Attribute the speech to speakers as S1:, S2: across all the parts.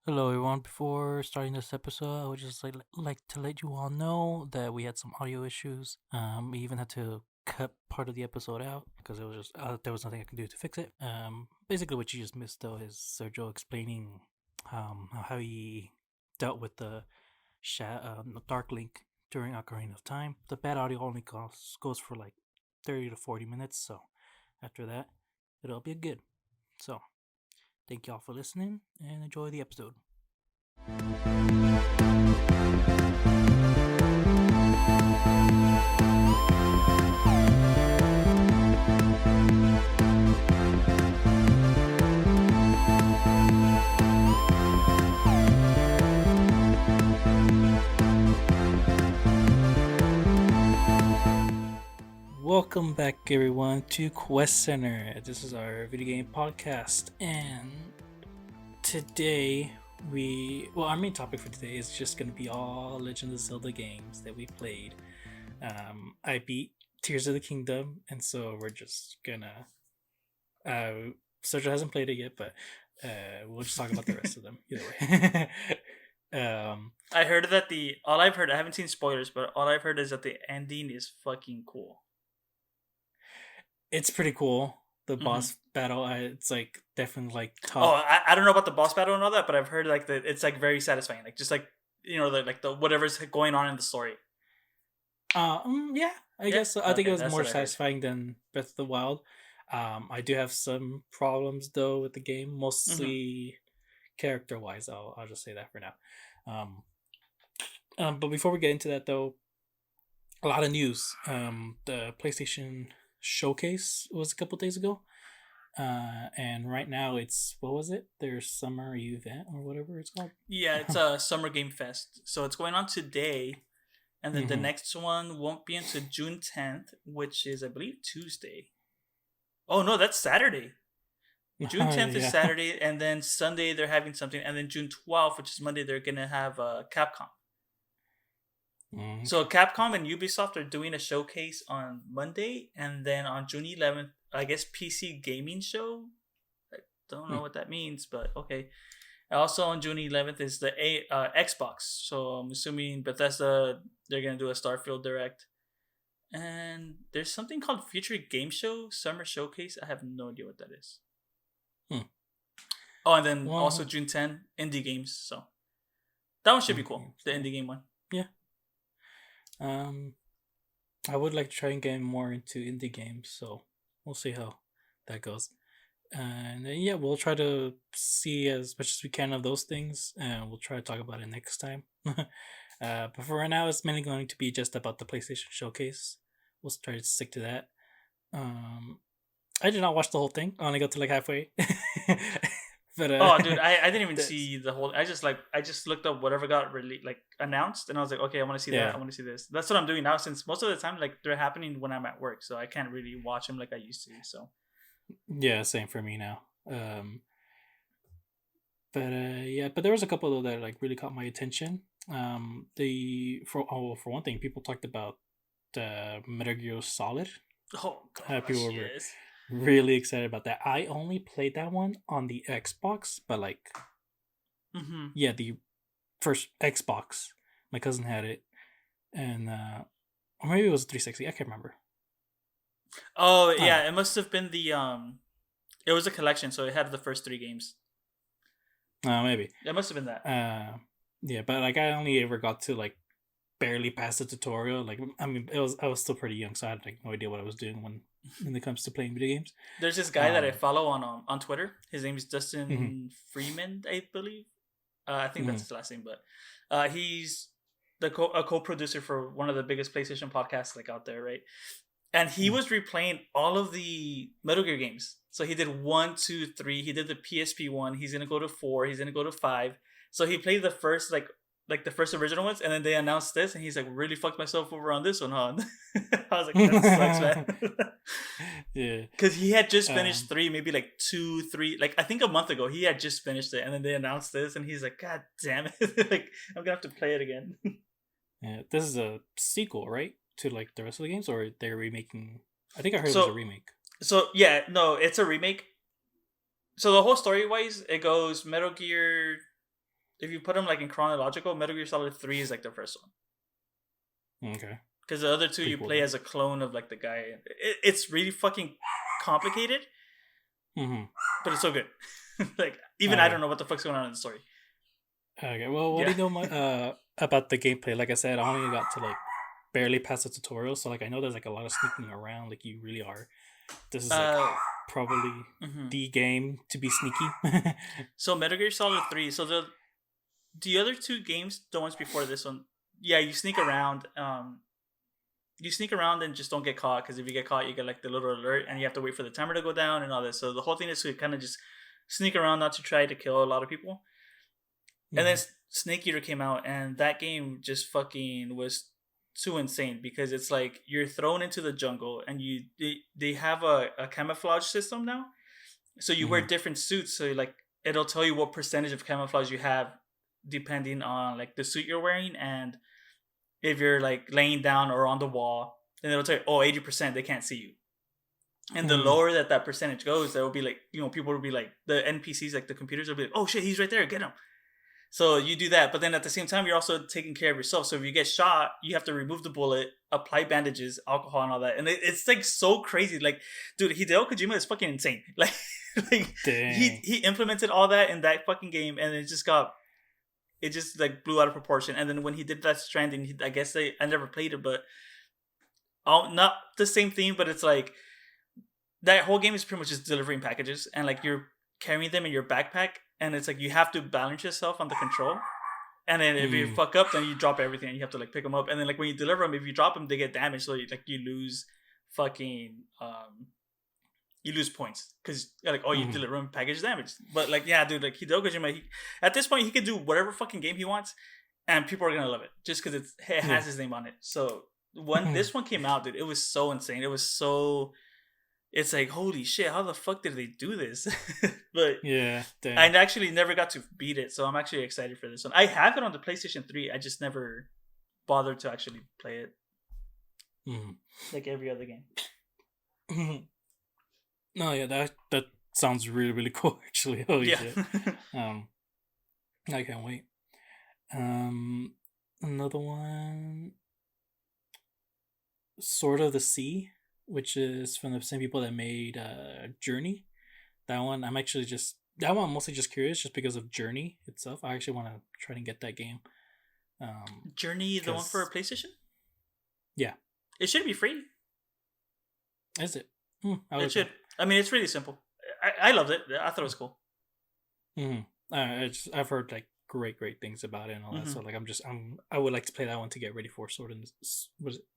S1: Hello, everyone. Before starting this episode, I would just like to let you all know that we had some audio issues. We even had to cut part of the episode out because it was just there was nothing I could do to fix it. Basically, what you just missed though is Sergio explaining how he dealt with the Dark Link during Ocarina of Time. The bad audio only goes for like 30 to 40 minutes, so after that, it'll be good. So, thank y'all for listening and enjoy the episode. Welcome back, everyone, to Quest Center. This is our video game podcast, and today our main topic for today is just going to be all Legend of Zelda games that we played. I beat Tears of the Kingdom, and so we're just gonna. Sergio hasn't played it yet, but we'll just talk about the rest of them either way.
S2: I heard that all I've heard, I haven't seen spoilers, but all I've heard is that the ending is fucking cool.
S1: It's pretty cool. The boss battle, it's like definitely like top.
S2: Oh, I don't know about the boss battle and all that, but I've heard like that it's like very satisfying. Like just like the whatever's going on in the story.
S1: Yeah, I guess so. I think it was more
S2: heard.
S1: satisfying than Breath of the Wild. I do have some problems though with the game, mostly character wise. I'll just say that for now. But before we get into that though, a lot of news. The PlayStation Showcase was a couple days ago. And right now it's, what was it? Their summer event or whatever it's called.
S2: Yeah, it's a Summer Game Fest. So it's going on today, and then the next one won't be until June 10th, which is I believe Tuesday. Oh no, that's Saturday. June 10th is Saturday, and then Sunday they're having something, and then June 12th, which is Monday, they're gonna have Capcom. So Capcom and Ubisoft are doing a showcase on Monday, and then on June 11th, I guess PC Gaming Show. I don't know what that means, but okay. Also on June 11th is the Xbox. So I'm assuming Bethesda, they're gonna do a Starfield Direct, and there's something called Future Game Show Summer Showcase. I have no idea what that is. Oh, and then also June 10th, indie games. So that one should be cool. The indie game one.
S1: Yeah. I would like to try and get more into indie games, so we'll see how that goes. And yeah, we'll try to see as much as we can of those things, and we'll try to talk about it next time. But for right now, it's mainly going to be just about the PlayStation Showcase. We'll try to stick to that. I did not watch the whole thing. I only got to like halfway.
S2: But dude, I didn't even see the whole. I just looked up whatever got really like announced, and I was like, okay, I want to see that. I want to see this. That's what I'm doing now, since most of the time like they're happening when I'm at work, so I can't really watch them like I used to. So
S1: yeah, same for me now. But there was a couple though that like really caught my attention. For one thing, people talked about Metal Gear Solid.
S2: Oh gosh,
S1: people were really excited about that. I only played that one on the Xbox, but like, yeah, the first Xbox. My cousin had it, and or maybe it was 360. I can't remember.
S2: Oh yeah, it must have been the It was a collection, so it had the first 3 games.
S1: Maybe
S2: it must have been that.
S1: Yeah, but like I only ever got to like barely past the tutorial. Like I mean, I was still pretty young, so I had like no idea what I was doing when it comes to playing video games.
S2: There's this guy that I follow on Twitter. His name is Dustin Freeman, I believe. I think that's his last name, but he's a co-producer for one of the biggest PlayStation podcasts like out there, right? And he was replaying all of the Metal Gear games. So he did 1, 2, 3. He did the PSP one. He's gonna go to 4. He's gonna go to 5. So he played the first like the first original ones, and then they announced this, and he's like, really fucked myself over on this one, huh? I was like, that sucks, man.
S1: Yeah,
S2: because he had just finished 3, maybe like 2, 3, like I think a month ago he had just finished it, and then they announced this, and he's like, god damn it, like I'm gonna have to play it again.
S1: Yeah, this is a sequel, right, to like the rest of the games, or they're remaking? I think I heard it was a remake.
S2: So yeah, no, it's a remake. So the whole story wise, it goes Metal Gear if you put them like in chronological, Metal Gear Solid 3 is like the first one.
S1: Okay.
S2: Because the other two you play as a clone of like the guy. It's really fucking complicated, but it's so good. Like even I don't know what the fuck's going on in the story.
S1: Okay, well, what do you know about the gameplay? Like I said, I only got to like barely past the tutorial, so like I know there's like a lot of sneaking around. Like you really are. This is like probably the game to be sneaky.
S2: So Metal Gear Solid 3. So the other two games, the ones before this one, yeah, you sneak around. You sneak around and just don't get caught, because if you get caught, you get like the little alert, and you have to wait for the timer to go down and all this. So the whole thing is to kind of just sneak around, not to try to kill a lot of people. And then Snake Eater came out, and that game just fucking was too insane, because it's like you're thrown into the jungle, and they have a camouflage system now, so you wear different suits. So like it'll tell you what percentage of camouflage you have depending on like the suit you're wearing, and if you're like laying down or on the wall, then it'll tell you, oh, 80% they can't see you. And the lower that percentage goes, there will be like, people will be like, the NPCs, like the computers will be like, oh shit, he's right there, get him. So you do that, but then at the same time, you're also taking care of yourself. So if you get shot, you have to remove the bullet, apply bandages, alcohol, and all that. And it's like so crazy. Like, dude, Hideo Kojima is fucking insane. Like he implemented all that in that fucking game, and it just like blew out of proportion. And then when he did that Stranding, I guess I never played it, but not the same theme, but it's like that whole game is pretty much just delivering packages, and like you're carrying them in your backpack. And it's like you have to balance yourself on the control, and then if you fuck up, then you drop everything, and you have to like pick them up. And then like when you deliver them, if you drop them, they get damaged, so you lose fucking you lose points, because like you deliver them, package damaged. But like yeah, dude, like Hideo Kojima, at this point he could do whatever fucking game he wants, and people are gonna love it just because it has his name on it. So when this one came out, dude, it was so insane. It was so. It's like, holy shit, how the fuck did they do this? But
S1: yeah, damn.
S2: I actually never got to beat it, so I'm actually excited for this one. I have it on the PlayStation 3. I just never bothered to actually play it. Like every other game.
S1: No, yeah, that sounds really, really cool, actually. Holy shit. I can't wait. Another one, Sword of the Sea, which is from the same people that made Journey. That one, I'm mostly just curious, just because of Journey itself. I actually want to try and get that game.
S2: Journey, the one for PlayStation?
S1: Yeah.
S2: It should be free.
S1: Is it?
S2: It should. I mean, it's really simple. I loved it. I thought it was cool.
S1: I've heard like great things about it and all that. So like I would like to play that one to get ready for Sword of the Sea.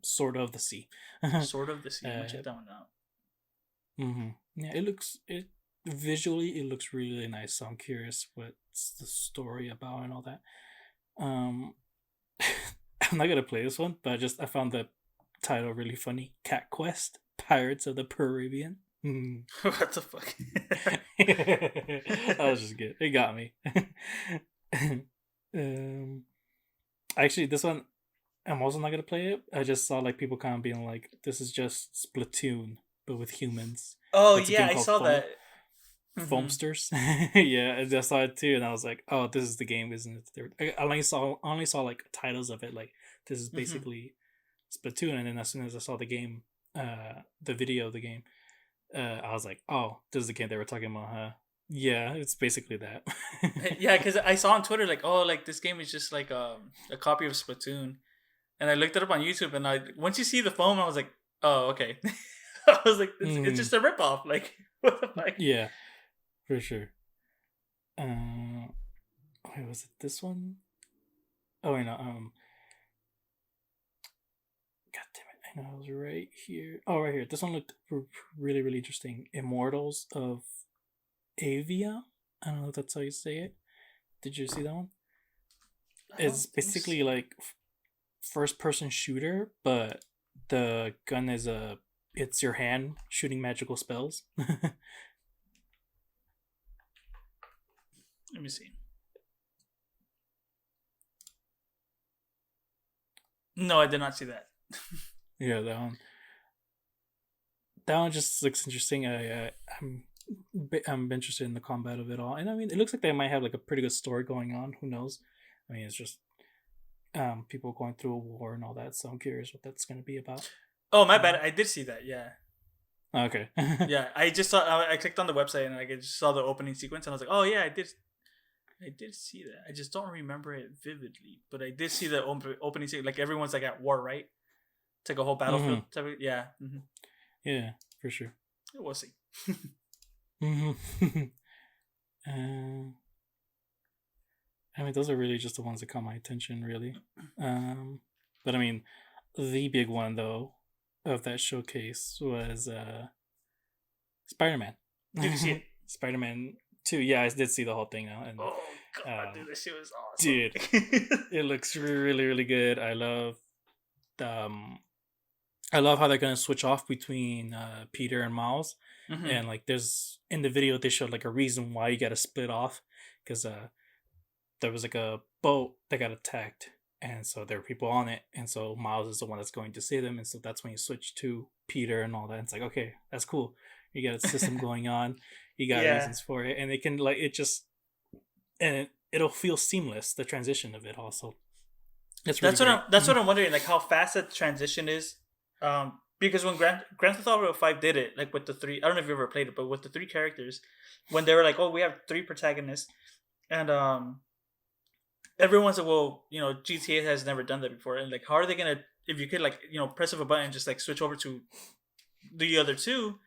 S2: Sword of the Sea. I'm gonna check that one out.
S1: Yeah, visually it looks really nice. So I'm curious what's the story about and all that. I'm not gonna play this one, but I found the title really funny. Cat Quest: Pirates of the Caribbean.
S2: What the fuck?
S1: That was just good. It got me. Actually, this one I'm also not gonna play it. I just saw like people kind of being like, "This is just Splatoon but with humans."
S2: Oh yeah, I saw that.
S1: Foamsters. Yeah, I just saw it too, and I was like, "Oh, this is the game, isn't it?" I only saw like titles of it, like this is basically Splatoon, and then as soon as I saw the game, the video of the game, I was like, "Oh, this is the game they were talking about, huh?" Yeah, it's basically that.
S2: Yeah, because I saw on Twitter like, oh, like this game is just like a copy of Splatoon, and I looked it up on YouTube, and once you see the foam, I was like, oh, okay. I was like, it's just a ripoff. Like, what the fuck?
S1: Yeah, for sure. Wait, was it this one? Oh, wait, no. God damn it! I know it was right here. Oh, right here. This one looked really, really interesting. Immortals of Avia. I don't know if that's how you say it. Did you see that one? It's basically like first person shooter, but the gun is it's your hand shooting magical spells.
S2: Let me see. No, I did not see that.
S1: Yeah, that one. That one just looks interesting. I'm I'm interested in the combat of it all, and I mean, it looks like they might have like a pretty good story going on. Who knows? I mean, it's just people going through a war and all that. So I'm curious what that's going to be about.
S2: Oh, my bad. I did see that. Yeah.
S1: Okay.
S2: Yeah, I just saw. I clicked on the website and I just saw the opening sequence, and I was like, "Oh yeah, I did. I did see that. I just don't remember it vividly, but I did see the opening sequence. Like everyone's like at war, right? It's like a whole battlefield type of, yeah. Mm-hmm.
S1: Yeah, for sure.
S2: We'll see.
S1: Mm-hmm. I mean, those are really just the ones that caught my attention, really. But I mean, the big one though of that showcase was Spider-Man.
S2: Did you see it?
S1: Spider-Man 2. Yeah, I did see the whole thing now, and
S2: oh god, dude, this shit was awesome.
S1: Dude, it looks really, really good. I love how they're gonna switch off between Peter and Miles, and like there's in the video they showed like a reason why you got to split off because there was like a boat that got attacked, and so there were people on it, and so Miles is the one that's going to save them, and so that's when you switch to Peter and all that. And it's like, okay, that's cool. You got a system going on. You got reasons for it, and it can like it just and it'll feel seamless. The transition of it also.
S2: That's what I'm wondering, like how fast that transition is. Because when Grand Theft Auto 5 did it, like with the three, I don't know if you ever played it, but with the three characters, when they were like, oh, we have three protagonists, and everyone's like, well, you know, GTA has never done that before, and like, how are they gonna, if you could like, you know, press of a button, just like switch over to the other two,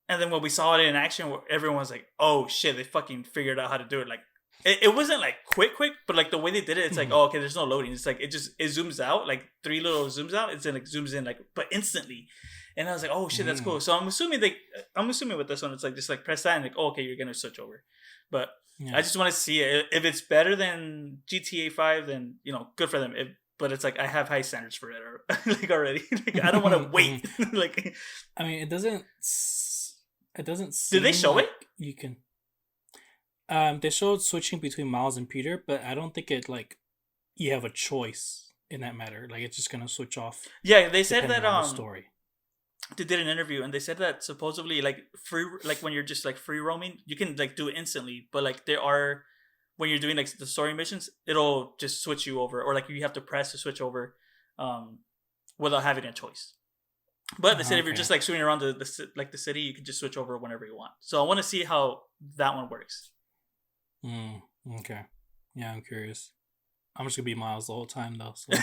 S2: and then when we saw it in action, everyone's like, oh shit, they fucking figured out how to do it, like. It wasn't like quick, but like the way they did it, it's like, oh, okay, there's no loading. It's like it zooms out, like three little zooms out. It's then like zooms in, like but instantly. And I was like, oh shit, that's cool. So I'm assuming with this one, it's like just like press that and like, oh, okay, you're gonna switch over. But I just want to see it. If it's better than GTA 5, then you know, good for them. But it's like I have high standards for it, like already. Like I don't want to wait. Like,
S1: I mean, it doesn't.
S2: Did they show
S1: like
S2: it?
S1: You can. They showed switching between Miles and Peter, but I don't think it like you have a choice in that matter. Like it's just gonna switch off.
S2: Yeah, they said that
S1: the story.
S2: They did an interview and they said that supposedly like free, like when you're just like free roaming, you can like do it instantly. But like there are when you're doing like the story missions, it'll just switch you over, or like you have to press to switch over, without having a choice. But they said if you're just like swimming around the city, you can just switch over whenever you want. So I want to see how that one works.
S1: Okay. Yeah, I'm curious. I'm just gonna be Miles the whole time though. So.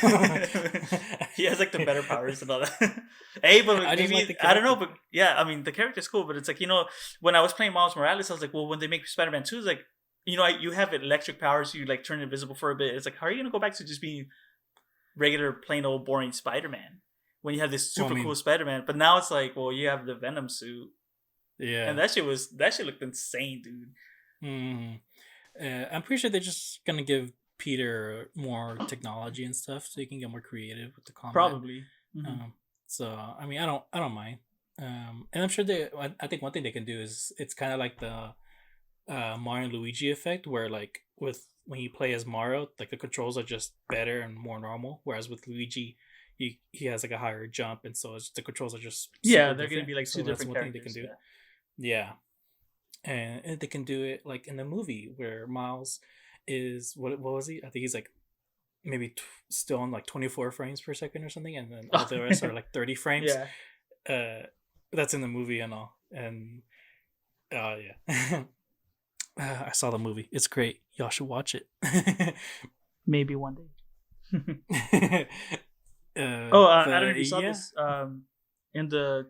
S2: He has like the better powers and all that. Hey, but maybe I don't know, but yeah, I mean the character's cool, but it's like, you know, when I was playing Miles Morales, I was like, well, when they make Spider-Man 2, it's like, you know, you have electric powers, you like turn invisible for a bit. It's like, how are you gonna go back to just being regular, plain old boring Spider-Man when you have this super cool Spider-Man? But now it's like, well, you have the Venom suit. Yeah. And that shit looked insane, dude.
S1: I'm pretty sure they're just gonna give Peter more technology and stuff, so he can get more creative with the combat.
S2: Probably.
S1: So I mean, I don't mind. And I'm sure I think one thing they can do is it's kind of like the Mario and Luigi effect, where like when you play as Mario, like the controls are just better and more normal, whereas with Luigi, he has like a higher jump, and so the controls are just
S2: they're gonna be like two different characters.
S1: They can do. Yeah. And they can do it like in the movie where Miles is what was he? I think he's like maybe still on like 24 frames per second or something, and then all the rest are like 30 frames. That's in the movie and all. And yeah, I saw the movie. It's great. Y'all should watch it.
S2: Maybe one day. I don't know if you saw this in the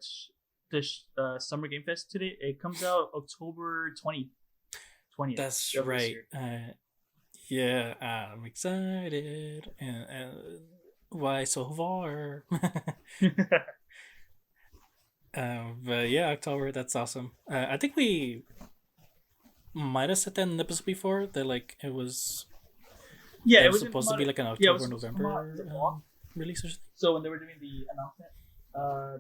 S2: Summer Game Fest today. It comes out October 20th.
S1: That's right. Yeah, I'm excited. And why so far? But yeah, October. That's awesome. I think we might have said that in an episode before that like it was. Yeah, it was supposed to be like an October November release or something.
S2: So when they were doing the announcement,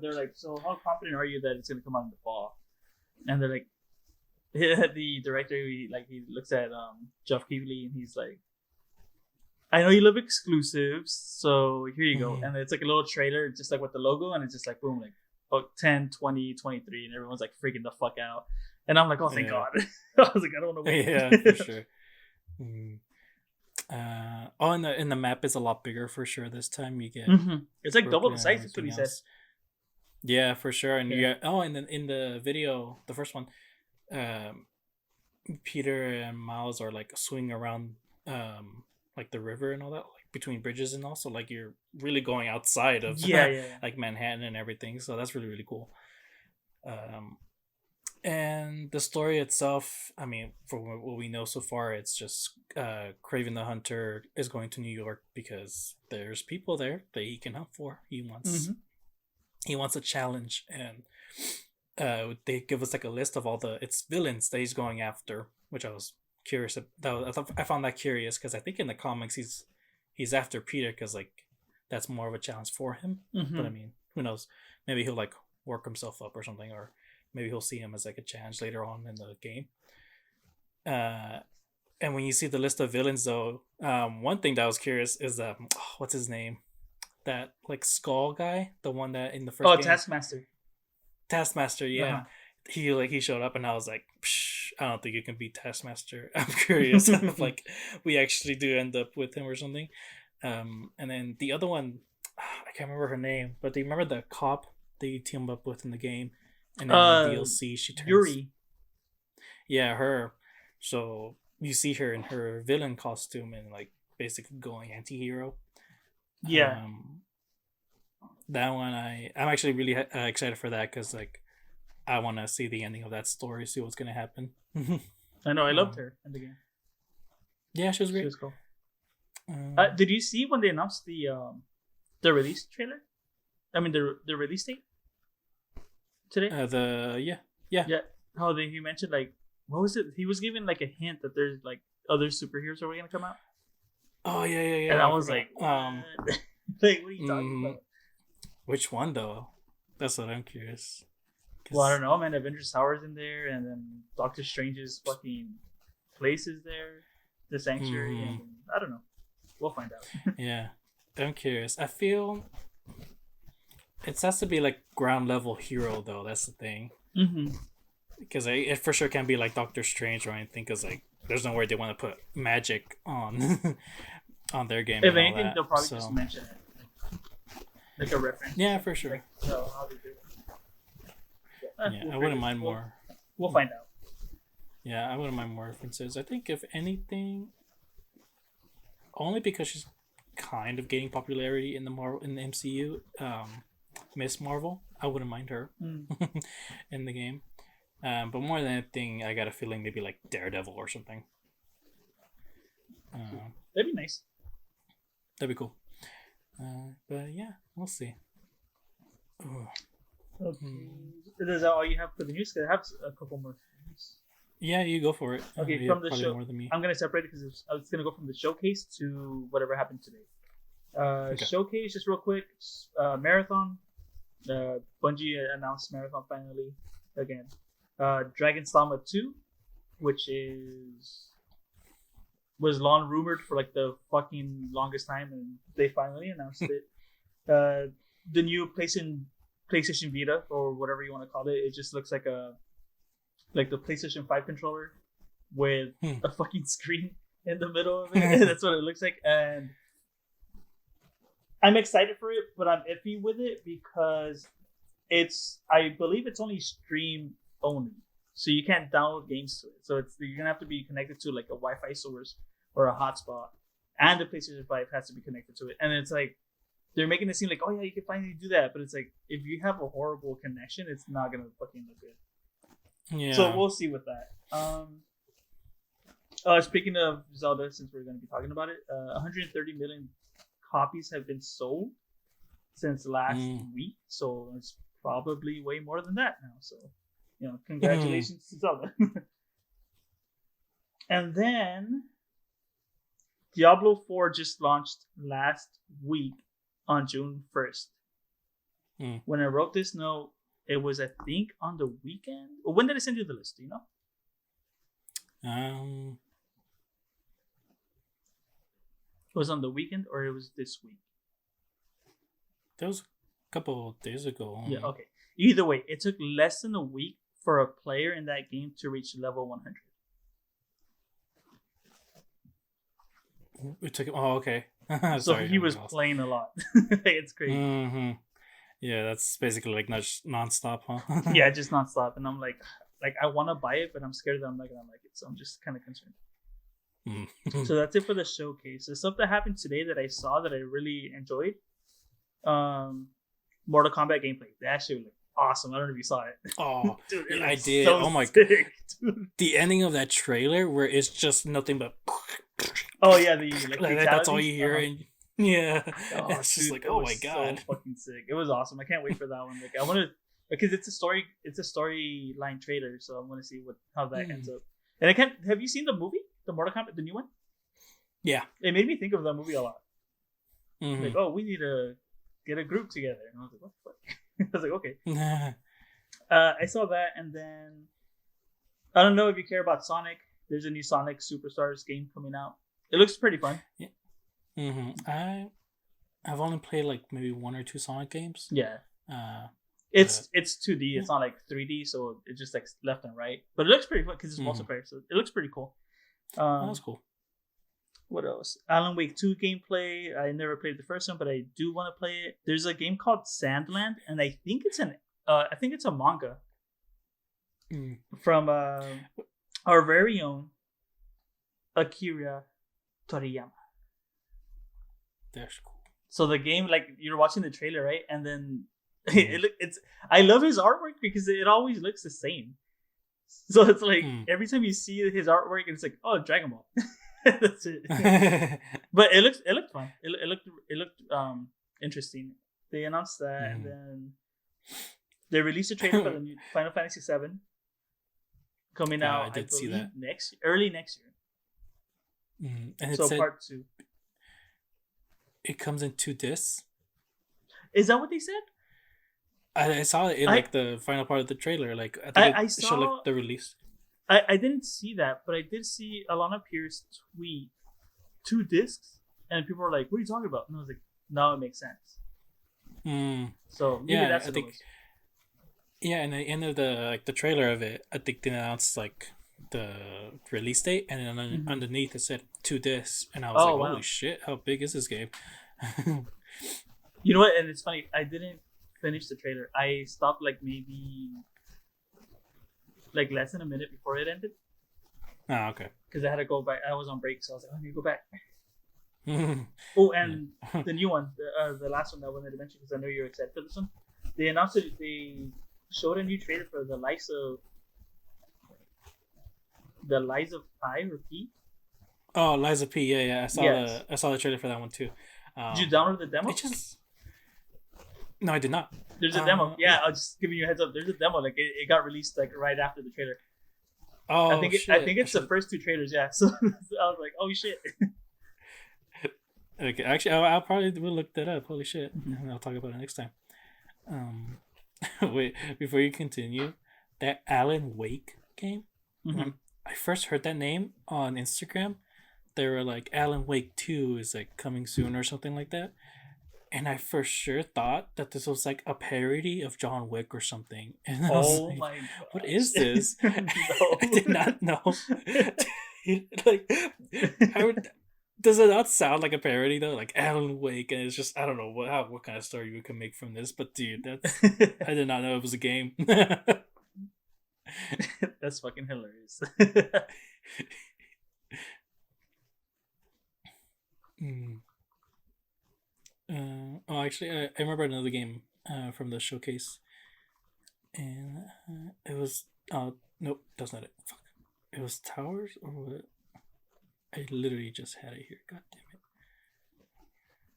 S2: they're like, "So how confident are you that it's gonna come out in the fall?" And they're like, the director, he looks at Geoff Keighley and he's like, "I know you love exclusives, so here you go." And it's like a little trailer, just like with the logo, and it's just like boom, like 10, 20, 23, and everyone's like freaking the fuck out. And I'm like, oh, thank
S1: Yeah.
S2: God. I was like, I don't want to wait.
S1: Yeah, for sure. Mm. And the map is a lot bigger for sure. This time you get
S2: It's like double the
S1: Brooklyn and
S2: size. That's what he
S1: everything
S2: said.
S1: else. Yeah, for sure. And you
S2: Yeah.
S1: get and then in the video, the first one, um, Peter and Miles are like swinging around, like the river and all that, like between bridges and also like you're really going outside of
S2: Yeah, yeah, yeah.
S1: like Manhattan and everything. So that's really really cool. Um, and the story itself, I mean, from what we know so far, it's just Craven the Hunter is going to New York because there's people there that he can hunt for. He wants a challenge, and they give us like a list of all the it's villains that he's going after, which I was curious. I found that curious because I think in the comics he's after Peter because like that's more of a challenge for him. But I mean, who knows? Maybe he'll like work himself up or something, or maybe he'll see him as like a challenge later on in the game. And when you see the list of villains, though, one thing that I was curious is what's his name? That like skull guy, the one that in the first
S2: Oh,
S1: game, Taskmaster. Yeah,
S2: Uh-huh.
S1: he showed up, and I was like, Psh, I don't think you can beat Taskmaster. I'm curious if like we actually do end up with him or something. And then the other one, I can't remember her name, but do you remember the cop that you team up with in the game? And then in the DLC, she turns
S2: Yuri.
S1: Yeah, her. So you see her in her villain costume and like basically going anti-hero.
S2: Yeah.
S1: That one I'm actually really excited for that because like I want to see the ending of that story, see what's gonna happen.
S2: I know. I loved her in the game.
S1: Yeah, she was great.
S2: She was cool. Did you see when they announced the release trailer? I mean the release date today.
S1: Yeah.
S2: How he mentioned like what was it? He was giving like a hint that there's like other superheroes are gonna come out.
S1: Oh yeah.
S2: And I was like, like what are you talking about?
S1: Which one though? That's what I'm curious.
S2: Well, I don't know, man. Avengers Tower's in there, and then Doctor Strange's fucking place is there, the Sanctuary, and I don't know. We'll find out.
S1: Yeah, I'm curious. I feel it has to be like ground level hero though. That's the thing. Because it for sure can't be like Doctor Strange or anything. Because like, there's no way they want to put magic on on their game.
S2: If anything, they'll probably just mention it, like a reference.
S1: Yeah, for sure.
S2: Like, how they do it.
S1: Yeah, I wouldn't mind more.
S2: We'll find out.
S1: Yeah, I wouldn't mind more references. I think if anything, only because she's kind of gaining popularity in the MCU, Miss Marvel, I wouldn't mind her in the game. But more than anything, I got a feeling maybe like Daredevil or something.
S2: That'd be nice.
S1: That'd be cool. But yeah, we'll see. Ooh.
S2: Okay. Is that all you have for the news? Because I have a couple more things.
S1: Yeah, you go for it.
S2: Okay, from the show, more than me. I'm gonna separate it because it's gonna go from the showcase to whatever happened today. Okay. Showcase, just real quick. Marathon. Bungie announced Marathon finally again. Dragon's Dogma 2, which was long rumored for like the fucking longest time, and they finally announced it. The new PlayStation Vita or whatever you want to call it. It just looks like the PlayStation 5 controller with a fucking screen in the middle of it. That's what it looks like, and I'm excited for it, but I'm iffy with it because I believe it's only stream only, so you can't download games to it. So you're gonna have to be connected to like a Wi-Fi source or a hotspot, and the PlayStation 5 has to be connected to it. And it's like they're making it seem like, oh yeah, you can finally do that, but it's like if you have a horrible connection, it's not gonna fucking look good. Yeah. So we'll see with that. Speaking of Zelda, since we're gonna be talking about it, 130 million copies have been sold since last week, so it's probably way more than that now. So, congratulations to Zelda. And then Diablo 4 just launched last week on June 1st. When I wrote this note, it was, I think, on the weekend. Or when did I send you the list? Do you know? It was on the weekend, or it was this week?
S1: That was a couple of days ago.
S2: Yeah, okay. Either way, it took less than a week for a player in that game to reach level 100.
S1: It took. Oh, okay.
S2: So
S1: Sorry,
S2: he
S1: I'm
S2: was
S1: lost.
S2: playing a lot. It's crazy.
S1: Mm-hmm. Yeah, that's basically like not just nonstop, huh?
S2: Yeah, just nonstop. And I'm like I want to buy it, but I'm scared that I'm not gonna like it. So I'm just kind of concerned.
S1: Mm.
S2: So that's it for the showcase. The stuff that happened today that I saw that I really enjoyed. Um, Mortal Kombat gameplay. That shit looked awesome. I don't know if you saw it.
S1: Oh,
S2: Dude, it
S1: yeah, I
S2: looks
S1: did.
S2: so
S1: Oh my!
S2: sick, dude.
S1: The ending of that trailer where it's just nothing but
S2: Oh yeah, the like
S1: like that's all
S2: fatalities.
S1: you hear, and yeah,
S2: Oh
S1: it's just
S2: dude,
S1: like,
S2: it
S1: oh
S2: was
S1: my
S2: so
S1: god.
S2: fucking sick. It was awesome. I can't wait for that one. Like I want to because it's a storyline trailer, so I want to see how that ends up. And I can't. Have you seen the movie, the Mortal Kombat, the new one?
S1: Yeah.
S2: It made me think of that movie a lot.
S1: Mm-hmm.
S2: Like, oh, we need to get a group together, and I was like, what the fuck? I was like, okay. I saw that, and then I don't know if you care about Sonic. There's a new Sonic Superstars game coming out. It looks pretty fun.
S1: Yeah. Mm-hmm. I've only played like maybe 1 or 2 Sonic games.
S2: Yeah.
S1: It's
S2: 2D. Yeah. It's not like 3D, so it's just like left and right. But it looks pretty fun because it's multiplayer, so it looks pretty cool.
S1: That's cool.
S2: What else? Alan Wake 2 gameplay. I never played the first one, but I do want to play it. There's a game called Sandland, and I think it's a manga from our very own Akira Toriyama.
S1: That's cool.
S2: So the game, like you're watching the trailer, right? And then I love his artwork because it always looks the same. So it's like every time you see his artwork, it's like, oh, Dragon Ball. That's it. But it looked fun. It looked interesting. They announced that, and then they released a trailer for the new Final Fantasy VII coming out. I
S1: see that
S2: early next year.
S1: And
S2: so part 2.
S1: It comes in 2 discs.
S2: Is that what they said?
S1: I saw it in like the final part of the trailer. Like I saw showed, like, the release.
S2: I didn't see that, but I did see Alana Pierce tweet 2 discs, and people were like, "What are you talking about?" And I was like, "Now it makes sense." So maybe that's what it was.
S1: Yeah, and the end of the trailer of it, I think they announced like the release date, and then underneath it said 2 discs, and I was like, "Holy shit! How big is this game?"
S2: You know what? And it's funny. I didn't finish the trailer. I stopped like maybe like less than a minute before it ended.
S1: Oh, okay.
S2: Because I had to go back. I was on break, so I was like, I need to go back. Oh, and the new one, the last one that I wanted to mention, because I know you're excited for this one. They announced it. They showed a new trailer for the Lies of Pi or P.
S1: Oh, Liza P. Yeah. I saw the trailer for that one too.
S2: Did you download the demo?
S1: No, I did not.
S2: There's a demo. Yeah, I'll just give you a heads up. There's a demo. Like it got released like right after the trailer.
S1: Oh,
S2: I think it's the first 2 trailers. Yeah, so I was like, oh shit.
S1: Okay, actually, I'll probably will look that up. Holy shit! And I'll talk about it next time. Wait, before you continue, that Alan Wake game. When I first heard that name on Instagram, they were like, Alan Wake 2 is like coming soon or something like that. And I for sure thought that this was like a parody of John Wick or something. And I was like,
S2: my God.
S1: What is this? I did not know. Like, does it not sound like a parody though? Like Alan Wake, and it's just, I don't know what kind of story you can make from this. But dude, I did not know it was a game.
S2: That's fucking hilarious.
S1: Actually, I remember another game from the showcase, and it was nope, that's not it. Fuck, it was Towers or what? I literally just had it here. God damn it!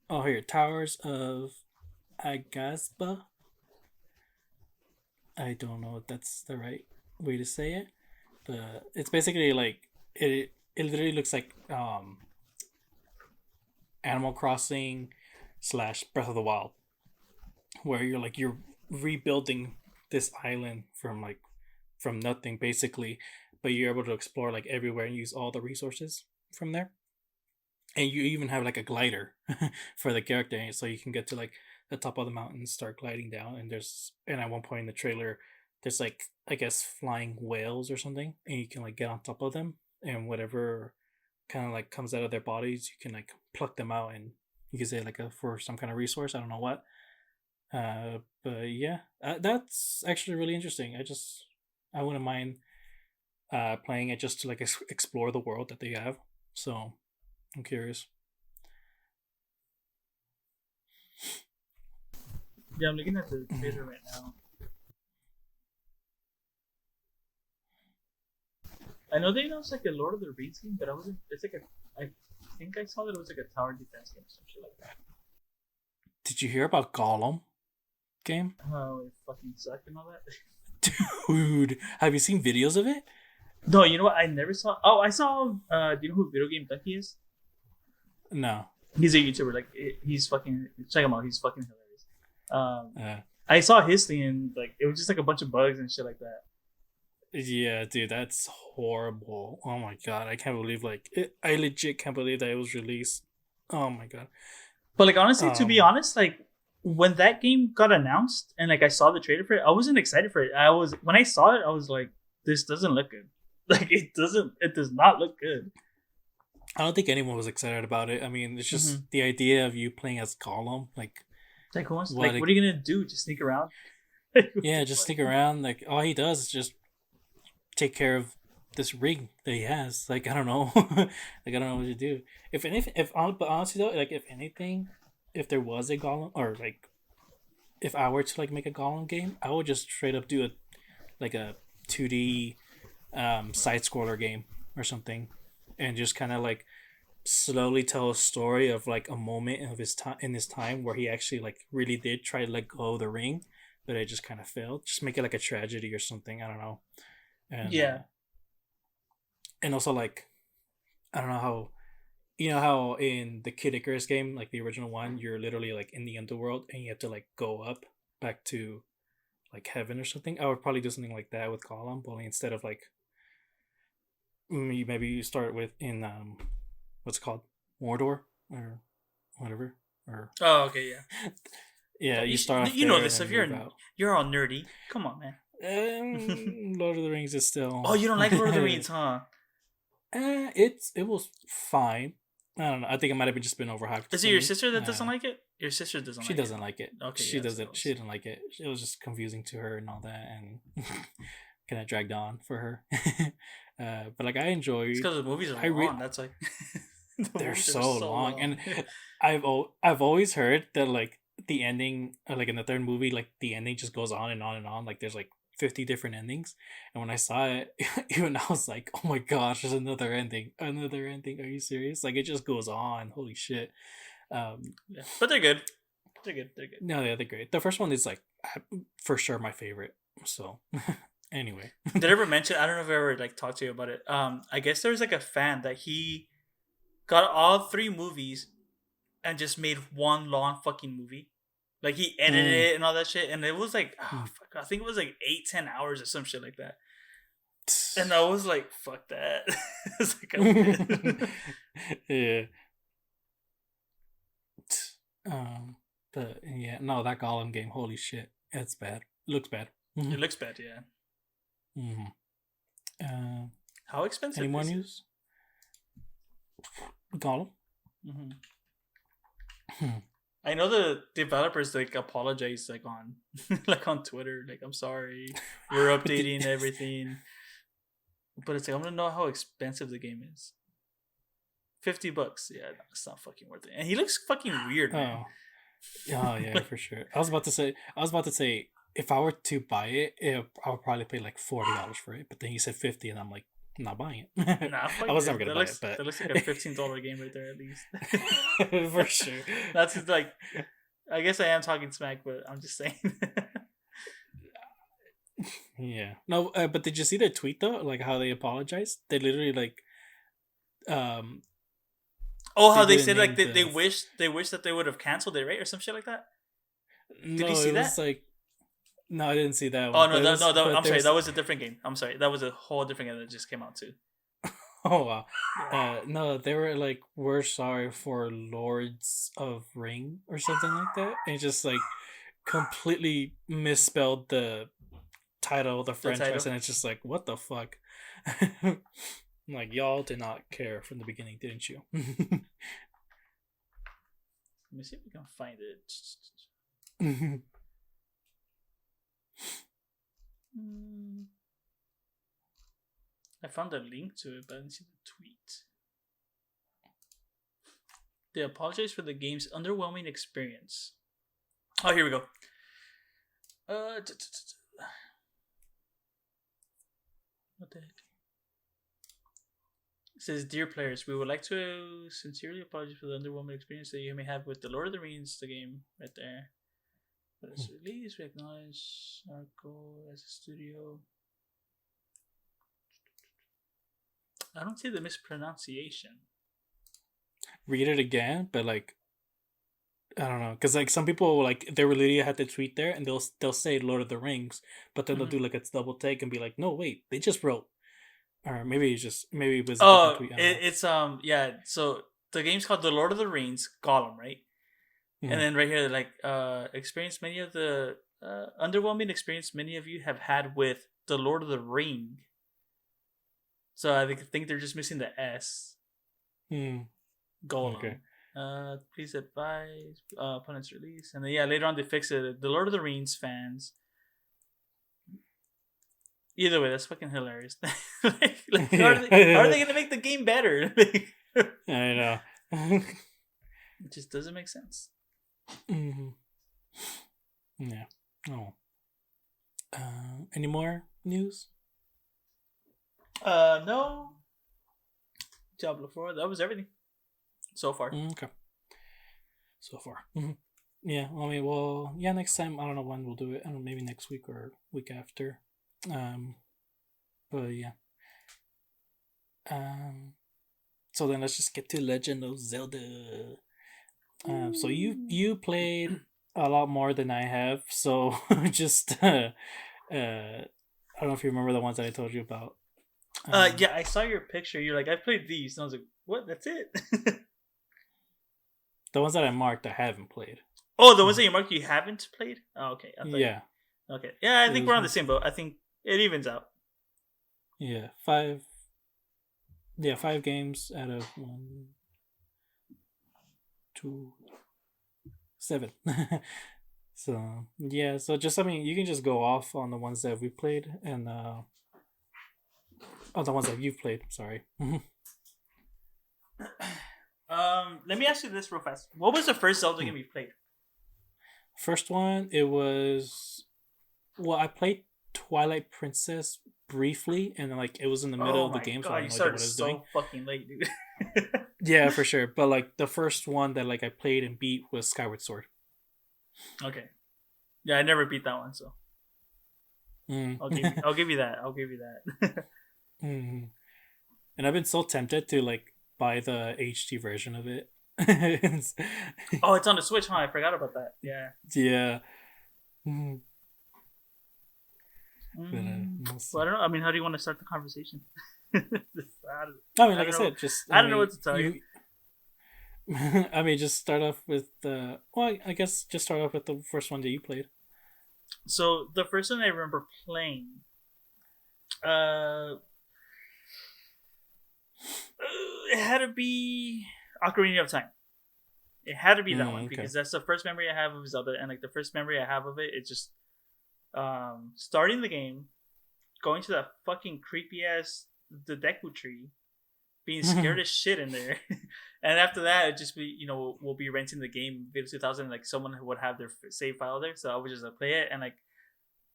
S1: Oh, here, Towers of Agasba. I don't know if that's the right way to say it, but it's basically like it literally looks like Animal Crossing / Breath of the Wild, where you're rebuilding this island from nothing basically, but you're able to explore like everywhere and use all the resources from there, and you even have like a glider for the character, so you can get to like the top of the mountain, start gliding down, and at one point in the trailer there's like I guess flying whales or something, and you can like get on top of them, and whatever kind of like comes out of their bodies, you can like pluck them out and use it like a for some kind of resource. I don't know what. But yeah, that's actually really interesting. I wouldn't mind playing it just to like explore the world that they have. So I'm curious.
S2: Yeah, I'm looking at the trailer right now. I know they announced like a Lord of the Rings game, but I wasn't. It's like a. I think I saw that it was like a tower defense game or some shit like that.
S1: Did you hear about Gollum game?
S2: Oh, it fucking sucked and all that.
S1: Dude, have you seen videos of it?
S2: No, you know what? I never saw. Oh, I saw. Do you know who Video Game Ducky is?
S1: No.
S2: He's a YouTuber. Like he's fucking. Check him out. He's fucking hilarious.
S1: Uh,
S2: I saw his thing and like it was just like a bunch of bugs and shit like that.
S1: yeah, dude, that's horrible. Oh my god, I can't believe I legit can't believe that it was released. Oh my god.
S2: But like honestly, to be
S1: Um,
S2: honest, like when that game got announced and like I saw the trailer for it, I wasn't excited for it. I was when I saw it, I was like, this doesn't look good. Like it doesn't. It does not look good.
S1: I don't think anyone was excited about it. I mean, it's just
S2: Mm-hmm.
S1: the idea of you playing as Gollum, like
S2: Like who wants?
S1: what?
S2: Like what are you gonna do? Just sneak around? Like, what
S1: Yeah,
S2: the
S1: just
S2: fuck?
S1: stick around. Like all he does is just take care of this ring that he has. Like I don't know, like I don't know what to do. But honestly though, like if anything, if there was a Gollum or like if I were to like make a Gollum game, I would just straight up do a 2D side scroller game or something, and just kind of like slowly tell a story of like a moment of his time in his time where he actually like really did try to let go of the ring, but it just kind of failed. Just make it like a tragedy or something. I don't know.
S2: Yeah.
S1: And also like I don't know how you know how in the Kid Icarus game, like the original one, you're literally like in the underworld and you have to like go up back to like heaven or something. I would probably do something like that with Gollum, but only instead of like maybe you start with in what's it called Mordor or whatever or
S2: Oh, okay, yeah.
S1: yeah, you start off
S2: You know
S1: there and
S2: this
S1: then
S2: stuff.
S1: move out.
S2: You're all nerdy. Come on, man.
S1: Lord of the Rings is
S2: Oh,
S1: still
S2: you don't like Lord of the Rings, huh?
S1: it was fine. I don't know. I think it might have just been overhyped
S2: Is it
S1: for
S2: your
S1: me.
S2: sister that doesn't like it? Your sister doesn't
S1: She
S2: like it.
S1: doesn't like it.
S2: Okay,
S1: She
S2: yeah, so
S1: doesn't. She didn't like it. It was just confusing to her and all that, and kind of dragged on for her. But like I
S2: it's
S1: enjoyed.
S2: because the movies are
S1: I re-
S2: long. That's like the
S1: They're
S2: movies are
S1: so
S2: so
S1: long, and
S2: long.
S1: I've always heard that like the ending, like in the third movie, like the ending just goes on and on and on. Like there's like 50 different endings, and when I saw it, even I was like, oh my gosh, there's another ending, another ending. Are you serious? Like it just goes on. Holy shit.
S2: Yeah, but they're good. They're good. They're good.
S1: No, yeah, they're great. The first one is like for sure my favorite. So anyway,
S2: Did I ever mention? I don't know if I ever like talked to you about it. I guess there was like a fan that he got all three movies and just made one long fucking movie. Like he edited
S1: mm,
S2: it and all that shit, and it was like, oh,
S1: mm.
S2: fuck, I think it was like 8-10 hours or some shit like that. And I was like, fuck that. It's like I'm good.
S1: Yeah. Um, but yeah, no, that Gollum game, holy shit, it's bad. It looks bad.
S2: It looks bad, yeah.
S1: Mm-hmm. Uh,
S2: How expensive
S1: any more
S2: is it?
S1: news? Gollum.
S2: Mm-hmm. I know the developers like apologize like on like on Twitter, like I'm sorry, we're
S1: But the,
S2: updating everything. But it's like I'm gonna know how expensive the game is. $50. Yeah, that's not fucking worth it. And he looks fucking weird, man.
S1: oh, oh yeah,
S2: Like,
S1: for sure. I was about to say, if I were to buy I would probably pay like $40 for it. But then you said 50, and I'm like, I'm not buying it.
S2: nah,
S1: I
S2: fuck
S1: was never
S2: it.
S1: gonna buy it, but
S2: That looks like a $15 game right there at least.
S1: for sure.
S2: That's just like I guess I am talking smack, but I'm just saying.
S1: Yeah. No, but did you see their tweet though? Like how they apologized? They literally like um
S2: Oh,
S1: they
S2: how they
S1: didn't
S2: said like
S1: name
S2: they wish that they would have canceled it, right, or some shit like that. Did you
S1: no,
S2: see
S1: it was
S2: that?
S1: like no, I didn't see that
S2: Oh
S1: one.
S2: no,
S1: But it was but
S2: I'm sorry,
S1: there's
S2: that was a different game. I'm sorry, that was a whole different game that just came out too.
S1: oh wow.
S2: Yeah.
S1: No, they were like we're sorry for Lords of Ring or something like that. And it just like completely misspelled title of the
S2: The title.
S1: franchise, and it's just like, what the fuck? Like, y'all did not care from the beginning, didn't you?
S2: Let me see if we can find it. I found a link to it, but I didn't see the tweet. They apologize for the game's underwhelming experience. Oh, here we go. What the heck? It says, "Dear players, we would like to sincerely apologize for the underwhelming experience that you may have with The Lord of the Rings, the game right there. But its release, we acknowledge our goal as a studio." I don't see the mispronunciation.
S1: Read it again, but like, I don't know, because like some people like they literally had the tweet there, and they'll say Lord of the Rings, but then they'll do like a double take and be like, no, wait, they just wrote, or maybe it was a different tweet. I don't know.
S2: It's yeah. So the game's called The Lord of the Rings Gollum, right?
S1: Mhm.
S2: And then right here, like experience many of the underwhelming experience many of you have had with The Lord of the Ring. So I think they're just missing the S. Gollum.
S1: Okay.
S2: Please advise upon its release, and then yeah, later on they fix it. The Lord of the Rings fans. Either way, that's fucking hilarious. Like, how are they gonna make the game better?
S1: I know.
S2: It just doesn't make sense.
S1: Mm-hmm. Yeah. Oh. Any more news?
S2: No. Diablo 4. That was everything so far.
S1: Okay. So far. Mm-hmm. Yeah. I mean, well, yeah. Next time, I don't know when we'll do it. I don't know, maybe next week or week after. But yeah. So then let's just get to Legend of Zelda. So you played a lot more than I have. So just I don't know if you remember the ones that I told you about.
S2: Yeah, I saw your picture. You're like, I played these, and I was like, what? That's it?
S1: The ones that I marked, I haven't played.
S2: Oh, the ones that you marked you haven't played? Oh, okay.
S1: Yeah.
S2: Okay. Yeah, I think we're on the same boat. I think it evens out.
S1: Yeah, 5. Yeah, 5 games out of 1, 2, 7. So yeah, so just I mean, you can just go off on the ones that we played and the ones that you've played. Sorry.
S2: Let me ask you this real fast. What was the first Zelda game you played?
S1: First one, it was I played Twilight Princess briefly, and like it was in the middle of the game, so I had no idea what I was doing.
S2: Fucking late, dude.
S1: Yeah, for sure. But like the first one that like I played and beat was Skyward Sword.
S2: Okay. Yeah, I never beat that one, so I'll give you that.
S1: Mm-hmm. And I've been so tempted to like buy the HD version of it.
S2: Oh, it's on the Switch, huh? I forgot about that. Yeah.
S1: Yeah.
S2: But, well, I don't know. I mean, how do you want to start the conversation?
S1: I mean, like I said, just
S2: I don't know what to tell you.
S1: I mean, just start off with the. Well, I guess just start off with the first one that you played.
S2: So the first one I remember playing, it had to be Ocarina of Time. It had to be that one because that's the first memory I have of Zelda, and like the first memory I have of it, it's just starting the game, going to that fucking creepy ass the Deku tree, being scared as shit in there, and after that it just be we'll be renting the game Video 2000, and like someone would have their save file there, so I would just play it and like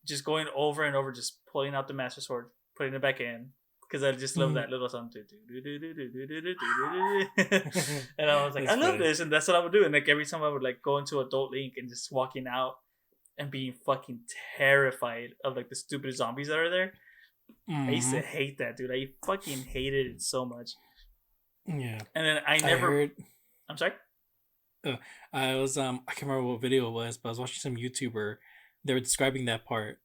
S2: just going over and over, just pulling out the Master Sword, putting it back in. Because I just love that little song. And I was like, I love this. And that's what I would do. And like every time I would like go into Adult Link and just walking out and being fucking terrified of like the stupid zombies that are there. I used to hate that, dude. I fucking hated it so much.
S1: Yeah.
S2: And then I'm sorry?
S1: I was I can't remember what video it was, but I was watching some YouTuber. They were describing that part.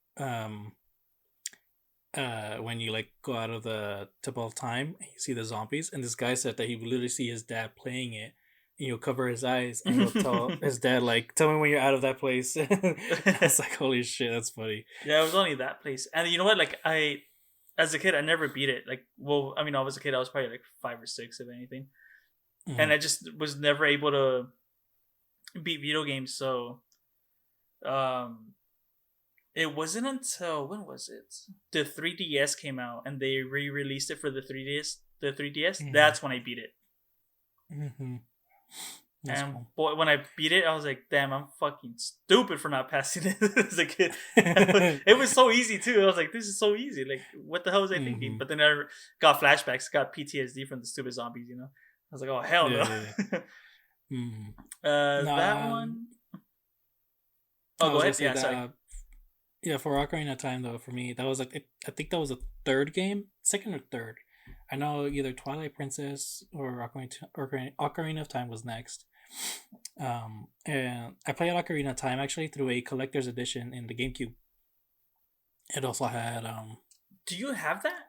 S1: When you like go out of the Temple of Time and you see the zombies, and this guy said that he would literally see his dad playing it cover his eyes, and he'll tell his dad like, "Tell me when you're out of that place." I was like, "Holy shit, that's funny."
S2: Yeah, it was only that place. And you know what? Like as a kid, I never beat it. Like, well, I mean, I was a kid. I was probably like 5 or 6, if anything. And
S1: Mm-hmm.
S2: I just was never able to beat video games. So, um, it wasn't until when was it? The 3DS came out, and they re-released it for the 3DS. The 3DS.
S1: Mm-hmm.
S2: That's when I beat it.
S1: Mm-hmm. That's
S2: And
S1: cool.
S2: boy, when I beat it, I was like, "Damn, I'm fucking stupid for not passing it as a kid." It was so easy too. I was like, "This is so easy. Like, what the hell was I thinking?"
S1: Mm-hmm.
S2: But then I got flashbacks, got PTSD from the stupid zombies. I was like, "Oh hell
S1: Yeah,
S2: no."
S1: yeah, yeah. Mm-hmm. No,
S2: That one. Oh,
S1: I
S2: go
S1: was gonna
S2: ahead.
S1: say
S2: Yeah,
S1: that.
S2: sorry.
S1: Yeah, for Ocarina of Time though, for me, that was like I think that was a third game, second or third. I know either Twilight Princess or Ocarina of Time was next. And I played Ocarina of Time actually through a collector's edition in the GameCube. It also had
S2: Do you have that?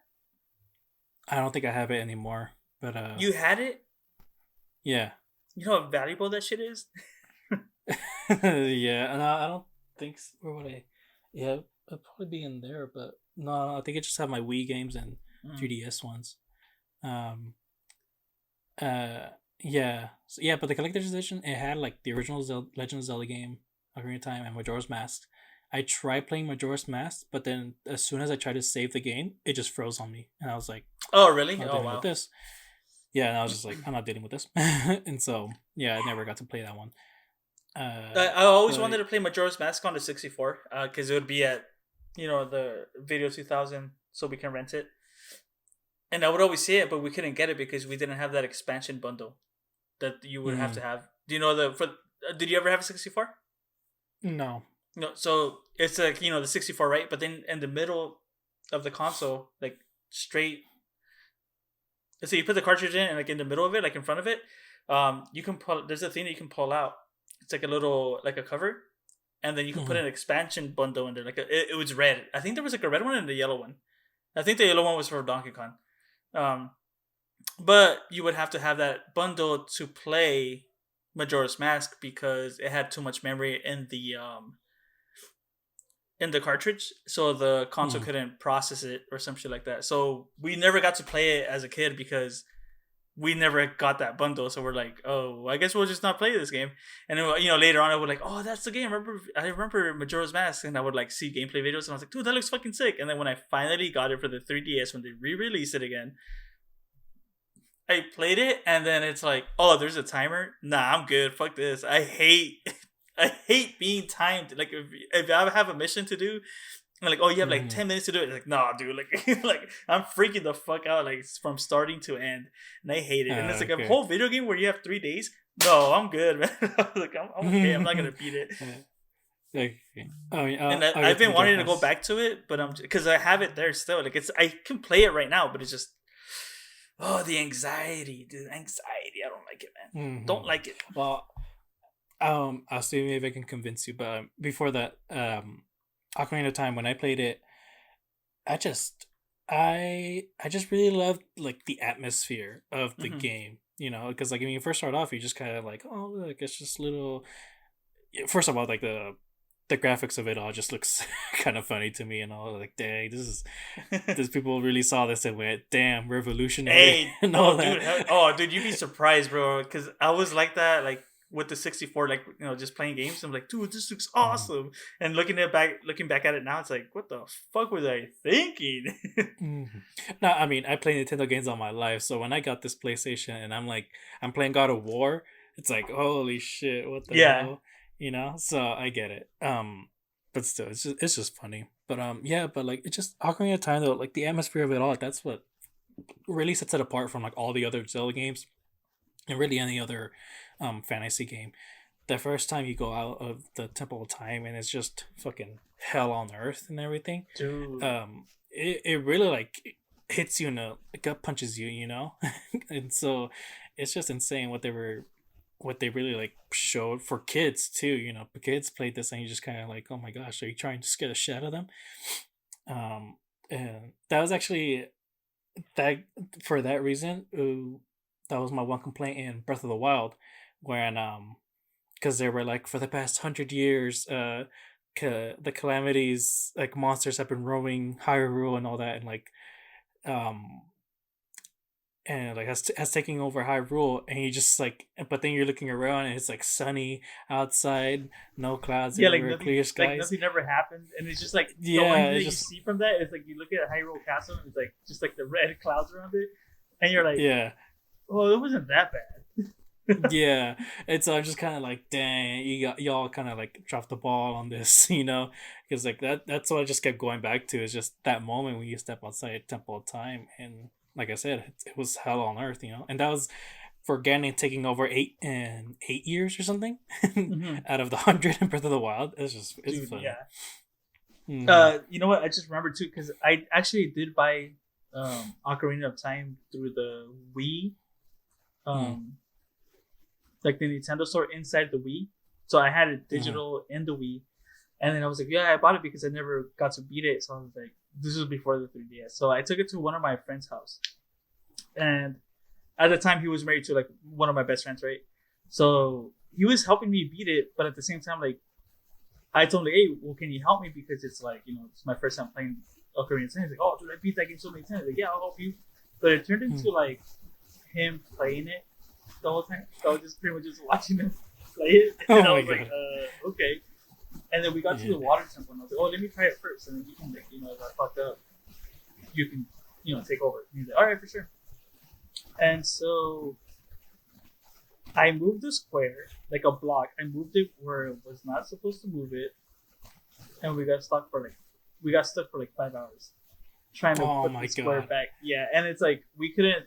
S1: I don't think I have it anymore, but
S2: You had it?
S1: yeah.
S2: You know how valuable that shit is?
S1: Yeah, and I don't think where would I? Yeah, it'd probably be in there, but no, I think I just have my Wii games and
S2: Mm.
S1: 3DS ones. Um, yeah, yeah, but the collector's edition it had like the original Legend of Zelda game, Ocarina of Time, and Majora's Mask. I tried playing Majora's Mask, but then as soon as I tried to save the game, it just froze on me, and I was like,
S2: Oh really?
S1: I'm not
S2: Oh
S1: dealing with
S2: wow.
S1: this. Yeah, and I was just like, I'm not dealing with this, and so yeah, I never got to play that one.
S2: I always
S1: But
S2: wanted to play Majora's Mask on the 64 because it would be at the Video 2000, so we can rent it. And I would always see it, but we couldn't get it because we didn't have that expansion bundle that you would have to
S1: mm,
S2: have. Do you know the for? Did you ever have a 64?
S1: no.
S2: No. So it's like the 64, right? But then in the middle of the console, like straight. So you put the cartridge in, and like in the middle of it, like in front of it, you can pull. There's a thing that you can pull out. It's like a little like a cover, and then you can put
S1: Mm-hmm.
S2: an expansion bundle in there. Like it was red. I think there was like a red one and a yellow one. I think the yellow one was for Donkey Kong. Um, but you would have to have that bundle to play Majora's Mask because it had too much memory in the cartridge, so the console
S1: Mm-hmm.
S2: couldn't process it or some shit like that. So we never got to play it as a kid because we never got that bundle. So we're like, oh, I guess we'll just not play this game. And then later on, I would like, oh, that's the game. I remember Majora's Mask, and I would like see gameplay videos, and I was like, dude, that looks fucking sick. And then when I finally got it for the 3DS when they re-released it again, I played it, and then it's like, oh, there's a timer. Nah, I'm good. Fuck this. I hate, I hate being timed. Like if I have a mission to do, I'm like, oh, you have like
S1: Mm-hmm.
S2: 10 minutes to do it. Like, nah, dude. Like, like I'm freaking the fuck out. Like from starting to end, and I hate it. And it's like a
S1: Okay.
S2: whole video game where you have 3 days. No, I'm good, man. Like I'm okay. I'm not gonna beat it.
S1: Okay. Oh, yeah,
S2: And
S1: I
S2: I've
S1: get
S2: been
S1: Majora's
S2: wanting to go
S1: Mask.
S2: back to it, but I'm because I have it there still. Like I can play it right now, but it's just the anxiety, dude. Anxiety. I don't like it, man.
S1: Mm-hmm.
S2: Don't like it.
S1: Well, I'll see maybe I can convince you. But before that, Ocarina of Time when I played it, I just I just really loved like the atmosphere of the
S2: Hmm.
S1: game. Because like when you first start off, you just kind of like, oh look, it's just little. First of all, like the graphics of it all just looks kind of funny to me and all. Like, dang, this people really saw this and went, damn, revolutionary
S2: Hey,
S1: and all
S2: no,
S1: that.
S2: dude. Oh, dude, you'd be surprised, bro. Because I was like that, like with the 64, like just playing games. I'm like, dude, this looks
S1: Mhm.
S2: awesome. And looking back at it now, it's like, what the fuck was I thinking?
S1: Mhm. No, I mean, I play Nintendo games all my life, so when I got this PlayStation and I'm playing God of War, it's like, holy shit, what the
S2: Yeah.
S1: hell, So I get it. But still, it's just funny. But yeah, but like it just Ocarina of Time though, like the atmosphere of it all, that's what really sets it apart from like all the other Zelda games and really any other fantasy game. The first time you go out of the Temple of Time and it's just fucking hell on earth and everything,
S2: Dude.
S1: it really like hits you in the gut punches you. And so it's just insane what they really like showed for kids too. Kids played this and you just kind of like, oh my gosh, are you trying to scare the shit out of them? um and that was actually that for that reason, that was my one complaint in Breath of the Wild, when because they were like, for the past 100 years, the calamities, like monsters have been roaming Hyrule and all that, um and like has taking over Hyrule, and you just like, but then you're looking around and it's like sunny outside, no clouds
S2: Yeah,
S1: everywhere, clear
S2: like
S1: skies.
S2: nothing ever happened, and it's just like the only
S1: Yeah,
S2: thing that
S1: it's
S2: you
S1: just
S2: see from that is like you look at Hyrule Castle, and it's like just like the red clouds around it, and you're like,
S1: yeah.
S2: oh, it wasn't that bad.
S1: Yeah, and so I'm just kind of like, dang, y'all kind of like dropped the ball on this, because like that's what I just kept going back to, is just that moment when you step outside Temple of Time, and like I said, it was hell on earth, and that was for Ganon taking over 8 years or something
S2: Hmm.
S1: out of the 100 in Breath of the Wild. It's
S2: Dude,
S1: funny.
S2: yeah.
S1: Hmm.
S2: You know what? I just remembered too because I actually did buy Ocarina of Time through the Wii,
S1: Hmm.
S2: um, like the Nintendo store inside the Wii. So I had it
S1: Hmm.
S2: digital in the Wii, and then I was like, yeah, I bought it because I never got to beat it. So I was like, this was before the 3DS. So I took it to one of my friend's house, and at the time he was married to like one of my best friends, right? So he was helping me beat it, but at the same time, like I told him, hey, well, can you help me because it's like it's my first time playing Ocarina of Time. He's like, oh, dude, I beat that game so many times. Like, yeah, I'll help you. But it turned
S1: Hmm.
S2: into like him playing it the whole time. So I was just pretty much just watching him play it,
S1: Oh
S2: and I
S1: my
S2: was like,
S1: god.
S2: okay. And then we got to
S1: Yeah.
S2: the water temple, and I was like, oh, let me try it first, and then you can, like, if I fucked up, you can, take over. And he's like, all right, for sure. And so I moved the square, like a block. I moved it where it was not supposed to move it, and we got stuck for like 5 hours trying to
S1: Oh
S2: put the
S1: my
S2: square
S1: god.
S2: back. Yeah, and it's like we couldn't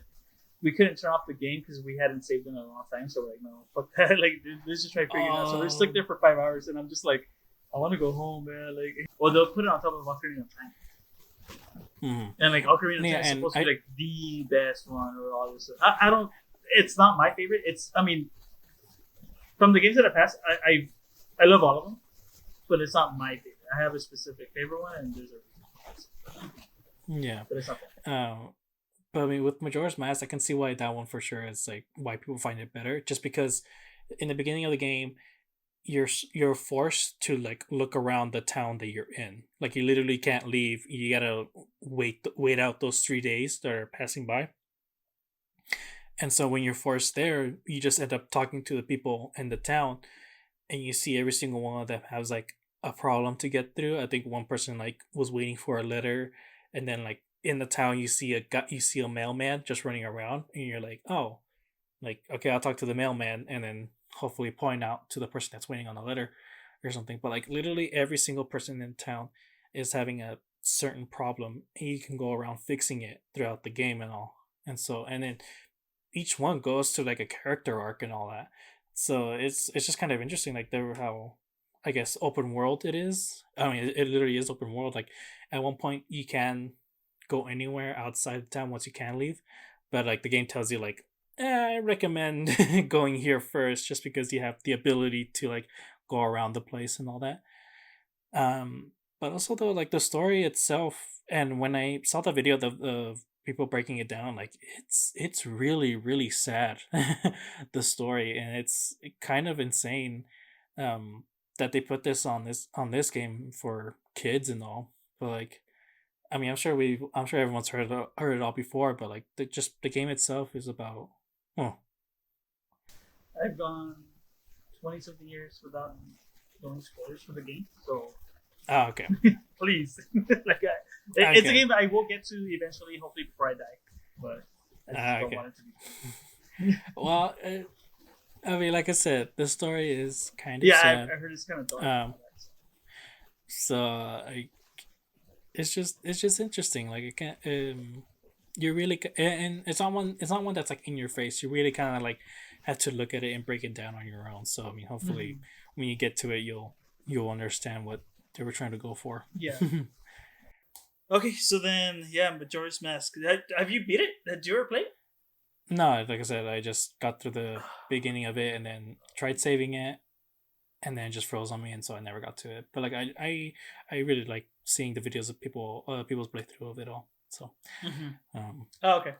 S2: turn off the game because we hadn't saved in a long time. So we're like, no, fuck that. Like, let's just try figuring it out. So we're stuck
S1: Oh.
S2: there for 5 hours, and I'm just like, I want to go home, man. Like, well, they'll put it on top of Ocarina of Time,
S1: Hmm.
S2: and like Ocarina of
S1: Yeah,
S2: Time is
S1: and
S2: supposed to be like the best one or all this stuff. I don't. It's not my favorite. I mean, from the games that I passed, I love all of them, but it's not my favorite. I have a specific favorite one, and there's a reason.
S1: yeah.
S2: But it's not that.
S1: Um, but I mean, with Majora's Mask, I can see why that one for sure is like why people find it better. Just because in the beginning of the game, you're forced to like look around the town that you're in. Like you literally can't leave. You gotta wait out those 3 days that are passing by. And so when you're forced there, you just end up talking to the people in the town, and you see every single one of them has like a problem to get through. I think one person like was waiting for a letter, and then like in the town you see a mailman just running around, and you're like, oh, like okay, I'll talk to the mailman, and then hopefully point out to the person that's waiting on the letter or something. But like literally every single person in town is having a certain problem, and you can go around fixing it throughout the game and all. And then each one goes to like a character arc and all that. So it's just kind of interesting, like there how I guess open world it is. I mean, it literally is open world. Like at one point you can go anywhere outside of town once you can leave, but like the game tells you like, I recommend going here first, just because you have the ability to like go around the place and all that. But also though, like the story itself, and when I saw the video of people breaking it down, like it's really really sad, the story, and it's kind of insane, um, that they put this on this game for kids and all. But like, I mean, I'm sure everyone's heard it all before, but like the game itself is about, oh,
S2: I've gone 20 something years without knowing spoilers for the game, so
S1: ah, okay,
S2: please, like, it's a
S1: okay,
S2: game that I will get to eventually, hopefully before I die, but I just
S1: ah,
S2: don't
S1: okay.
S2: want it to be.
S1: Well, I mean, like I said, the story is kind of
S2: Yeah,
S1: sad.
S2: I heard it's kind of dark and
S1: Um,
S2: all that. So.
S1: so it's just interesting. Like it can't. You really and it's not one that's like in your face. You really kind of like have to look at it and break it down on your own. So I mean, hopefully,
S2: Mm-hmm.
S1: when you get to it, you'll understand what they were trying to go for.
S2: Yeah. Okay, so then, yeah, Majora's Mask. Have you beat it? Did you ever play it?
S1: No, like I said, I just got through the beginning of it and then tried saving it, and then it just froze on me, and so I never got to it. But like I really like seeing the videos of people's playthrough of it all. So
S2: Mm-hmm.
S1: um
S2: Oh, okay.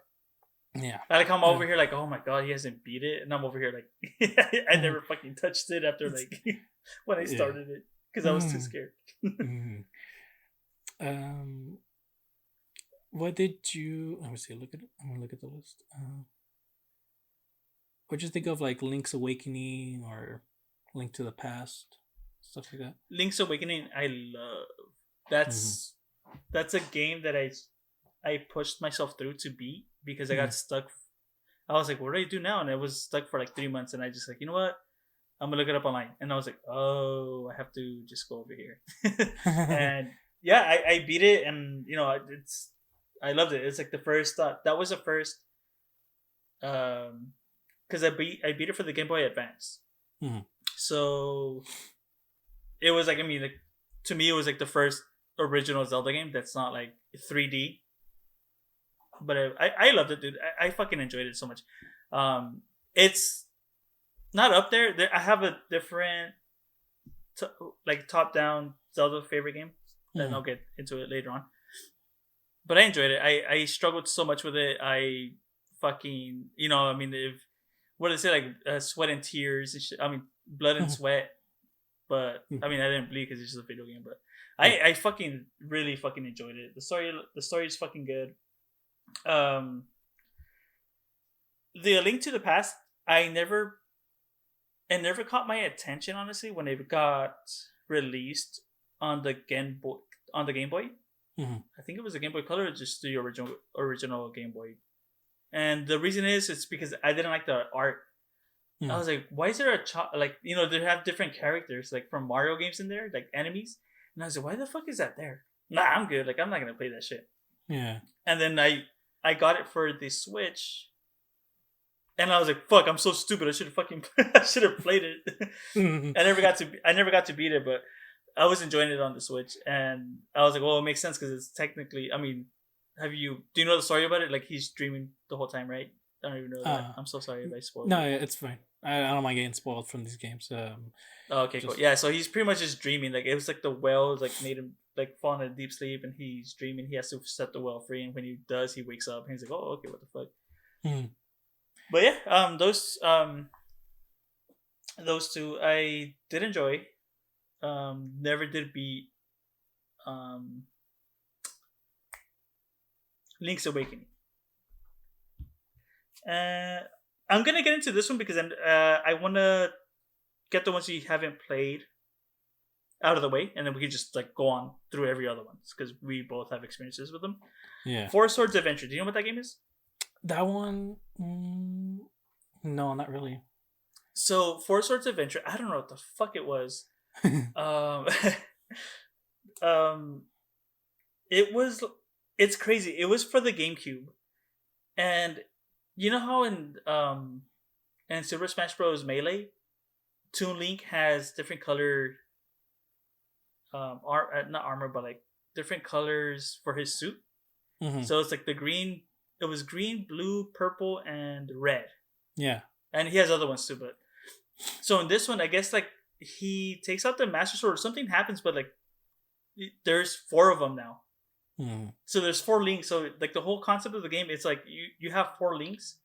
S1: Yeah.
S2: I like I'm over here like, oh my god, he hasn't beat it, and I'm over here like, I never fucking touched it after like when I
S1: Yeah.
S2: started it because I was too scared.
S1: Mhm. Um, what did you? Let me see. Look at it. I'm gonna look at the list. What did you think of like Link's Awakening or Link to the Past, stuff like that?
S2: Link's Awakening, I love.
S1: Mm-hmm.
S2: That's a game that I pushed myself through to beat because I
S1: Mm-hmm.
S2: got stuck. I was like, what do I do now? And I was stuck for like 3 months, and I just like, you know what? I'm gonna look it up online, and I was like, oh, I have to just go over here, and yeah, I beat it, and it's I loved it. It's like the first that was the first because I beat it for the Game Boy Advance,
S1: Mm-hmm.
S2: so it was like like to me it was like the first original Zelda game that's not like 3D, but I loved it, dude. I fucking enjoyed it so much. It's not up there. I have a different t- like top down Zelda favorite game, and
S1: Mm-hmm.
S2: I'll get into it later on. But I enjoyed it. I struggled so much with it. I fucking I mean if what did I say like sweat and tears. And shit. I mean blood and sweat. But I mean I didn't bleed because it's just a video game. But
S1: Yeah.
S2: I fucking really fucking enjoyed it. The story is fucking good. Um, the Link to the Past. I never It never caught my attention honestly when it got released on the Game Boy.
S1: Mm-hmm.
S2: I think it was a Game Boy Color or just the original Game Boy. And the reason is it's because I didn't like the art. I
S1: Mm-hmm.
S2: was like, why is there like they have different characters like from Mario games in there, like enemies. And I was like, why the fuck is that there? Nah, I'm good. Like I'm not gonna play that shit.
S1: Yeah.
S2: And then I got it for the Switch. And I was like, "Fuck! I'm so stupid. I should have fucking I should have played it."
S1: Mm-hmm.
S2: I never got to beat it, but I was enjoying it on the Switch, and I was like, "Well, it makes sense because it's technically. I mean, do you know the story about it? Like he's dreaming the whole time, right? I don't even know that.
S1: Uh,
S2: I'm so sorry if I spoiled
S1: no,
S2: it.
S1: it's fine. I don't mind getting spoiled from these games.
S2: Oh, okay, cool.
S1: Just
S2: Yeah, so he's pretty much just dreaming. Like it was like the well like made him like fall in a deep sleep, and he's dreaming. He has to set the well free, and when he does, he wakes up, and he's like, "Oh, okay, what the fuck."
S1: mm-hmm.
S2: But yeah, those two I did enjoy. Never did beat um, Link's Awakening. Uh, I'm gonna get into this one because I want to get the ones you haven't played out of the way, and then we can just like go on through every other one because we both have experiences with them.
S1: Yeah.
S2: Four Swords Adventure. Do you know what that game is?
S1: That one. No, not really.
S2: So Four Swords Adventure. I don't know what the fuck it was. Um, um, it was. It's crazy. It was for the GameCube, and you know how in Super Smash Bros. Melee, Toon Link has different color not armor but like different colors for his suit.
S1: Mm-hmm.
S2: So it's like the green. It was green, blue, purple, and red.
S1: Yeah.
S2: And he has other ones too. But so in this one, I guess like he takes out the Master Sword. Something happens, but like there's four of them now.
S1: Mm-hmm.
S2: So there's four links. So like the whole concept of the game, it's like you have four links,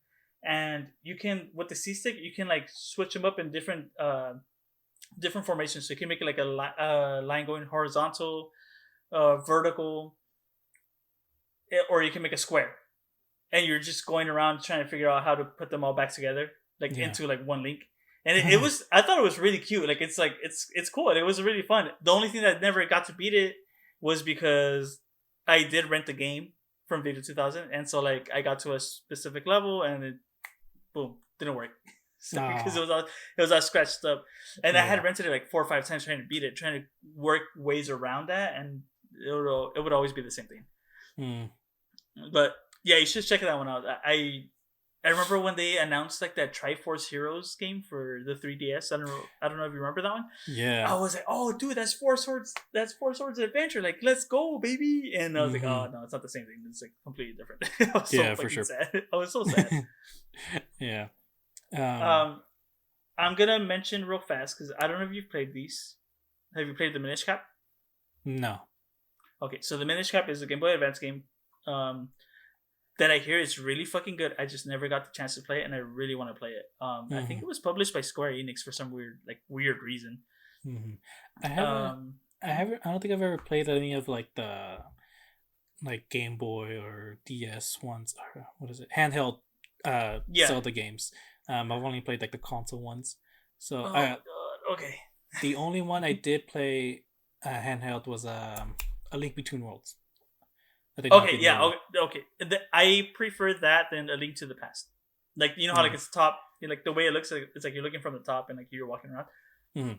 S2: and you can with the C stick you can like switch them up in different formations. So you can make it like a line going horizontal, vertical, or you can make a square, and you're just going around trying to figure out how to put them all back together, like
S1: Yeah.
S2: into like one link. And it was I thought it was really cute. Like it's cool. And it was really fun. The only thing that never got to beat it was because I did rent the game from Vita 2000, and so like I got to a specific level, and it boom didn't work. So because
S1: Oh,
S2: it was all scratched up, and I had
S1: yeah.
S2: rented it like 4 or 5 times trying to beat it, trying to work ways around that, and it would always be the same thing.
S1: Mm.
S2: But yeah, you should check that one out. I remember when they announced like that Triforce Heroes game for the 3DS. I don't know if you remember that one. I
S1: Yeah.
S2: was like, oh dude, that's Four Swords. That's Four Swords Adventure. Like, let's go, baby. And I was like,
S1: Mm-hmm.
S2: oh no, it's not the same thing. It's like completely different. I was so
S1: Yeah, for
S2: fucking
S1: sure.
S2: sad. I was so sad.
S1: Yeah. Um.
S2: Um, I'm gonna mention real fast because I don't know if you've played these. Have you played the Minish Cap?
S1: No.
S2: Okay, so the Minish Cap is a Game Boy Advance game. Um, that I hear is really fucking good. I just never got the chance to play it, and I really want to play it. I think it was published by Square Enix for some weird reason.
S1: Mm-hmm. I haven't.
S2: Um,
S1: I haven't. I don't think I've ever played any of like the like Game Boy or DS ones. Or what is it? Handheld
S2: yeah.
S1: Zelda games. I've only played like the console ones. So
S2: Oh my god. Okay.
S1: the only one I did play handheld was A Link Between Worlds. I think
S2: Okay. Yeah. Okay. I prefer that than A Link to the Past. Like you know how like it's top, like the way it looks, like it's like you're looking from the top and like you're walking around.
S1: Mm-hmm.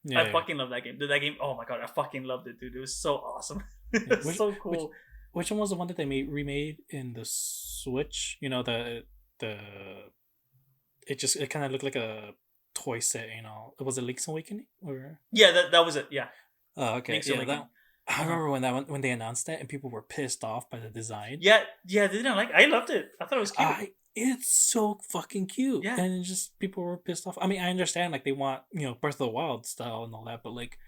S1: Yeah,
S2: I fucking love that game. That game. Oh my god, I fucking loved it, dude. It was so awesome. It was so cool.
S1: Which one was the one that they remade in the Switch? You know the it kind of looked like a toy set. You know, was it Link's Awakening or?
S2: Yeah, that was it. Yeah.
S1: Oh, okay.
S2: Link's
S1: Yeah,
S2: Awakening.
S1: I remember when they announced that and people were pissed off by the design.
S2: Yeah, they didn't like. I loved it. I thought it was cute.
S1: It's so fucking cute.
S2: Yeah.
S1: And just people were pissed off. I mean, I understand like they want, Breath of the Wild style and all that, but like,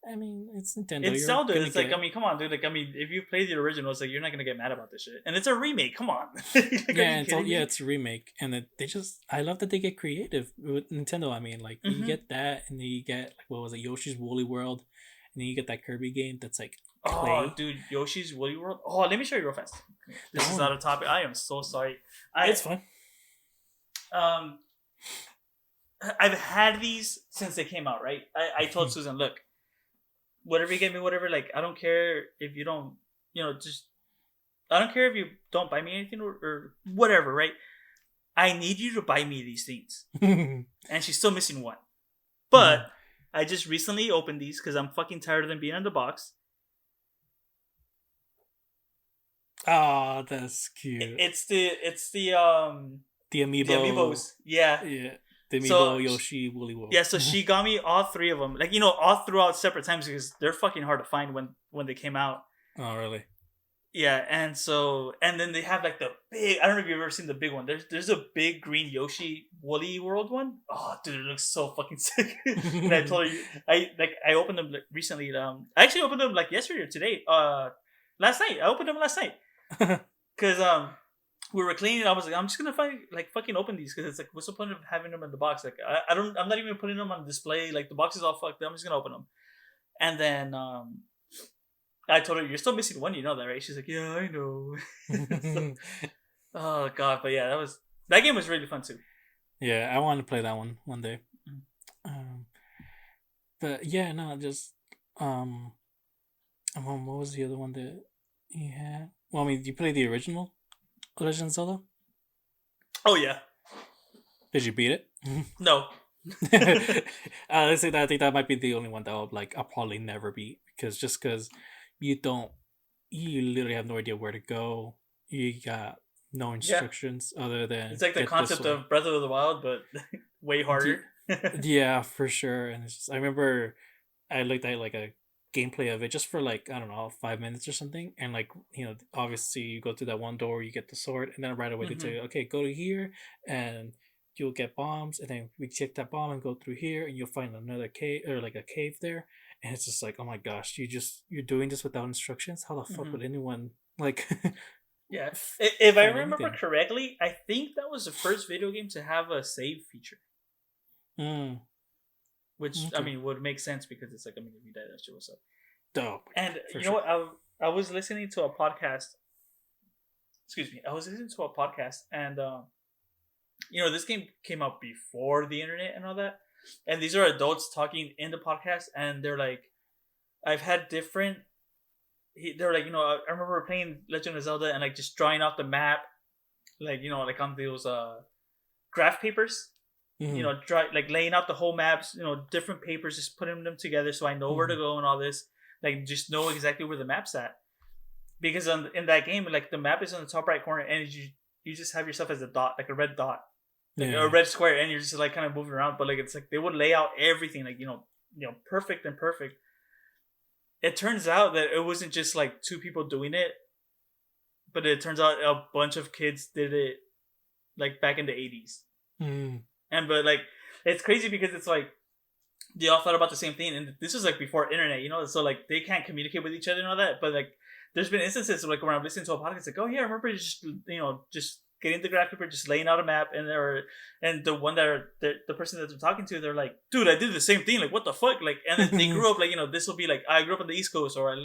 S1: I mean, it's Nintendo.
S2: It's Zelda. It's like, I mean, come on, dude. Like, I mean, if you play the original, it's like you're not gonna get mad about this shit. And it's a remake. Come on.
S1: Like, it's a remake, and they just. I love that they get creative with Nintendo. I mean, like you get that, and then you get like what was it, Yoshi's Woolly World, and then you get that Kirby game that's like clay.
S2: Oh, dude, Yoshi's Woolly World. Oh, let me show you real fast. This is out of topic. I am so sorry.
S1: It's fine.
S2: I've had these since they came out, right? I told Susan, look, whatever you get me, whatever, like, I don't care if you don't, just, I don't care if you don't buy me anything or whatever, right? I need you to buy me these things. And she's still missing one. But I just recently opened these because I'm fucking tired of them being in the box.
S1: Oh, that's cute.
S2: It's the
S1: Amiibo.
S2: The Amiibos. Yeah.
S1: The Amiibo, Yoshi, Woolly World.
S2: Yeah, so she got me all three of them. Like, all throughout separate times because they're fucking hard to find when they came out.
S1: Oh, really?
S2: Yeah, and then they have like the big, I don't know if you've ever seen the big one. There's a big green Yoshi Woolly World one. Oh, dude, it looks so fucking sick. And I told you, I opened them recently. I actually opened them like yesterday or today. Last night. I opened them last night. Because we were cleaning. I was like, I'm just gonna fucking open these because it's like, what's the point of having them in the box? Like, I'm not even putting them on display. Like the box is all fucked. I'm just gonna open them. And then I told her, you're still missing one. You know that, right? She's like, yeah, I know. So, oh god, but yeah, that game was really fun too.
S1: Yeah, I want to play that one day. But yeah, no, just what was the other one that you had? Well, I mean, you played the original Legend of Zelda?
S2: Oh yeah.
S1: Did you beat it?
S2: No.
S1: Let's say that I think that might be the only one that I'll probably never beat because you literally have no idea where to go. You got no instructions other than
S2: it's like the concept of Breath of the Wild, but way harder.
S1: Yeah, for sure. And it's just, I remember I looked at like a gameplay of it just for like, I don't know, 5 minutes or something, and like, obviously you go through that one door, you get the sword, and then right away they tell you, okay, go to here and you'll get bombs, and then we take that bomb and go through here and you'll find another cave or like a cave there. And it's just like, oh my gosh, you're doing this without instructions? How the fuck would anyone like
S2: yeah, if I remember correctly, I think that was the first video game to have a save feature. Which, okay. I mean, would make sense because it's like, I mean, if you die, that shit was up.
S1: Dope.
S2: And you know what? I was listening to a podcast. Excuse me. I was listening to a podcast, and this game came out before the internet and all that. And these are adults talking in the podcast, and they're like, I've had different. They're like, I remember playing Legend of Zelda and like just drawing out the map, like like on those graph papers. Laying out the whole maps, different papers, just putting them together so I know where to go and all this. Like, just know exactly where the map's at. Because in that game, like, the map is on the top right corner, and you just have yourself as a dot, like a red dot. Like a red square, and you're just, like, kind of moving around. But, like, it's like, they would lay out everything, like, perfect and perfect. It turns out that it wasn't just, like, two people doing it. But it turns out a bunch of kids did it, like, back in the 80s. But like, it's crazy because it's like they all thought about the same thing, and this was like before internet, so like they can't communicate with each other and all that. But like there's been instances like when I'm listening to a podcast, like, oh yeah, I remember just just getting the graph paper, just laying out a map, and the one that the person that they're talking to, they're like, dude, I did the same thing. Like, what the fuck? Like, and then they grew up like this will be like I grew up on the East Coast, or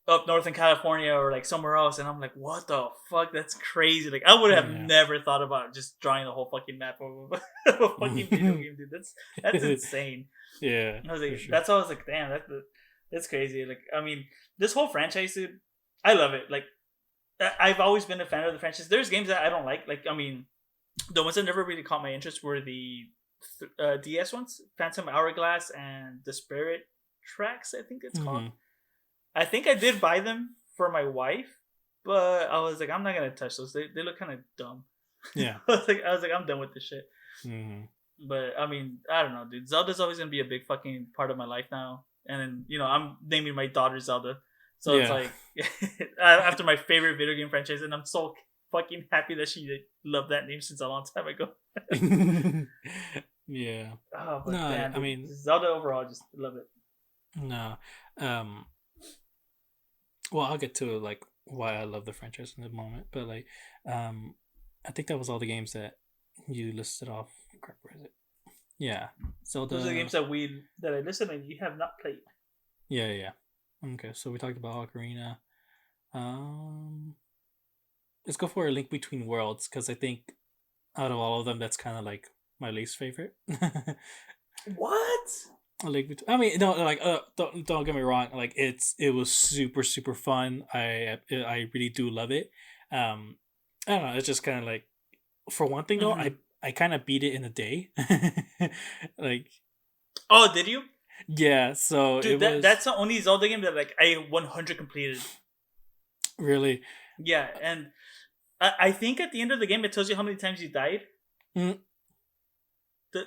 S2: up north in California, or like somewhere else, and I'm like, what the fuck? That's crazy. Like, I would have never thought about just drawing the whole fucking map of a fucking video game, dude. That's insane.
S1: Yeah,
S2: I was like,
S1: sure.
S2: that's how I was like, damn, that's crazy. Like, I mean, this whole franchise, dude, I love it. Like, I've always been a fan of the franchise. There's games that I don't like. Like, I mean, the ones that never really caught my interest were the DS ones, Phantom Hourglass and the Spirit Tracks, I think it's called. I think I did buy them for my wife, but I was like, I'm not gonna touch those. They look kind of dumb.
S1: Yeah.
S2: I was like, I'm done with this shit. But I mean, I don't know, dude. Zelda's always gonna be a big fucking part of my life now, and then I'm naming my daughter Zelda, so it's like after my favorite video game franchise, and I'm so fucking happy that she loved that name since a long time ago.
S1: Yeah.
S2: Oh, but
S1: no,
S2: damn,
S1: I mean,
S2: Zelda overall, just love it.
S1: No, well, I'll get to like why I love the franchise in a moment, but like, I think that was all the games that you listed off. Crap, where is it? Yeah, Zelda.
S2: Those are the games that I listed and you have not played.
S1: Yeah. Okay, so we talked about Ocarina. Let's go for A Link Between Worlds, because I think out of all of them, that's kind of like my least favorite.
S2: What?
S1: Like, I mean, no, like, don't get me wrong. Like, it was super fun. I really do love it. I don't know. It's just kind of like, for one thing though, I kind of beat it in a day. Like,
S2: oh, did you?
S1: Yeah. So
S2: dude, that's the only Zelda game that like I 100 completed.
S1: Really?
S2: Yeah, and I think at the end of the game it tells you how many times you died.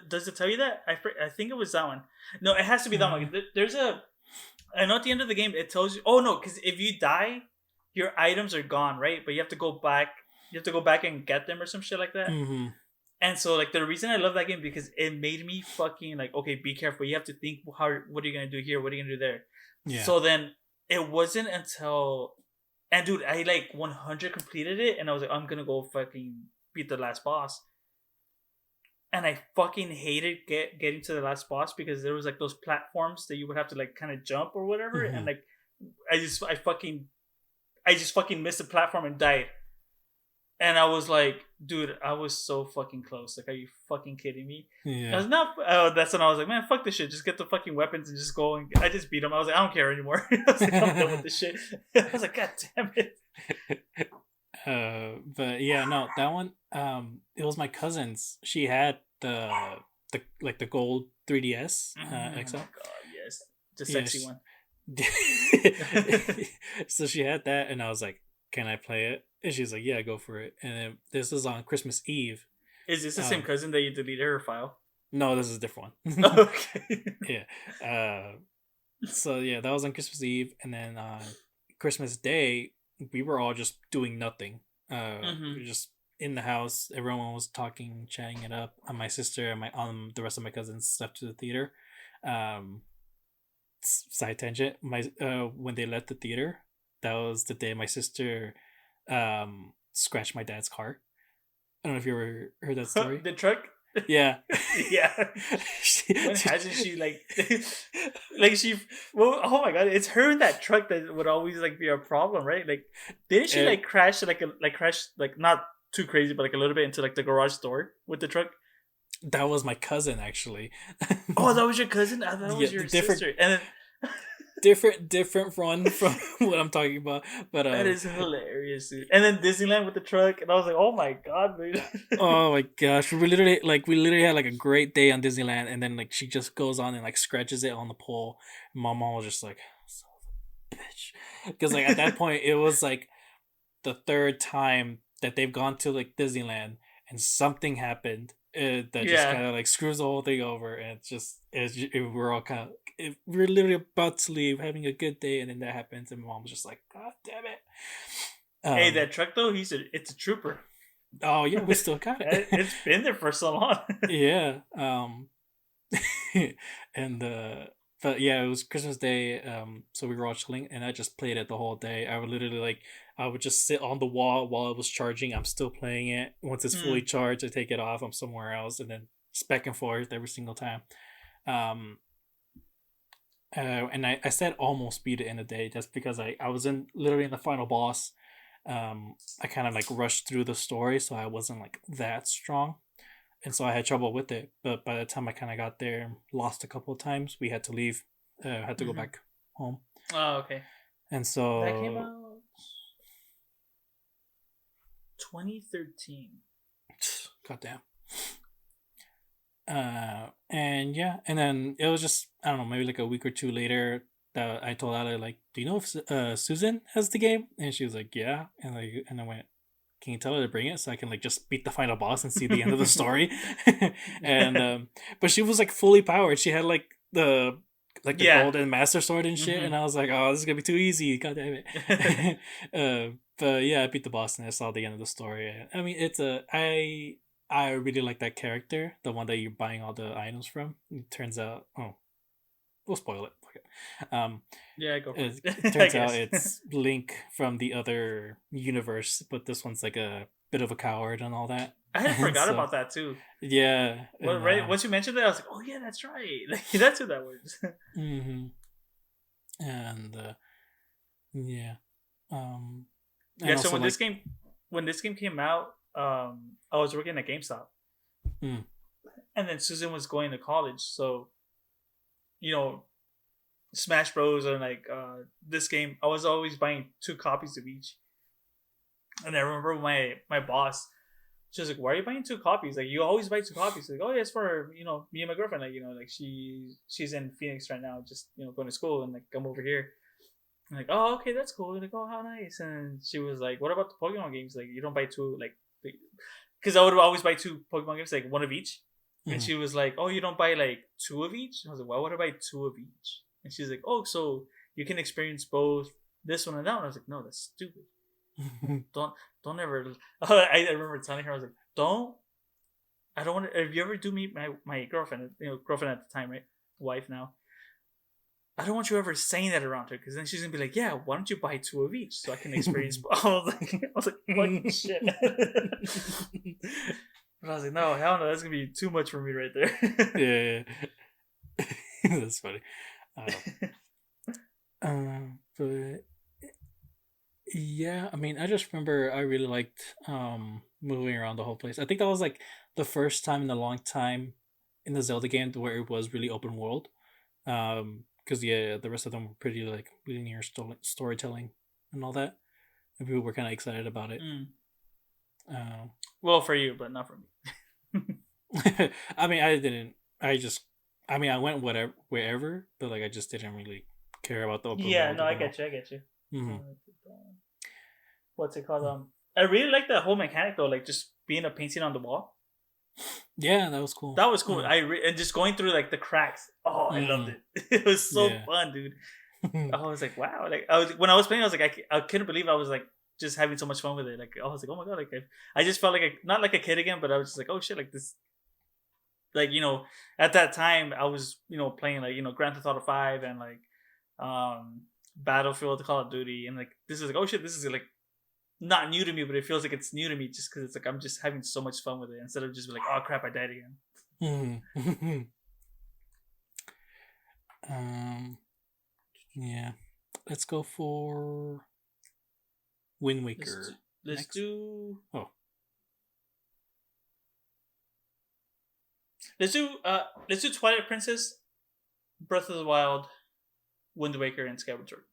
S2: Does it tell you that? I think it was that one. No, it has to be that one. There's I know at the end of the game it tells you. Oh no, because if you die, your items are gone, right? But you have to go back. You have to go back and get them or some shit like that. And so like the reason I love that game because it made me fucking like, okay, be careful. You have to think what are you gonna do here? What are you gonna do there? Yeah. So then it wasn't until, and dude, I like 100 completed it, and I was like, I'm gonna go fucking beat the last boss. And I fucking hated getting to the last boss because there was like those platforms that you would have to like kind of jump or whatever, and like I just fucking missed the platform and died. And I was like, dude, I was so fucking close. Like, are you fucking kidding me? Yeah. I was not. That's when I was like, man, fuck this shit. Just get the fucking weapons and just go. And I just beat him. I was like, I don't care anymore. I was like, I'm done with this shit. I was like, god damn it.
S1: But yeah, no, that one. It was my cousin's. She had the gold 3DS XL. Oh
S2: god, yes, the sexy one.
S1: So she had that, and I was like, can I play it? And she's like, yeah, go for it. And then this was on Christmas Eve.
S2: Is this the same cousin that you deleted her file?
S1: No, this is a different one. Okay. Yeah. So yeah, that was on Christmas Eve, and then on Christmas Day, we were all just doing nothing. We were just in the house. Everyone was talking, chatting it up. My sister and the rest of my cousins left to the theater. Side tangent. When they left the theater, that was the day my sister scratched my dad's car. I don't know if you ever heard that story.
S2: The truck?
S1: Yeah.
S2: Yeah. When hasn't she like well, oh my god, it's her in that truck that would always like be a problem, right? Like didn't she like crash not too crazy, but like a little bit into like the garage door with the truck?
S1: That was my cousin actually.
S2: Oh, that was your cousin? I thought it was your sister. And then
S1: different run from what I'm talking about, but
S2: that is hilarious, dude. And then Disneyland with the truck, and I was like, oh my god, dude.
S1: Oh my gosh, we literally had like a great day on Disneyland, and then like she just goes on and like scratches it on the pole. And my mom was just like, son of a bitch, because like at that point it was like the third time that they've gone to like Disneyland, and something happened that just kind of like screws the whole thing over, and we're all kind of. We're literally about to leave, having a good day, and then that happens, and Mom was just like, "God damn it!"
S2: Hey, that truck though, it's a trooper.
S1: Oh yeah, we still got it.
S2: It's been there for so long.
S1: Yeah. And but yeah, it was Christmas Day. So we were all chilling, and I just played it the whole day. I would literally like, I would just sit on the wall while it was charging. I'm still playing it. Once it's fully
S2: Mm.
S1: charged, I take it off. I'm somewhere else, and then just back and forth every single time. Um, and I said almost beat it in a day just because I was in literally in the final boss. I kind of like rushed through the story, so I wasn't like that strong, and so I had trouble with it. But by the time I kind of got there, lost a couple of times. We had to leave, had to go
S2: Mm-hmm.
S1: back home,
S2: Oh, okay.
S1: and
S2: That came
S1: so
S2: out 2013.
S1: goddamn. And yeah, and then it was just I don't know, maybe like a week or two later that I told Ella like, "Do you know if Susan has the game?" And she was like, "Yeah," and I went, "Can you tell her to bring it so I can like just beat the final boss and see the end of the story?" And but she was like fully powered. She had like the
S2: Yeah.
S1: golden master sword and shit,
S2: Mm-hmm.
S1: and I was like, "Oh, this is gonna be too easy." God damn it. But yeah, I beat the boss and I saw the end of the story. I mean, I really like that character, the one that you're buying all the items from. It turns out, oh, we'll spoil it. Fuck it.
S2: Yeah, go for
S1: It
S2: it. I
S1: turns out
S2: guess.
S1: it's Link from the other universe, but this one's like a bit of a coward and all that.
S2: I had
S1: And
S2: forgot
S1: so,
S2: about that too.
S1: yeah,
S2: Well,
S1: and
S2: right once you mentioned that, I was like, "Oh yeah, that's right. Like, that's who that was."
S1: mhm. And yeah, um,
S2: Yeah.
S1: and
S2: So
S1: also like,
S2: when this game came out, I was working at GameStop,
S1: mm,
S2: and then Susan was going to college. So you know, Smash Bros. And like this game, I was always buying 2 copies of each. And I remember my boss, she was like, "Why are you buying 2 copies? Like you always buy 2 copies." Like, "Oh yeah, it's for me and my girlfriend. Like like she's in Phoenix right now, just going to school, and like I'm over here." I'm like, "Oh okay, that's cool." Like, "Oh how nice." And she was like, "What about the Pokemon games? Like you don't buy two like." Because I would always buy 2 Pokemon games, like one of each. And
S1: mm.
S2: she was like, "Oh, you don't buy like two of each?" I was like, "Why would I buy two of each?" And she's like, "Oh, so you can experience both this one and that one." I was like, "No, that's stupid. Don't don't ever." I remember telling her, I was like, "Don't. I don't want to. If you ever do meet my girlfriend, girlfriend at the time, right, wife now. I don't want you ever saying that around her because then she's gonna be like, yeah, why don't you buy two of each so I can experience." I was like, fucking shit. But I was like, no, hell no, that's gonna be too much for me right there.
S1: Yeah, that's funny. But yeah, I mean, I just remember I really liked moving around the whole place. I think that was like the first time in a long time in the Zelda game where it was really open world. Because yeah, the rest of them were pretty like linear storytelling and all that, and people were kind of excited about it.
S2: Mm.
S1: Uh,
S2: Well, for you, but not for me.
S1: I mean, I didn't. I just. I mean, I went whatever wherever, but like I just didn't really care about the open
S2: Yeah,
S1: world
S2: no,
S1: at
S2: I
S1: all.
S2: get you. I get you.
S1: Hmm.
S2: What's it called? I really like that whole mechanic though, like just being a painting on the wall.
S1: Yeah, that was cool.
S2: That was cool. And just going through like the cracks. Oh, I loved
S1: Mm,
S2: it. It was so
S1: yeah.
S2: fun, dude. I was like, wow. Like I was when I was playing, I was like, I couldn't believe I was like just having so much fun with it. Like I was like, oh my god, like I just felt like not like a kid again, but I was just like, oh shit, like this. Like at that time I was playing like Grand Theft Auto 5 and like Battlefield, Call of Duty, and like this is like, oh shit, this is like not new to me, but it feels like it's new to me just because it's like I'm just having so much fun with it instead of just be like, oh crap, I died again.
S1: Mm. um. Yeah. Let's go for Wind
S2: Let's
S1: Waker
S2: do, let's
S1: next.
S2: do
S1: Oh.
S2: let's do let's do Twilight Princess, Breath of the Wild, Wind Waker, and Skyward Sword.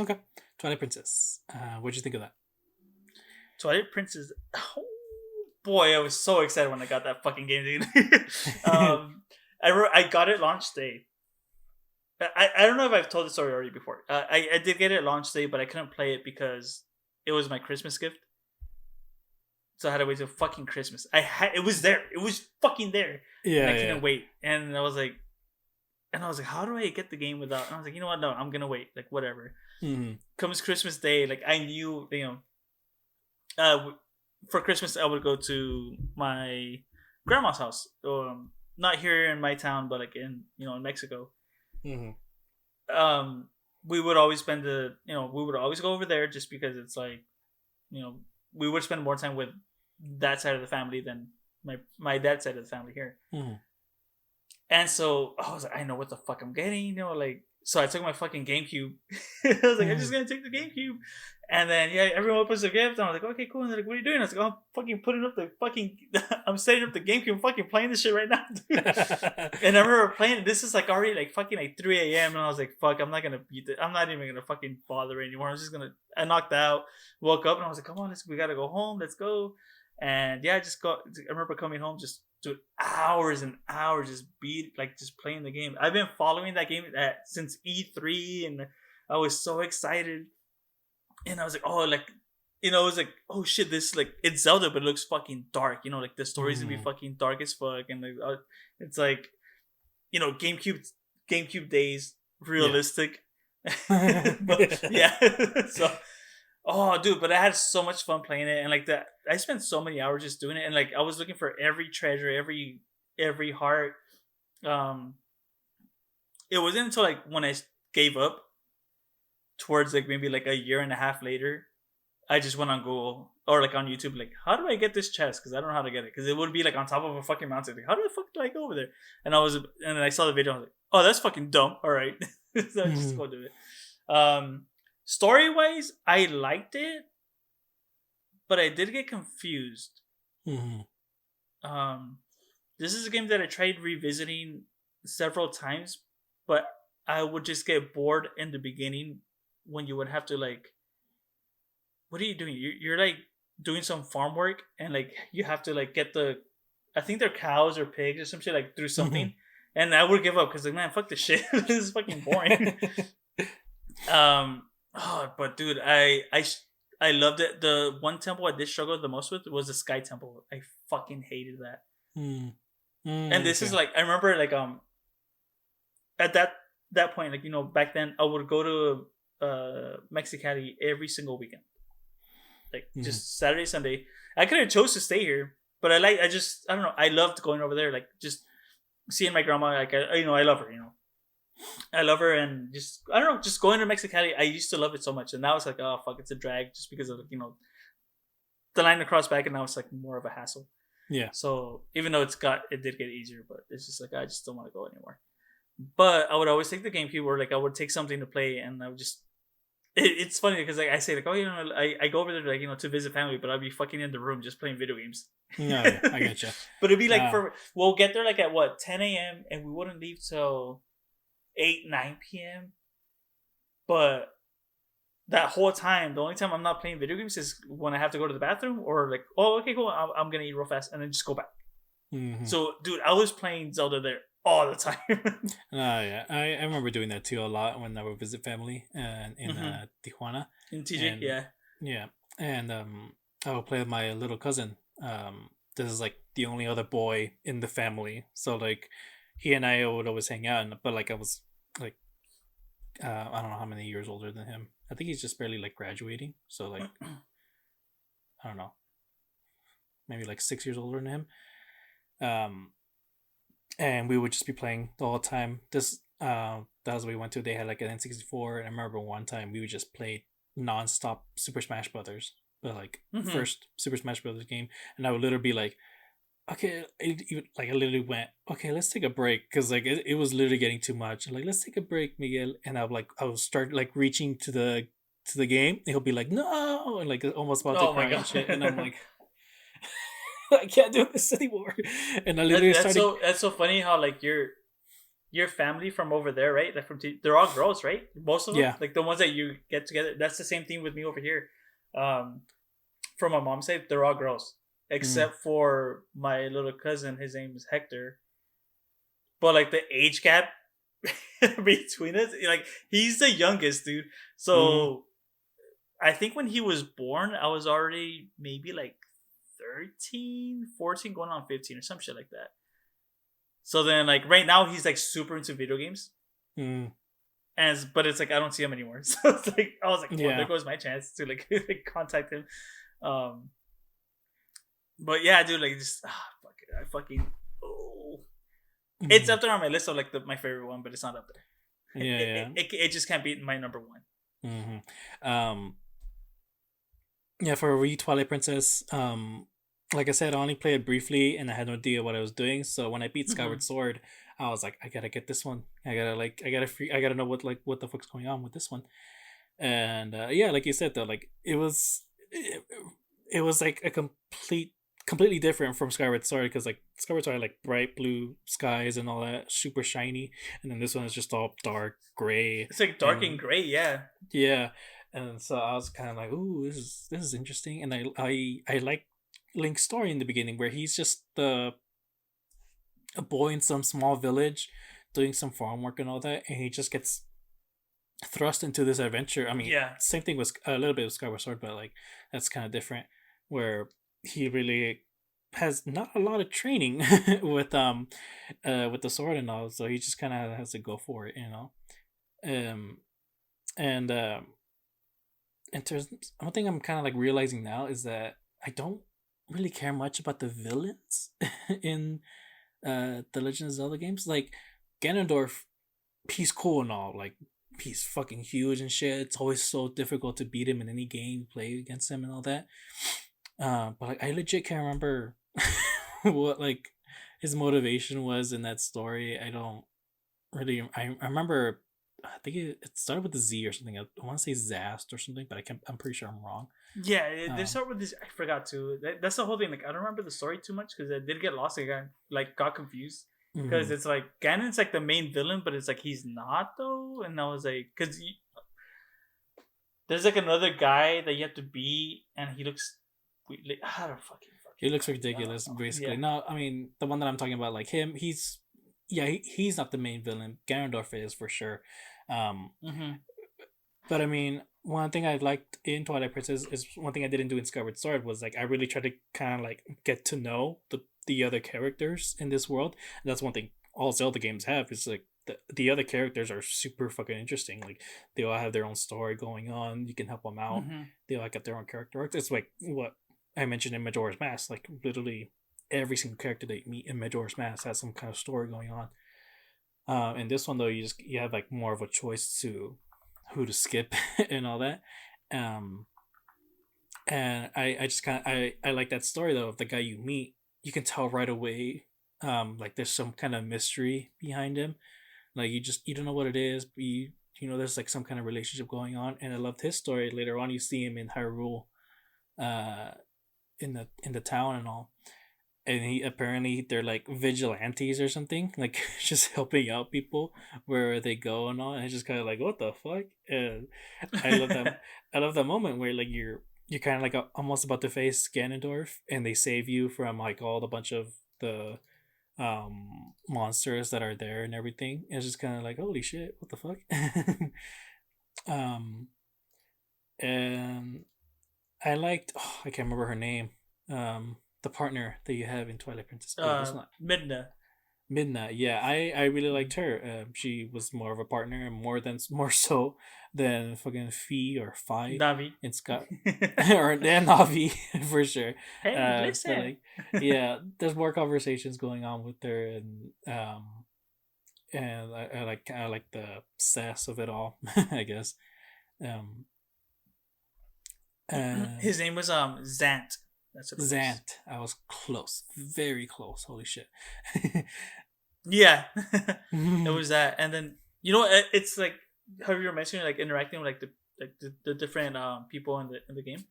S1: Okay. Twilight Princess. What'd you think of that?
S2: Twilight Princess. Oh, boy, I was so excited when I got that fucking game, dude. I got it launch day. I don't know if I've told the story already before. I did get it launch day, but I couldn't play it because it was my Christmas gift. So I had to wait till fucking Christmas. It was there. It was fucking there, and
S1: Yeah,
S2: I
S1: yeah.
S2: couldn't wait. And I was like, how do I get the game without? And I was like, you know what? No, I'm gonna wait. Like whatever.
S1: Mm.
S2: Comes Christmas Day, like I knew, for Christmas I would go to my grandma's house. Not here in my town, but like in in Mexico. um, we would always spend we would always go over there just because it's like, you know, we would spend more time with that side of the family than my dad's side of the family here.
S1: Mm-hmm.
S2: And so I was like, I know what the fuck I'm getting, like. So I took my fucking GameCube. I was like, I'm just gonna take the GameCube. And then yeah, everyone opens a gift. And I was like, okay, cool. And they're like, what are you doing? I was like, oh, I'm fucking putting up the fucking. I'm setting up the GameCube. I'm fucking playing this shit right now, dude. And I remember playing. This is like already like fucking like 3 a.m. And I was like, fuck, I'm not gonna beat it. I'm not even gonna fucking bother anymore. I'm just gonna. I knocked out, woke up, and I was like, come on, we gotta go home. Let's go. And yeah, I remember coming home just to hours and hours just playing the game. I've been following that game since E3, and I was so excited. And I was like, oh, like, it was like, oh shit, this like it's Zelda, but it looks fucking dark. Like the story's gonna be fucking dark as fuck, and like it's like, GameCube days, realistic. Yeah. But yeah, so. Oh, dude, but I had so much fun playing it, and like that, I spent so many hours just doing it, and like I was looking for every treasure, every heart. It wasn't until like when I gave up, towards like maybe like a year and a half later, I just went on Google or like on YouTube, like how do I get this chest? Because I don't know how to get it. Because it would be like on top of a fucking mountain. Like, how the fuck do I go over there? And then I saw the video. I was like, oh, that's fucking dumb. All right, so I just go do it. Story wise, I liked it, but I did get confused. This is a game that I tried revisiting several times, but I would just get bored in the beginning when you would have to like, what are you doing? You're like doing some farm work, and like you have to like get I think they're cows or pigs or some shit like through something, and I would give up because like, man, fuck this shit. This is fucking boring. Oh, but dude, I loved it. The one temple I did struggle the most with was the Sky Temple. I fucking hated that. And this is like, I remember like at that point, like back then I would go to Mexicali every single weekend, like just Saturday, Sunday. I could have chose to stay here, but I don't know. I loved going over there, like just seeing my grandma. Like I love her. I love her, and just I don't know, just going to Mexicali. I used to love it so much, and now it's like, oh fuck, it's a drag just because of the line across back, and now it's like more of a hassle.
S1: Yeah.
S2: So even though it did get easier, but it's just like I just don't want to go anymore. But I would always take the GameCube, or like I would take something to play, and I would just. It's funny because like I say like, oh I go over there like to visit family, but I'd be fucking in the room just playing video games.
S1: No, yeah, I getcha.
S2: But it'd be like we'll get there like at what 10 a.m. and we wouldn't leave till 8-9 p.m. But that whole time, the only time I'm not playing video games is when I have to go to the bathroom, or like, oh okay cool, I'm gonna eat real fast and then just go back. So dude, I was playing Zelda there all the time.
S1: Yeah, I remember doing that too a lot when I would visit family and in Tijuana.
S2: In TJ,
S1: yeah, and I would play with my little cousin. This is like the only other boy in the family, so like he and I would always hang out. But like I was like, I don't know how many years older than him. I think he's just barely like graduating, so like I don't know, maybe like 6 years older than him. And we would just be playing the whole time. That was what we went to. They had like an N64, and I remember one time we would just play nonstop Super Smash Brothers, but like first Super Smash Brothers game, and I would literally be like, okay, I literally went, okay, let's take a break, because like it was literally getting too much. I'm like, let's take a break, Miguel, and I would start like reaching to the game, and he'll be like, no, and like almost about to cry and shit, and I'm like. I can't do this anymore. And I literally
S2: that's so funny how like your family from over there, right? Like they're all girls, right? Most of them,
S1: yeah.
S2: Like the ones that you get together. That's the same thing with me over here. From my mom's side, they're all girls except for my little cousin. His name is Hector. But like the age gap between us, like he's the youngest, dude. So I think when he was born, I was already maybe like 13, 14, going on 15 or some shit like that. So then like right now he's like super into video games. But it's like I don't see him anymore. So it's like I was like, well, there goes my chance to like contact him. But yeah, dude, like just fuck it. It's up there on my list of like my favorite one, but it's not up there.
S1: Yeah,
S2: It just can't beat my number one.
S1: yeah. Yeah, for Re Twilight Princess, like I said, I only played it briefly and I had no idea what I was doing. So when I beat Skyward
S2: Mm-hmm.
S1: Sword, I was like, I gotta get this one. I gotta know what the fuck's going on with this one. And yeah, like you said though, like it was like a completely different from Skyward Sword, because like Skyward Sword had like bright blue skies and all that, super shiny, and then this one is just all dark gray.
S2: It's like dark and
S1: And
S2: gray, yeah.
S1: yeah, and so I was kind of like, "Ooh, this is interesting." And I like Link's story in the beginning, where he's just a boy in some small village doing some farm work and all that, and he just gets thrust into this adventure. I mean,
S2: Yeah.
S1: same thing with a little bit of Skyward Sword, but like that's kind of different, where he really has not a lot of training with the sword and all, so he just kind of has to go for it, you know. Um, and and there's one thing I'm kind of like realizing now is that I don't really care much about the villains in the Legend of Zelda games. Like Ganondorf, he's cool and all. Like he's fucking huge and shit. It's always so difficult to beat him in any game you play against him and all that. But like I legit can't remember what like his motivation was in that story. I don't really. I remember. I think it started with the Z or something. I want to say Zast or something, but I'm pretty sure I'm wrong.
S2: Yeah, they
S1: Um,
S2: start with this. I forgot too. That's the whole thing. Like, I don't remember the story too much because I did get lost. I got confused because
S1: mhm.
S2: it's like Ganon's like the main villain, but it's like he's not though. And I was like, because there's like another guy that you have to beat, and he looks. Like, I don't
S1: He
S2: fucking
S1: looks
S2: know. I don't
S1: ridiculous,
S2: know.
S1: basically.
S2: Yeah.
S1: No, I mean the one that I'm talking about, like him, he's not the main villain. Ganondorf is for sure. Um,
S2: Mm-hmm.
S1: but I mean, one thing I liked in Twilight Princess is one thing I didn't do in Skyward Sword was like I really tried to kind of like get to know the other characters in this world. And that's one thing all Zelda games have is like the other characters are super fucking interesting. Like they all have their own story going on. You can help them out.
S2: Mm-hmm.
S1: They all got their own character arcs. It's like what I mentioned in Majora's Mask. Like literally every single character that you meet in Majora's Mask has some kind of story going on. In this one though, you have like more of a choice to who to skip and all that. Um, and I just kind of I like that story though of the guy you meet. You can tell right away. Like there's some kind of mystery behind him. Like you don't know what it is, but you know there's like some kind of relationship going on. And I loved his story. Later on, you see him in Hyrule, uh, in the town and all, and he apparently they're like vigilantes or something, like just helping out people wherever they go and all. And it's just kind of like what the fuck. And I love that. I love that moment where like you're kind of like almost about to face Ganondorf, and they save you from like all the bunch of the monsters that are there and everything. It's just kind of like holy shit, what the fuck. um and I liked, I can't remember her name. The partner that you have in Twilight Princess. Wait, that's not
S2: Midna.
S1: Midnight. Yeah, I really liked her. She was more of a partner, and more so than fucking Fee or Fi
S2: Navi.
S1: in Scott or than Navi for sure.
S2: Hey,
S1: But
S2: listen.
S1: like, yeah, there's more conversations going on with her, and I like the sass of it all. I guess. Um, uh,
S2: His name was Zant. That's what it was.
S1: Zant. I was close, very close. Holy shit.
S2: Yeah, it was that. And then it's like how you were mentioning, like interacting with like the different people in the game.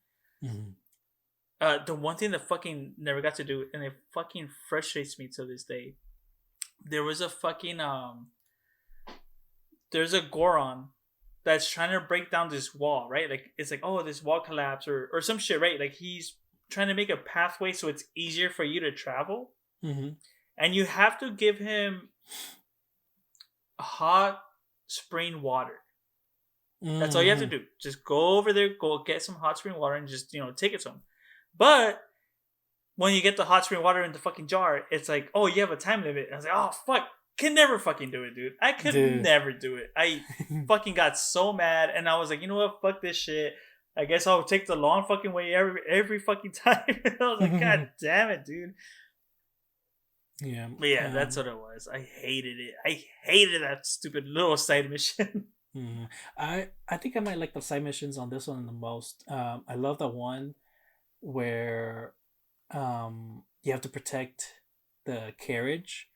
S1: Mhm.
S2: The one thing that fucking never got to do, and it fucking frustrates me to this day. There was a fucking there's a Goron that's trying to break down this wall, right? Like it's like, oh, this wall collapse or some shit, right? Like he's trying to make a pathway so it's easier for you to travel,
S1: Mhm.
S2: and you have to give him hot spring water. That's all you have to
S1: Mhm.
S2: do. Just go over there, go get some hot spring water, and just take it to him. But when you get the hot spring water in the fucking jar, it's like, oh, you have a time limit. And I was like, oh fuck, can never fucking do it, dude. I could
S1: Dude.
S2: never do it. I fucking got so mad, and I was like, you know what? Fuck this shit. I guess I'll take the long fucking way every fucking time. I was like, god damn it, dude.
S1: Yeah.
S2: But yeah, that's what it was. I hated it. I hated that stupid little side mission.
S1: Mm. I think I might like the side missions on this one the most. I love the one where you have to protect the carriage,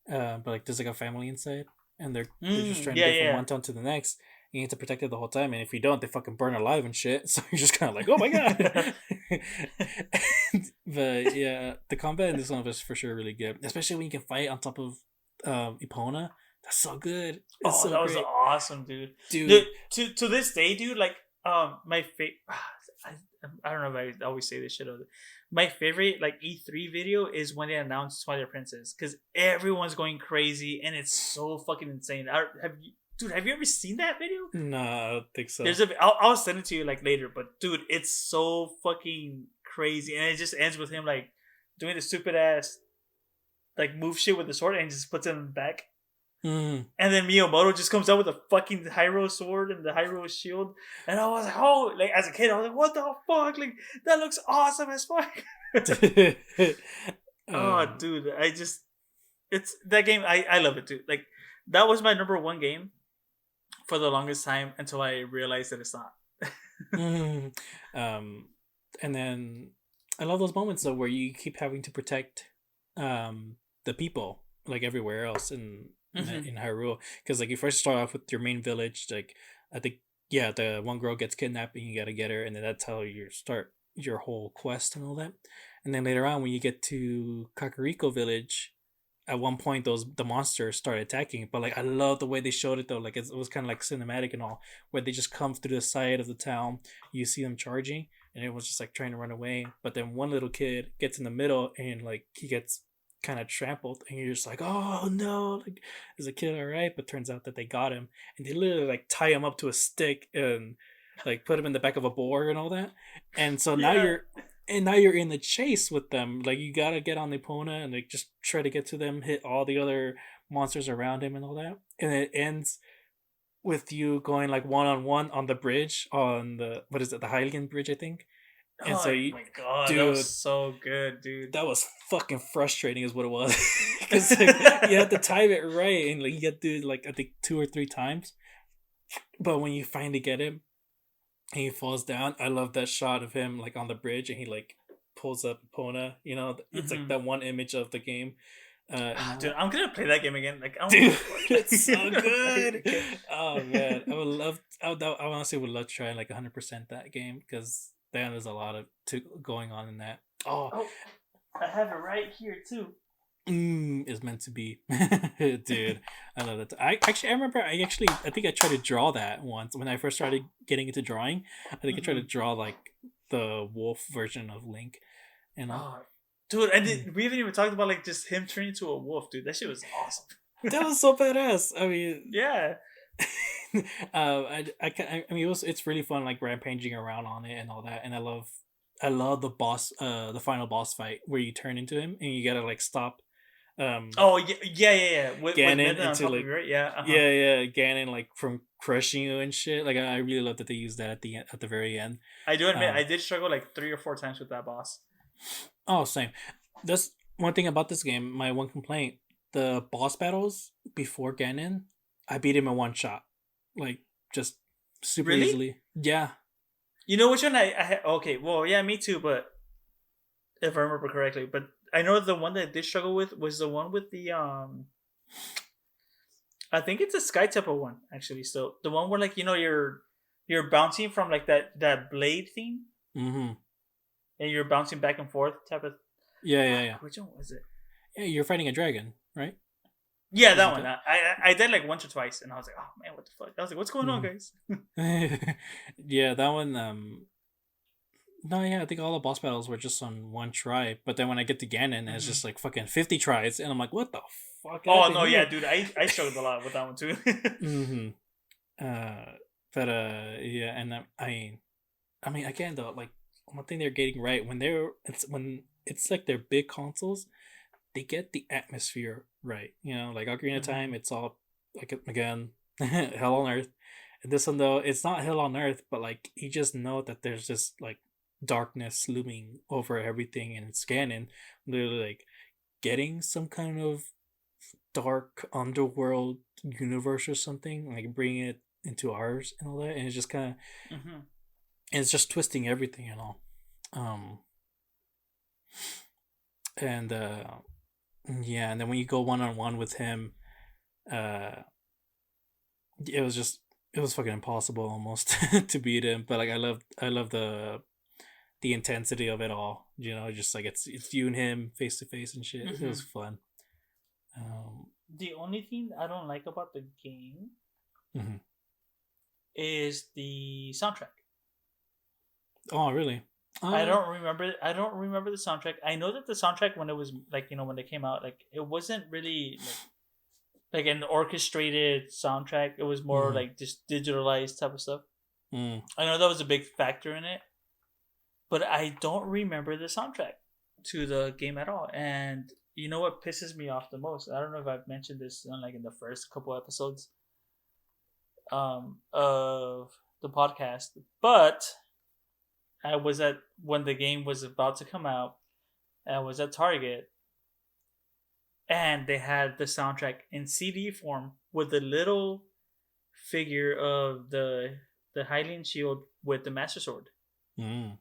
S1: but like there's like a family inside, and they're just trying to
S2: Yeah,
S1: get from
S2: yeah.
S1: one town to the next. You need to protect it the whole time, and if you don't, they fucking burn alive and shit. So you're just kind of like, oh my god. But yeah, the combat in this one was for sure really good, especially when you can fight on top of Epona. That's so good. It's
S2: Oh,
S1: so
S2: that was
S1: great,
S2: awesome, dude.
S1: dude.
S2: To this day, dude, like my favorite. I don't know if I always say this shit. My favorite like E3 video is when they announced Twilight Princess because everyone's going crazy and it's so fucking insane. Have you ever seen that video?
S1: No, I don't think so.
S2: I'll send it to you like later, but dude, it's so fucking crazy, and it just ends with him like doing the stupid ass like move shit with the sword and just puts him back.
S1: Mm.
S2: And then Miyamoto just comes out with a fucking Hyrule sword and the Hyrule shield. And I was like, oh, like as a kid, I was like, what the fuck? Like, that looks awesome as fuck. Oh, dude, it's that game. I love it, dude. Like, that was my number one game for the longest time until I realized that it's not.
S1: Mm. And then I love those moments though where you keep having to protect the people like everywhere else in Hyrule, because like you first start off with your main village, like I think yeah, the one girl gets kidnapped and you gotta get her, and then that's how you start your whole quest and all that. And then later on, when you get to Kakariko Village, at one point the monsters start attacking. But like I love the way they showed it though, like it was kind of like cinematic and all, where they just come through the side of the town, you see them charging, and it was just like trying to run away. But then one little kid gets in the middle and like he gets kind of trampled, and you're just like, oh no, like is the kid all right? But turns out that they got him, and they literally like tie him up to a stick and like put him in the back of a boar and all that. And so
S2: Yeah.
S1: now you're in the chase with them. Like you gotta get on the Epona and like just try to get to them, hit all the other monsters around him and all that. And it ends with you going like one on one on the bridge, on the what is it, the Hylian Bridge, I think. And so
S2: Oh
S1: you,
S2: my god, that was
S1: dude,
S2: so good, dude.
S1: that was fucking frustrating, is what it was. Because like, you had to time it right, and like you get to do like I think 2 or 3 times. But when you finally get him, and he falls down, I love that shot of him like on the bridge, and he like pulls up Epona. You know, it's like
S2: Mm-hmm.
S1: that one image of the game. And all
S2: Dude,
S1: that.
S2: I'm gonna play that game again. Like, I don't give a
S1: Dude,
S2: fuck.
S1: it's so
S2: I'm gonna play it
S1: good.
S2: again.
S1: Oh man, I would love. I honestly would love to try like 100% that game, because then there's a lot of going on in that. Oh,
S2: Oh, I have it right here too.
S1: is meant to be, dude. I love that. I remember. I think I tried to draw that once when I first started getting into drawing. I think I tried to
S2: Mm-hmm.
S1: draw like the wolf version of Link. You know,
S2: Oh, dude, we haven't even talked about like just him turning into a wolf, dude. That shit was awesome.
S1: that was so badass. I mean,
S2: Yeah.
S1: I mean, it's really fun, like rampaging around on it and all that, and I love the the final boss fight where you turn into him and you gotta like stop, um,
S2: Oh yeah, yeah. With
S1: Ganon
S2: Midna on
S1: into
S2: top of
S1: like,
S2: you, right? Yeah. Uh huh.
S1: yeah, Ganon like from crushing you and shit. Like I really love that they used that at the at the very end.
S2: I do admit, I
S1: Um,
S2: did struggle like 3 or 4 times with that boss.
S1: oh, same. That's one thing about this game. My one complaint: the boss battles before Ganon, I beat him in one shot, like just super
S2: Really?
S1: easily. Yeah.
S2: You know which one okay, well, yeah, me too, but if I remember correctly, but I know the one that I did struggle with was the one with the I think it's a Sky Temple one actually. So the one where like you're bouncing from like that blade thing
S1: Mm-hmm.
S2: and you're bouncing back and forth type of.
S1: Yeah, yeah, yeah.
S2: Which one was it?
S1: Yeah, you're fighting a dragon, right?
S2: Yeah, that
S1: Isn't
S2: one.
S1: that?
S2: I did like once or twice, and I was like, oh man, what the fuck? I was like, what's going on,
S1: Mm.
S2: guys?
S1: Yeah, that one. No, yeah, I think all the boss battles were just on one try. But then when I get to Ganon, it's
S2: Hmm.
S1: just like fucking 50 tries, and I'm like, what the fuck
S2: Oh
S1: happened
S2: no, yeah,
S1: here?
S2: dude, I struggled a lot with that one too.
S1: Mm-hmm. But yeah, and I mean, again though, like one thing they're getting right when it's like their big consoles, they get the atmosphere right. You know, like Ocarina of Time,
S2: Hmm.
S1: it's all like again, hell on earth. And this one though, it's not hell on earth, but like you just know that there's just like darkness looming over everything, and it's Ganon literally like getting some kind of dark underworld universe or something, like bringing it into ours and all that, and it's just kind of,
S2: Mm-hmm.
S1: it's just twisting everything and all. Um, and yeah, and then when you go one on one with him, uh, it was just, it was fucking impossible almost to beat him. But like I love the intensity of it all. You know, just like it's you and him face to face and shit. It
S2: Mm-hmm.
S1: was fun. Um,
S2: The only thing I don't like about the game
S1: mhm.
S2: is the soundtrack.
S1: Oh, really?
S2: I
S1: Uh,
S2: don't remember. I don't remember the soundtrack. I know that the soundtrack when it was like when they came out, like it wasn't really like an orchestrated soundtrack. It was more
S1: mm,
S2: like just digitalized type of stuff.
S1: mm,
S2: I know that was a big factor in it, but I don't remember the soundtrack to the game at all. And you know what pisses me off the most? I don't know if I've mentioned this on like in the first couple episodes of the podcast, but I was at when the game was about to come out. I was at Target and they had the soundtrack in CD form with the little figure of the Hylian shield with the Master Sword.
S1: mm.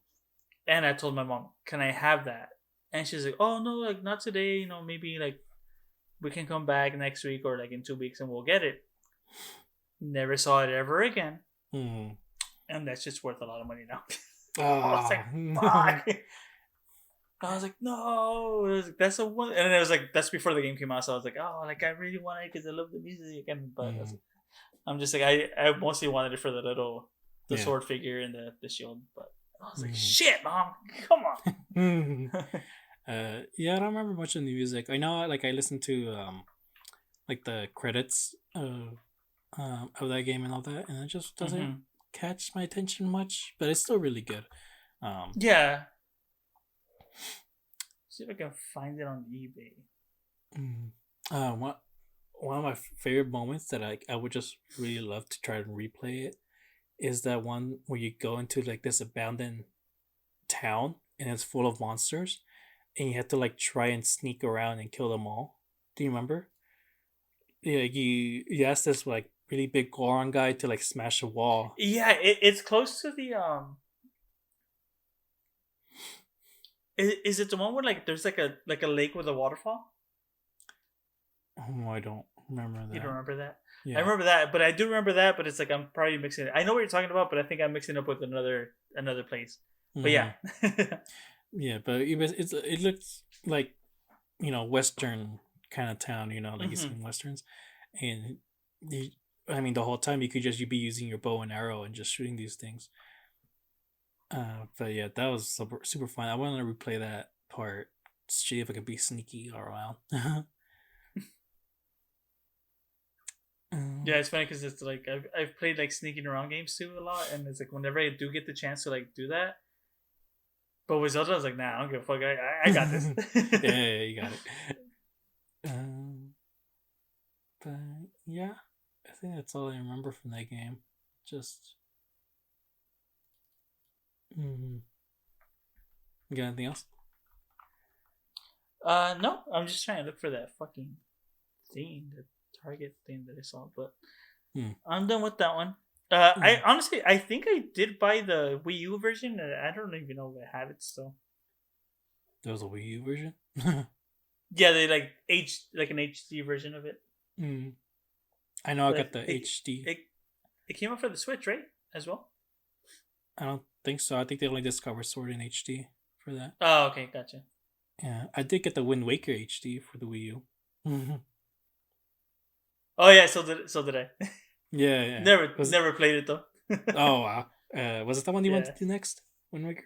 S2: And I told my mom, "Can I have that?" And she's like, "Oh no, like not today. Maybe like we can come back next week or like in 2 weeks and we'll get it." Never saw it ever again,
S1: Mm.
S2: and that's just worth a lot of money now. I was like,
S1: Ah,
S2: "Fuck." I was like, no, that's the one, and then it was like that's before the game came out, so I was like, oh, like I really want it because I love the music, and but
S1: mm.
S2: I'm just like I mostly wanted it for the
S1: Yeah.
S2: sword figure and the shield, but I was like,
S1: Mm.
S2: shit, mom, come
S1: Mm.
S2: on.
S1: Yeah, I don't remember much of the music. I know, like I listened to like the credits of that game and all that, and it just doesn't
S2: Hmm.
S1: catch my attention much. But it's still really good. Um,
S2: Yeah, see if I can find it on eBay.
S1: mm. One of my favorite moments that I would just really love to try and replay it is that one where you go into like this abandoned town and it's full of monsters and you have to like try and sneak around and kill them all. Do you remember? Yeah, you asked this like really big Goron guy to like smash a wall.
S2: Yeah, it's close to the Is it the one where like there's like a lake with a waterfall?
S1: Oh, I don't remember
S2: You don't
S1: that.
S2: remember that? I
S1: Yeah.
S2: remember that, but I do remember that. But it's like I'm probably mixing it. I know what you're talking about, but I think I'm mixing it up with another place. But yeah,
S1: Mm-hmm. Yeah, but it looks like, Western kind of town. Like you see
S2: hmm
S1: in westerns, and you, I mean the whole time you'd be using your bow and arrow and just shooting these things. But yeah, that was super fun. I want to replay that part. See if I could be sneaky all around.
S2: yeah.
S1: um,
S2: It's funny because it's like I've played like sneaking around games too a lot, and it's like whenever I do get the chance to like do that. But with Zelda, I was like, nah, I don't give a fuck. I got this.
S1: yeah, you got it. Um, but yeah, I think that's all I remember from that game. Just, mm, you got anything else?
S2: No, I'm just trying to look for that fucking thing, the target thing that I saw, but
S1: Hmm.
S2: I'm done with that one. I
S1: Mm.
S2: honestly, I think I did buy the Wii U version. And I don't even know if I have it still.
S1: There was a Wii U version.
S2: Yeah, they like an HD version of it.
S1: mm. I know I
S2: But
S1: got the HD.
S2: it came out for the Switch, right? As well.
S1: I don't think so. I think they only discovered Sword in HD for that.
S2: Oh, okay, gotcha.
S1: Yeah, I did get the Wind Waker HD for the Wii U.
S2: Oh yeah, so did I.
S1: Yeah, yeah.
S2: never
S1: Was
S2: never played it though.
S1: Oh wow. Was it the one you wanted
S2: Yeah.
S1: to do next? Wind Waker.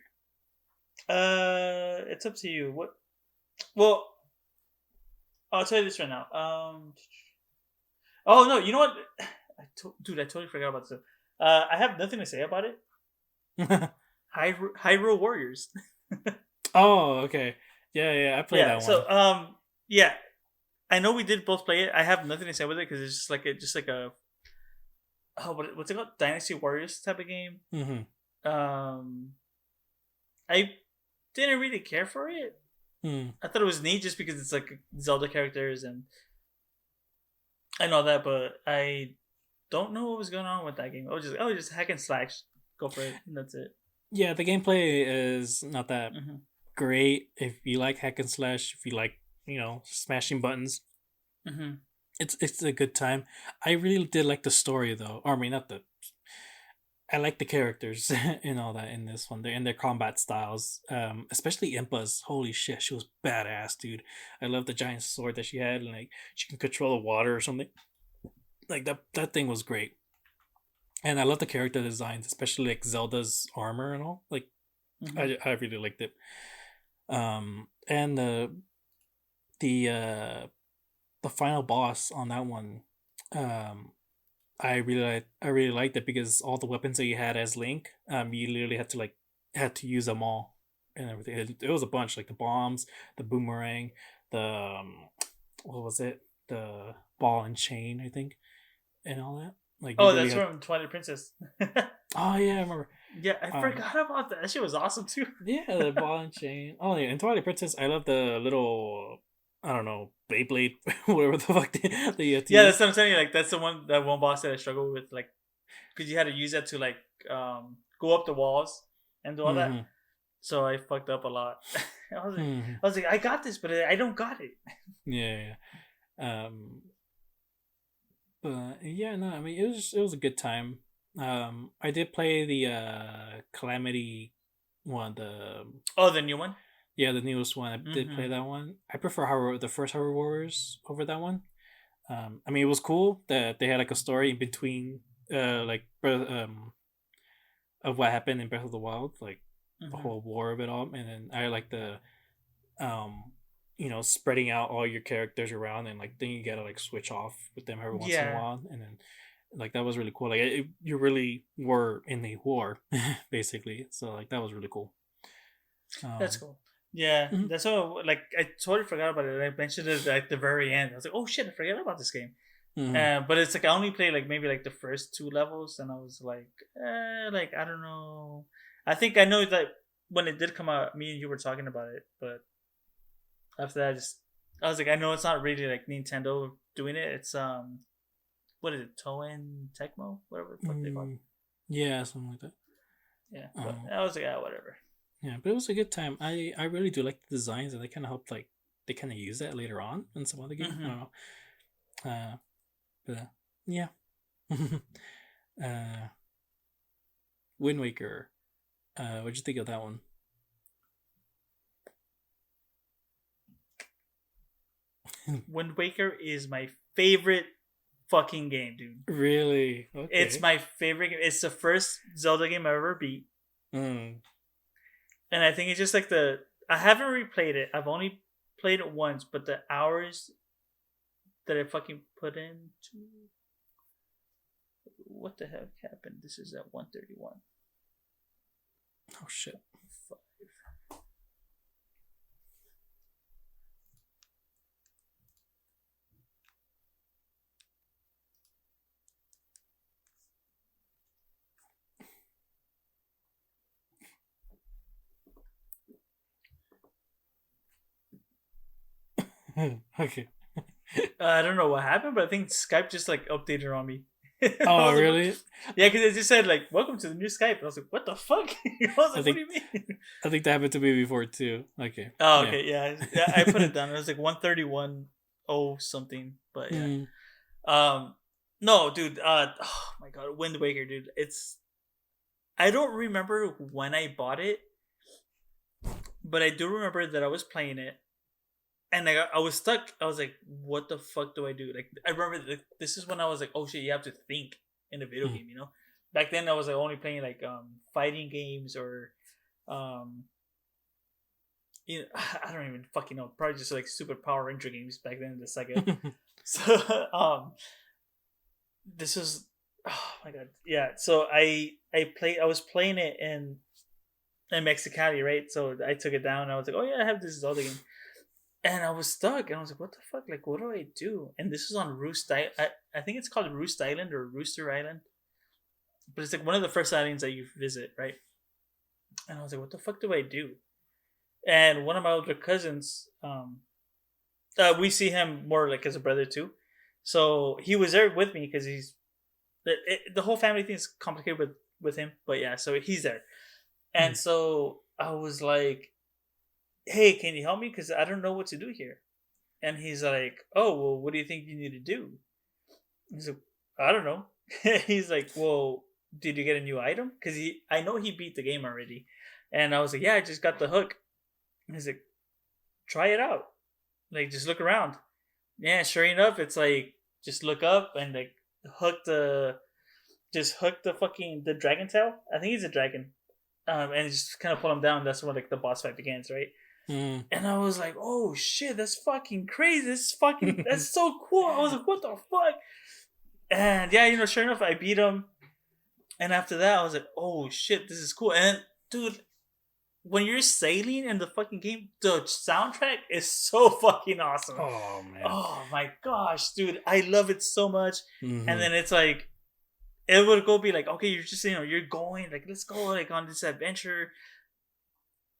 S2: It's up to you. What? Well, I'll tell you this right now. Oh no, you know what? Dude, I totally forgot about this. I have nothing to say about it. Hyrule Warriors.
S1: Oh, okay. Yeah, yeah. I played
S2: Yeah.
S1: that one.
S2: So yeah. I know we did both play it. I have nothing to say with it because it's just like a what's it called? Dynasty Warriors type of game.
S1: Mm-hmm.
S2: Um, I didn't really care for it.
S1: Hmm.
S2: I thought it was neat just because it's like Zelda characters and all that, but I don't know what was going on with that game. I was just hack and slash, go for it, and that's it.
S1: Yeah, the gameplay is not that
S2: Mm-hmm.
S1: great. If you like hack and slash, if you like smashing buttons,
S2: Mm-hmm.
S1: it's a good time. I really did like the story though. Or I mean, not the. I like the characters and all that in this one. They're in their combat styles, especially Impa's. Holy shit, she was badass, dude. I love the giant sword that she had, and like she can control the water or something. Like that thing was great. And I love the character designs, especially like Zelda's armor and all. Like
S2: Mm-hmm.
S1: I really liked it. And the the final boss on that one, um, I really liked it because all the weapons that you had as Link, you literally had to use them all and everything. It was a bunch, like the bombs, the boomerang, the what was it, the ball and chain, I think, and all that. Like you
S2: Oh,
S1: really
S2: that's
S1: had.
S2: from Twilight Princess.
S1: Oh yeah, I remember.
S2: Yeah, I
S1: Um,
S2: forgot about that. That shit was awesome too.
S1: Yeah, the ball and chain. Oh yeah, in Twilight Princess, I love the little, I don't know, Beyblade, whatever the fuck they had to
S2: Yeah, that's
S1: use.
S2: what I'm saying. Like that's that one boss that I struggled with, like because you had to use that to like go up the walls and do all that.
S1: Mm-hmm.
S2: So I fucked up a lot.
S1: Mm-hmm.
S2: I was like, I got this, but I don't got it.
S1: Yeah, yeah. But yeah, no, I mean it was a good time. I did play the Calamity one,
S2: Oh, the new one.
S1: the newest one. I did play
S2: Mm-hmm.
S1: that one. I prefer the first Horror Warriors over that one. I mean it was cool that they had like a story in between, of what happened in Breath of the Wild, like the
S2: Mm-hmm.
S1: whole war of it all, and then I like the um spreading out all your characters around, and like then you gotta like switch off with them every once in a
S2: Yeah,
S1: while, and then like that was really cool. Like you really were in the war basically, so like that was really cool.
S2: that's
S1: um
S2: cool. Yeah,
S1: mhm,
S2: that's what. Like, I totally forgot about it. I mentioned it at the very end. I was like, oh shit, I forgot about this game.
S1: mhm,
S2: But it's like I only played like maybe like the first two levels, and I was like I don't know. I think I know that when it did come out, me and you were talking about it, but after that, I was like, I know it's not really like Nintendo doing it. It's what is it, Toen Tecmo, whatever the fuck they call it.
S1: mm, yeah, something like that.
S2: Yeah, but
S1: um
S2: I was like, whatever.
S1: yeah, but it was a good time. I really do like the designs, and they kind of helped, like they kind of use that later on in some other game. I
S2: Mm-hmm.
S1: don't know. But yeah. uh Wind Waker. What'd you think of that one?
S2: Wind Waker is my favorite fucking game, dude.
S1: Really?
S2: It's
S1: Okay.
S2: my favorite game. It's the first Zelda game I ever beat.
S1: Mm.
S2: And I think it's just like I haven't replayed it. I've only played it once, but the hours that I fucking put into what the heck happened? This is at 1:31.
S1: Oh shit. Okay.
S2: I don't know what happened, but I think Skype just like updated on me. I
S1: Oh
S2: was like, what?
S1: really?
S2: Yeah, because it just said like, "Welcome to the new Skype." And I was like, "What the fuck?" I was
S1: I
S2: like, "What do
S1: think
S2: you mean?"
S1: I think that happened to me before too. Okay.
S2: Oh,
S1: Yeah.
S2: okay, yeah, yeah. I put it down. It was like 1:31 oh something, but yeah.
S1: Mm.
S2: No, dude. Oh my god, Wind Waker, dude. I don't remember when I bought it, but I do remember that I was playing it, and I was stuck. I was like, "What the fuck do I do?" Like, I remember this is when I was like, "Oh shit, you have to think in a video
S1: Mm.
S2: game," you know. Back then, I was like only playing like fighting games or um I don't even fucking know. Probably just like Super Power Ranger games back then in the Sega. So this is oh my god, yeah. So I was playing it in Mexicali, right? So I took it down. And I was like, oh yeah, I have this other game, and I was stuck. And I was like, what the fuck? Like, what do I do? And this is on Roost Island. I think it's called Roost Island or Rooster Island, but it's like one of the first islands that you visit, right? And I was like, what the fuck do I do? and one of my older cousins, we see him more like as a brother too. So he was there with me because the whole family thing is complicated with him, but yeah, so he's there, and
S1: Mm.
S2: so I was like, "Hey, can you help me? Because I don't know what to do here." And he's like, "Oh, well, what do you think you need to do?" He's like, "I don't know." He's like, "Well, did you get a new item?" Because I know he beat the game already, and I was like, "Yeah, I just got the hook." And he's like, "Try it out. Like, just look around." Yeah, sure enough, it's like just look up and like hook the hook the fucking the dragon tail. I think he's a dragon. And just kind of pull him down. That's when like the boss fight begins, right?
S1: Mm.
S2: And I was like, "Oh shit, that's fucking crazy! That's so cool!" I was like, "What the fuck?" And yeah, sure enough, I beat him. And after that, I was like, "Oh shit, this is cool!" And dude, when you're sailing in the fucking game, the soundtrack is so fucking awesome.
S1: Oh man.
S2: Oh my gosh, dude, I love it so much. And
S1: Mm-hmm.
S2: then it's like it would go be like, okay, you're just you're going like let's go like on this adventure,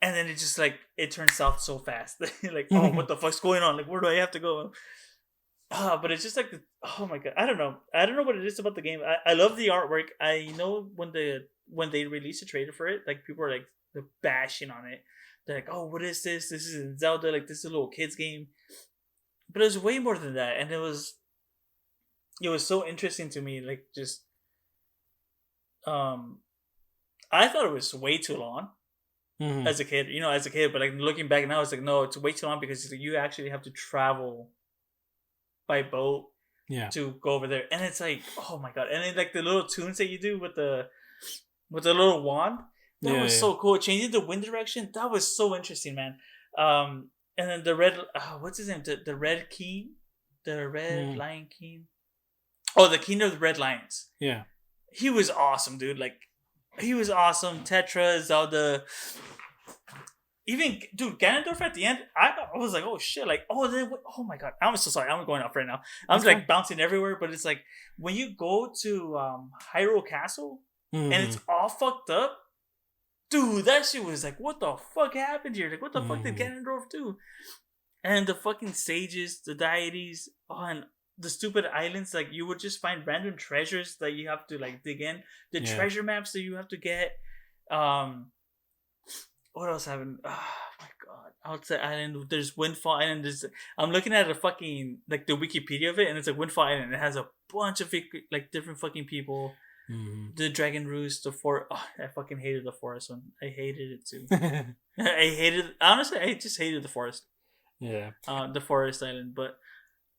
S2: and then it just like it turns south so fast. Like, oh, what the fuck's going on? Like, where do I have to go? But it's just like oh my god, I don't know what it is about the game. I love the artwork. I know when they released a trailer for it, like people are like they're bashing on it. They're like, oh, what is this? This is Zelda. Like this is a little kids game. But it was way more than that, and it was so interesting to me. Like just um, I thought it was way too long
S1: Mm-hmm.
S2: as a kid. As a kid. But like looking back now, it's like no, it's way too long because you actually have to travel by boat
S1: Yeah.
S2: to go over there, and it's like oh my god, and then like the little tunes that you do with the little wand, that
S1: Yeah.
S2: was
S1: Yeah.
S2: so cool. Changing the wind direction, that was so interesting, man. And then the red, what's his name? The red king, the red
S1: Mm.
S2: lion king. Oh, the king of the red lions.
S1: Yeah.
S2: He was awesome, dude. Like he was awesome. Tetra, Zelda, even dude Ganondorf at the end. I was like, oh shit, like oh my god, I'm so sorry. I'm going off right now. I'm
S1: That's
S2: just, like
S1: fine.
S2: bouncing everywhere, but it's like when you go to Hyrule Castle and
S1: Mm-hmm.
S2: it's all fucked up. Dude, that shit was like, what the fuck happened here? Like, what the fuck did
S1: Mm-hmm.
S2: Ganondorf do? And the fucking sages, the deities, on the stupid islands, like you would just find random treasures that you have to like dig in. The
S1: Yeah.
S2: treasure maps that you have to get. Um, what else happened? Oh my god! Outside Island, there's Windfall Island. I'm looking at a fucking like the Wikipedia of it, and it's like Windfall Island. It has a bunch of like different fucking people.
S1: Mm-hmm.
S2: The Dragon Roost, the forest. Oh, I fucking hated the forest one. I hated it too. I hated. Honestly, I just hated the forest.
S1: Yeah.
S2: The forest island, but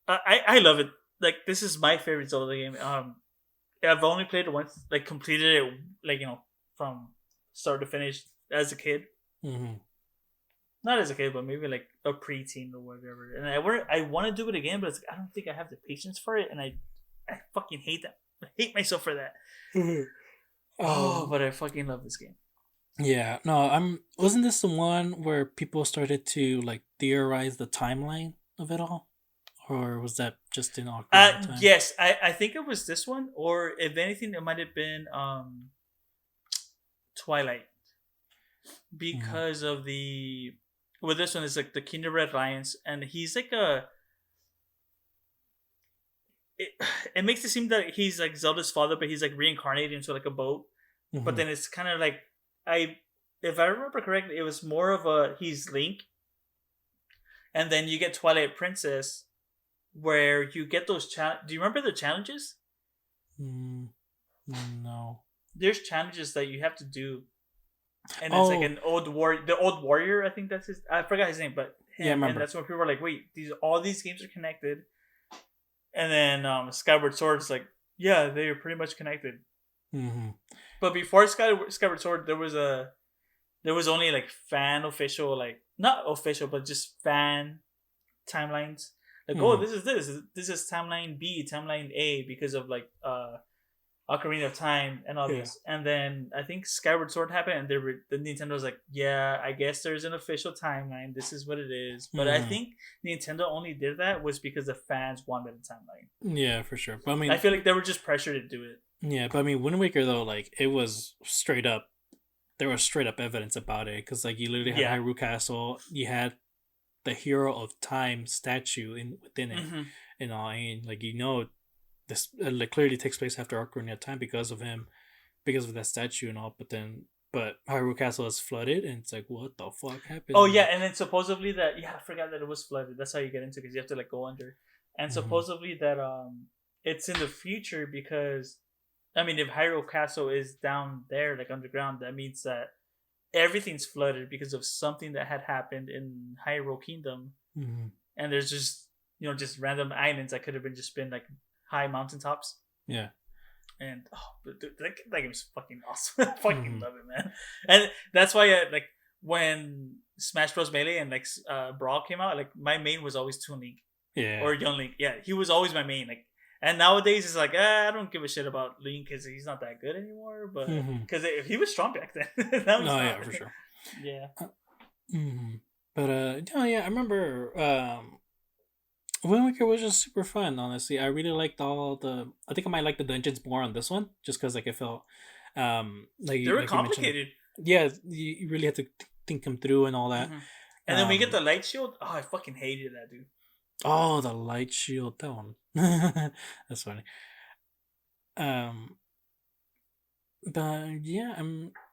S2: I love it. Like this is my favorite Zelda game. I've only played it once. Like completed it like from start to finish as a kid.
S1: Mm-hmm.
S2: Not as a kid, but maybe like a preteen or whatever. And I want to do it again, but it's like, I don't think I have the patience for it, and I fucking hate that. I hate myself for that. Oh,
S1: um.
S2: but I fucking love this game.
S1: Yeah. No. Wasn't this the one where people started to like theorize the timeline of it all, or was that just in Ocarina of Time?
S2: Yes, I think it was this one, or if anything, it might have been Twilight,
S1: Mm-hmm.
S2: because of the well, this one is like the King of Red Lions, and he's like a it, it makes it seem that he's like Zelda's father, but he's like reincarnated into like a boat. But
S1: Mm-hmm.
S2: then it's kind of like I, if I remember correctly, it was more of a he's Link, and then you get Twilight Princess, where you get those Do you remember the challenges?
S1: Mm, no.
S2: There's challenges that you have to do, and it's like
S1: Oh.
S2: an the old warrior. I think that's his. I forgot his name, but
S1: Yeah. I
S2: him, and
S1: remember.
S2: that's when people are like, wait, all these games are connected, and then Skyward Sword is like, yeah, they are pretty much connected.
S1: Mm-hmm.
S2: But before Skyward Sword, there was only like fan official, like not official, but just fan timelines. Like, oh,
S1: Mm-hmm.
S2: this is timeline B, timeline A, because of like Ocarina of Time and all
S1: Yeah.
S2: this. And then I think Skyward Sword happened, and the Nintendo was like, yeah, I guess there's an official timeline. This is what it is. But I
S1: Mm-hmm.
S2: think Nintendo only did that was because the fans wanted a timeline.
S1: Yeah, for sure. But I
S2: I
S1: mean,
S2: feel like they were just pressured to do it.
S1: yeah, but I mean, Wind Waker though, like it was straight up. there was straight up evidence about it because like you literally had
S2: Yeah.
S1: Hyrule Castle, you had the Hero of Time statue within it,
S2: Mm-hmm.
S1: and all, and like this like clearly takes place after Ocarina of Time because of him, because of that statue and all. But Hyrule Castle is flooded, and it's like what the fuck
S2: Oh
S1: happened?
S2: yeah,
S1: Like,
S2: and then supposedly that I forgot that it was flooded. That's how you get into because you have to like go under, and
S1: mm-hmm.
S2: supposedly that it's in the future because I mean if Hyrule Castle is down there like underground, that means that everything's flooded because of something that had happened in Hyrule Kingdom,
S1: Mm-hmm.
S2: and there's just just random islands that could have been like high mountaintops.
S1: Yeah.
S2: And dude, that game's fucking awesome. I fucking
S1: Mm-hmm.
S2: love it, man. And that's why, like, when Smash Bros. Melee and like Brawl came out, like my main was always Toon Link
S1: Yeah.
S2: or Young Link. Yeah, he was always my main. Like, and nowadays it's like I don't give a shit about Link because he's not that good anymore. But
S1: Mm-hmm.
S2: because he was strong back then, now he's
S1: No,
S2: not.
S1: yeah, for sure.
S2: Yeah.
S1: Mm-hmm. But no, yeah, I remember Wind Waker was just super fun. Honestly, I really liked all the. I think I might like the dungeons more on this one, just because like I felt,
S2: They were
S1: like you mentioned,
S2: complicated.
S1: yeah, you really had to think them through and all that.
S2: Mm-hmm. And then we get
S1: Um,
S2: the light shield. Oh, I fucking hated that, dude.
S1: oh, the light shield, that one. That's funny. Um, but yeah,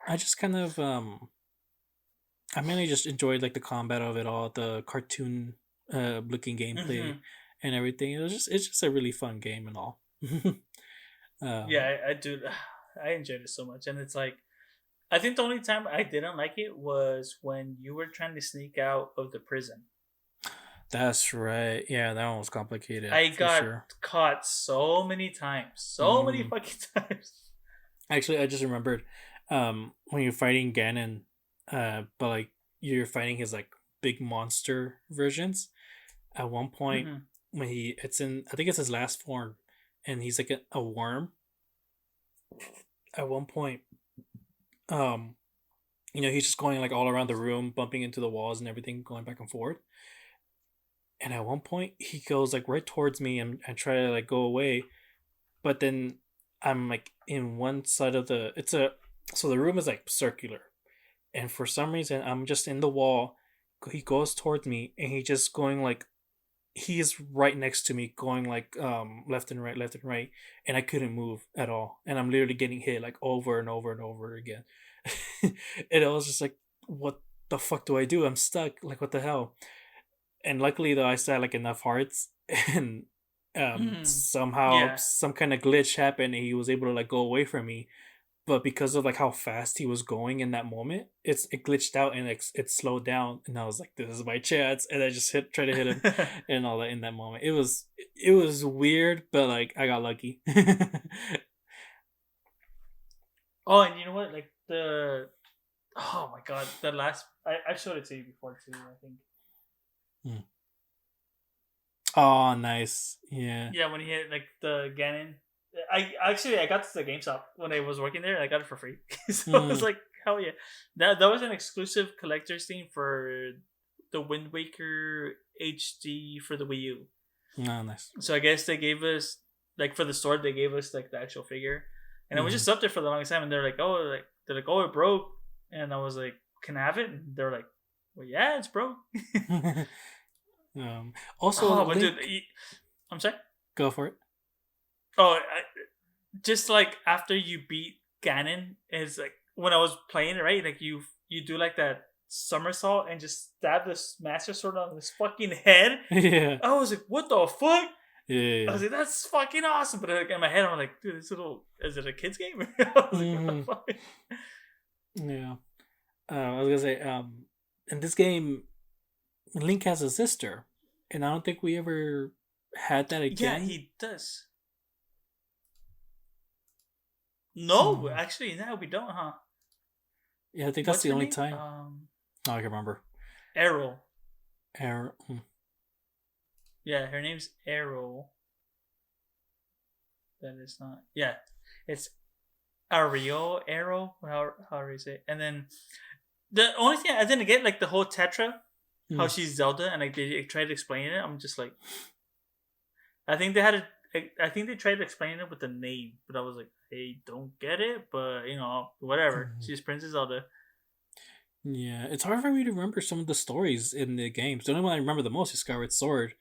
S1: I just kind of I mainly just enjoyed like the combat of it all, the cartoon looking gameplay
S2: Mm-hmm.
S1: and everything. It's just a really fun game and all. um,
S2: Yeah, I do. I enjoyed it so much, and it's like I think the only time I didn't like it was when you were trying to sneak out of the prison.
S1: that's right. Yeah, that one was complicated
S2: I
S1: for
S2: got
S1: sure.
S2: caught so many times, so many
S1: Mm.
S2: fucking times.
S1: Actually, I just remembered when you're fighting Ganon, but like you're fighting his like big monster versions. At one point,
S2: Hmm.
S1: when it's in, I think it's his last form, and he's like a worm. At one point, um, he's just going like all around the room, bumping into the walls and everything, going back and forth. And at one point, he goes like right towards me and try to like go away, but then I'm like in one side of the. It's a so the room is like circular, and for some reason I'm just in the wall. He goes towards me, and he just going like he's right next to me going like left and right, and I couldn't move at all, and I'm literally getting hit like over and over and over again. And I was just like, what the fuck do I do? I'm stuck, like what the hell? And luckily though I still had like enough hearts, and
S2: Hmm.
S1: somehow
S2: Yeah.
S1: some kind of glitch happened, and he was able to like go away from me. But because of like how fast he was going in that moment, it glitched out, and it slowed down, and I was like, "This is my chance," and I just try to hit him, and all that in that moment. It was weird, but like I got lucky.
S2: Oh, and you know what? Like the oh my god, the last I showed it to you before too. I think.
S1: Hmm. Oh, nice. Yeah.
S2: Yeah, when he hit like the Ganon. I got this at GameStop when I was working there. And I got it for free, so I was
S1: Mm.
S2: like, hell yeah! That was an exclusive collector's theme for the Wind Waker HD for the Wii U.
S1: Oh, nice.
S2: So I guess they gave us like for the store they gave us like the actual figure, and I was
S1: Hmm.
S2: just up there for the longest time. And they're like oh it broke, and I was like can I have it? And they're like well yeah it's broke.
S1: Also,
S2: Oh but dude,
S1: Link,
S2: I'm sorry.
S1: go for it.
S2: Oh, just like after you beat Ganon, is like when I was playing it, right? Like you do like that somersault and just stab this Master Sword on his fucking head.
S1: Yeah.
S2: I was like, what the fuck? I
S1: Yeah.
S2: was like, that's fucking awesome. But like, in my head, I'm like, dude, this little is it a kids game? I was like, what the
S1: Hmm.
S2: fuck?
S1: Yeah. I was gonna say, in this game, Link has a sister, and I don't think we ever had that
S2: Yeah,
S1: again.
S2: he does. No,
S1: Mm.
S2: actually, no, we don't, huh?
S1: Yeah, I think that's
S2: What's
S1: the
S2: her
S1: only
S2: name?
S1: time. Oh, I can remember.
S2: Errol.
S1: Hmm.
S2: Yeah, her name's Errol. That is not. Yeah, it's Ariel Arrow. How do you say it? And then the only thing I didn't get like the whole Tetra, how
S1: Mm.
S2: she's Zelda, and like they tried to explain it. I'm just like, I think they had I think they tried explaining it with the name, but I was like, I don't get it, but whatever.
S1: Mhm.
S2: She's Princess Zelda.
S1: Yeah, it's hard for me to remember some of the stories in the games. The only one I remember the most is Skyward Sword.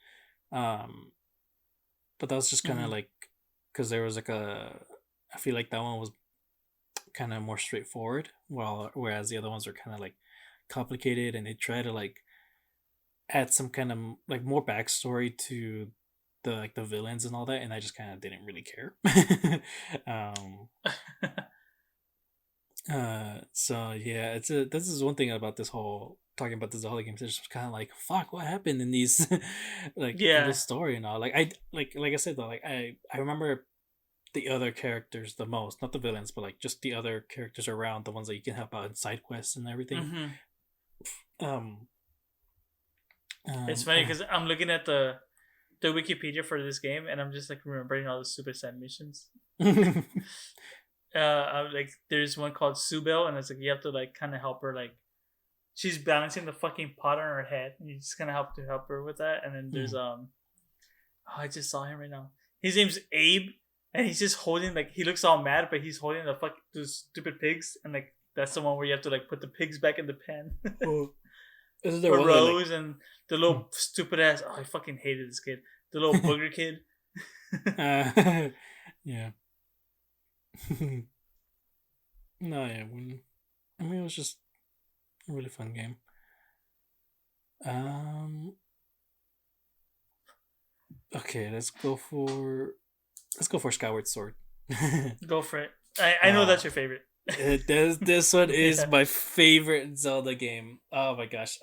S1: Um, but that was just kind of
S2: Mm-hmm.
S1: like because there was like a. I feel like that one was kind of more straightforward, while whereas the other ones are kind of like complicated, and they try to like add some kind of like more backstory to the like the villains and all that, and I just kind of didn't really care. um, so yeah, this is one thing about this whole talking about the Zelda games. It's just kind of like fuck, what happened in these, like in
S2: Yeah.
S1: this story and all. Like like I said though, like I remember the other characters the most, not the villains, but like just the other characters around, the ones that you can help out in side quests and everything.
S2: Mm-hmm.
S1: Um,
S2: It's
S1: um,
S2: funny because I'm looking at the Wikipedia for this game, and I'm just like remembering all the super sad missions. I'm like there's one called Subel, and it's like you have to like kind of help her like she's balancing the fucking pot on her head, and you just kind of have to help her with that. And then there's oh, I just saw him right now. His name's Abe, and he's just holding like he looks all mad, but he's holding those stupid pigs, and like that's the one where you have to like put the pigs back in the pen.
S1: Oh, is there
S2: Or
S1: one that like?
S2: Rose and the little stupid ass. Oh, I fucking hated this kid. The little booger kid.
S1: Yeah. No, yeah. I mean, it was just a really fun game. Um. Okay, let's go for Skyward Sword.
S2: Go for it. I know
S1: uh,
S2: that's your favorite.
S1: this one is
S2: Yeah.
S1: my favorite Zelda game. Oh my gosh,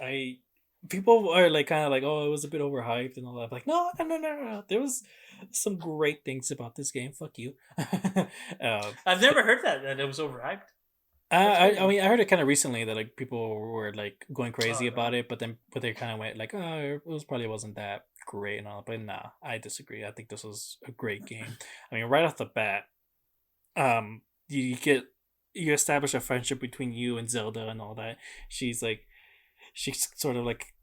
S1: people are like kind of like, oh, it was a bit overhyped and all that. I'm like, no, no, no, no, no. There was some great things about this game. Fuck you. uh,
S2: I've never heard that it was overhyped. That's
S1: I
S2: crazy.
S1: mean I heard it kind of recently that like people were like going crazy
S2: Oh
S1: about it, but they kind of went like, oh, it was probably wasn't that great and all. But nah, I disagree. I think this was a great game. I mean, right off the bat, you get you establish a friendship between you and Zelda and all that. She's like she sort of like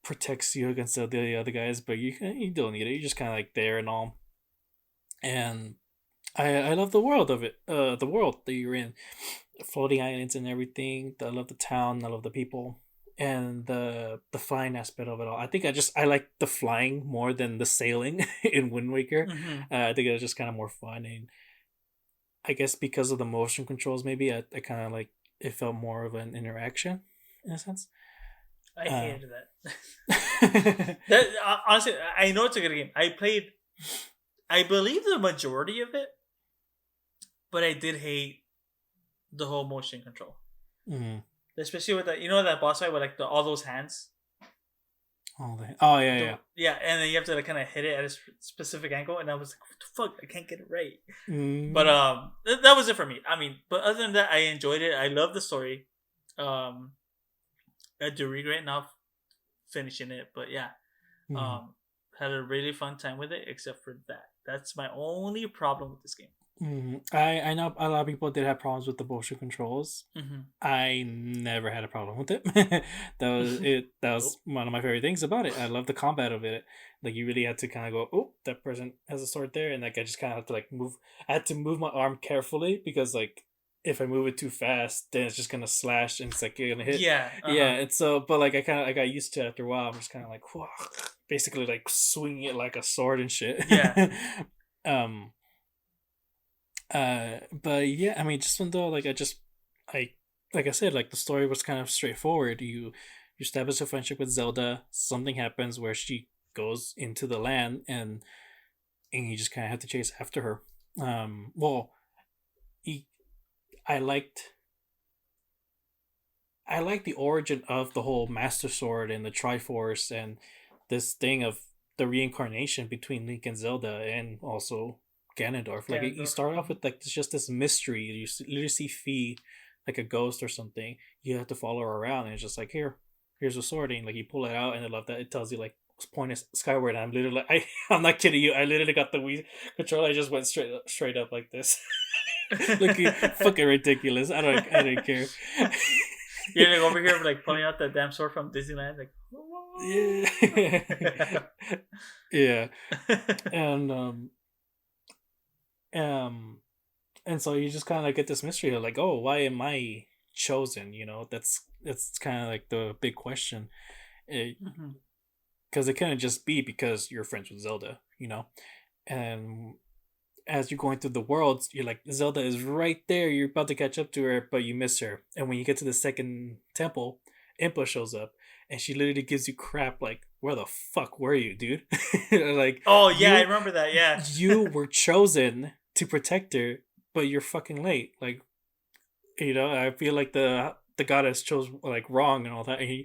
S1: protects you against the other guys, but you don't need it. You're just kind of like there and all. And I love the world of it. The world that you're in, floating islands and everything. I love the town. I love the people and the flying aspect of it all. I think I like the flying more than the sailing in Wind Waker.
S2: Mm-hmm.
S1: I think it was just kind of more fun, and I guess because of the motion controls, maybe I kind of like it felt more of an interaction in a sense.
S2: I
S1: Uh,
S2: hated that. That honestly, I know it's a good game. I played, I believe the majority of it, but I did hate the whole motion control,
S1: mm,
S2: especially with that. That boss fight with like all those hands.
S1: oh yeah, yeah.
S2: Yeah, and then you have to like kind of hit it at a specific angle, and I was like, "What the fuck? I can't get it right." But
S1: Mm,
S2: that was it for me. I mean, but other than that, I enjoyed it. I love the story. Um, I do regret not finishing it, but yeah,
S1: mm.
S2: had a really fun time with it. Except for that, that's my only problem with this game.
S1: I know a lot of people did have problems with the motion controls.
S2: Mm-hmm.
S1: I never had a problem with it. That was it. That was
S2: Nope.
S1: one of my favorite things about it. I love the combat of it. Like you really had to kind of go, oh, that person has a sword there, and like I just kind of had to like move. I had to move my arm carefully because like if I move it too fast, then it's just gonna slash and it's like you're gonna hit.
S2: Yeah. Uh
S1: Yeah,
S2: huh.
S1: and so but like I got used to it after a while. I'm just kind of like, whoa, basically like swinging it like a sword and shit.
S2: Yeah.
S1: um but yeah, I mean, just though, I, like I said, like the story was kind of straightforward. You establish a friendship with Zelda. Something happens where she goes into the land, and you just kind of have to chase after her. Well, he, I liked I liked the origin of the whole Master Sword and the Triforce and this thing of the reincarnation between Link and Zelda, and also Ganondorf. Like you
S2: Ganondorf.
S1: start off
S2: Mhm.
S1: with like it's just this mystery. Literally see Fee like a ghost or something. You have to follow her around, and it's just like here's a sword, and like you pull it out, and I love that it tells you like point is skyward. And I'm literally like, I'm not kidding you. I literally got the Wii controller. I just went straight up like this, looking fucking ridiculous. I don't care.
S2: You're like over here like pulling out that damn sword from Disneyland, like.
S1: Yeah. Yeah. And Um, and so you just kind of like get this mystery of like, oh, why am I chosen? That's kind of like the big question.
S2: Mm-hmm.
S1: Because it couldn't just be because you're friends with Zelda, and as you're going through the worlds, you're like, Zelda is right there. You're about to catch up to her, but you miss her. And when you get to the second temple, Impa shows up, and she literally gives you crap like, "Where the fuck were you, dude?" Like
S2: Oh yeah, I
S1: you,
S2: remember that. Yeah.
S1: you were chosen to protect her, but you're fucking late. Like, I feel like the goddess chose like wrong and all that. And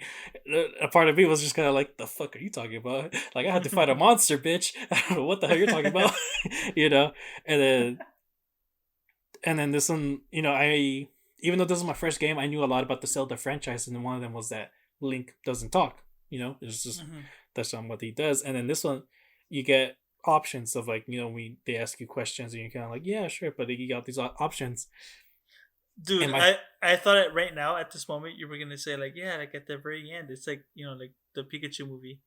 S1: a part of me was just kind of like, the fuck are you talking about? Like, I had to fight a monster, bitch. I don't know what the hell you're talking about, you know. And then this one, I even though this is my first game, I knew a lot about the Zelda franchise, and one of them was that Link doesn't talk. It's just
S2: Mm-hmm.
S1: that's not what he does. And then this one, you get options of like, they ask you questions, and you're kind of like, yeah, sure, but you got these options.
S2: Dude,
S1: And my
S2: I thought it right now at this moment you were gonna say like, yeah, like at the very end, it's like, like the Pikachu movie.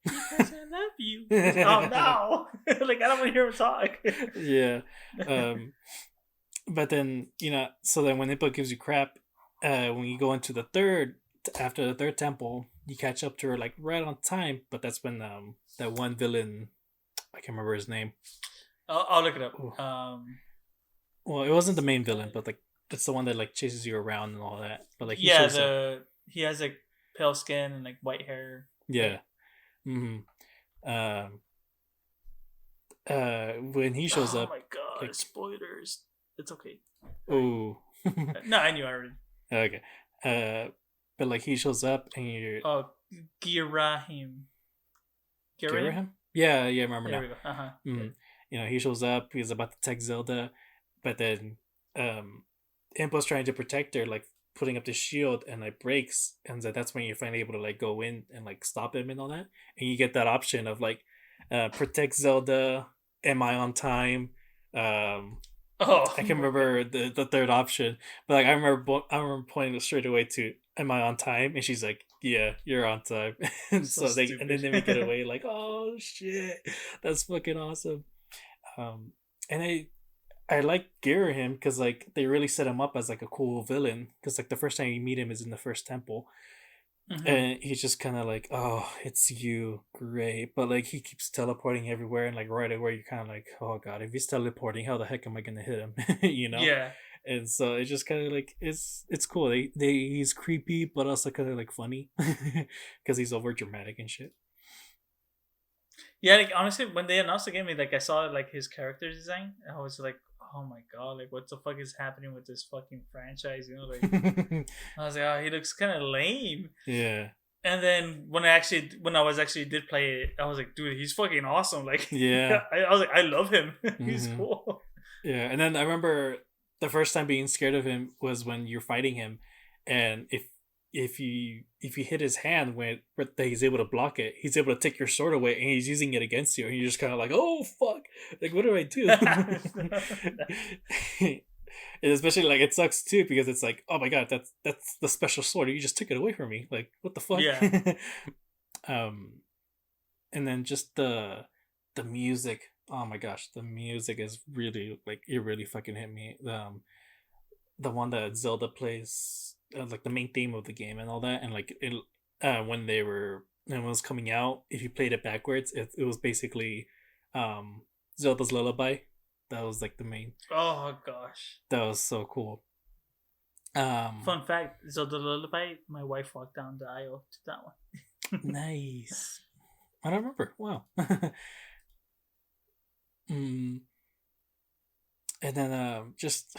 S2: Because I love you. I was like, oh no, like I don't want to hear him talk.
S1: yeah. Um, but then so then when Impa gives you crap, when you go into after the third temple, you catch up to her like right on time. But that's when that one villain, I can't remember his name.
S2: I'll look it
S1: Ooh.
S2: up.
S1: Well, it wasn't the main villain, but like it's the one that like chases you around and all that. But like he
S2: Yeah,
S1: shows up.
S2: he has like pale skin and like white hair.
S1: Yeah. Mm-hmm. Um. When he shows
S2: Oh
S1: up,
S2: my god,
S1: like,
S2: spoilers. It's okay.
S1: oh.
S2: No, I knew already.
S1: Okay. Uh, but like he shows up and you're
S2: Oh, Girahim. Girahim?
S1: Girahim? Yeah, yeah, I remember
S2: There
S1: now.
S2: we go. Uh huh. Yeah.
S1: Mm. He shows up. He's about to text Zelda, but then Impo's trying to protect her, like putting up the shield, and like breaks, and so that's when you're finally able to like go in and like stop him and all that, and you get that option of like, protect Zelda. Am I on time? Um,
S2: Oh
S1: I can
S2: my god.
S1: remember the third option, but like I remember pointing straight away to, "Am I on time?" And she's like, "Yeah, you're on time." And
S2: So
S1: then
S2: stupid.
S1: they make it away like, "Oh shit, that's fucking awesome." And I like Girahim because like they really set him up as like a cool villain, because like the first time you meet him is in the first temple,
S2: Mm-hmm.
S1: and he's just kind of like, "Oh, it's you, great," but like he keeps teleporting everywhere, and like right away you're kind of like, "Oh god, if he's teleporting, how the heck am I gonna hit him?" you know.
S2: Yeah.
S1: And so it's just kind of like it's cool. He's creepy but also kind of like funny because he's over dramatic and shit.
S2: Yeah, like honestly, when they announced the game, like I saw like his character design, I was like, "Oh my god, like what the fuck is happening with this fucking franchise?" Like I was like, "Oh, he looks kind of lame."
S1: Yeah,
S2: And then when I was actually did play it, I was like, "Dude, he's fucking awesome!" Like,
S1: yeah.
S2: I was like, "I love him. He's
S1: Hmm.
S2: cool."
S1: Yeah, and then I remember the first time being scared of him was when you're fighting him, and if you hit his hand when that he's able to block it, he's able to take your sword away, and he's using it against you, and you're just kind of like, oh fuck, like what do I do? And especially like it sucks too because it's like, oh my god, that's the special sword. You just took it away from me. Like what the fuck?
S2: Yeah.
S1: um, and then just the music. Oh my gosh, the music is really like it really fucking hit me. The one that Zelda plays, like the main theme of the game and all that, and like it when it was coming out, if you played it backwards, it was basically Zelda's Lullaby. That was like the main.
S2: Oh gosh.
S1: That was so cool. Um,
S2: Fun fact: so the lullaby, my wife walked down the aisle to that one.
S1: nice. I don't remember. Wow. mm, and then just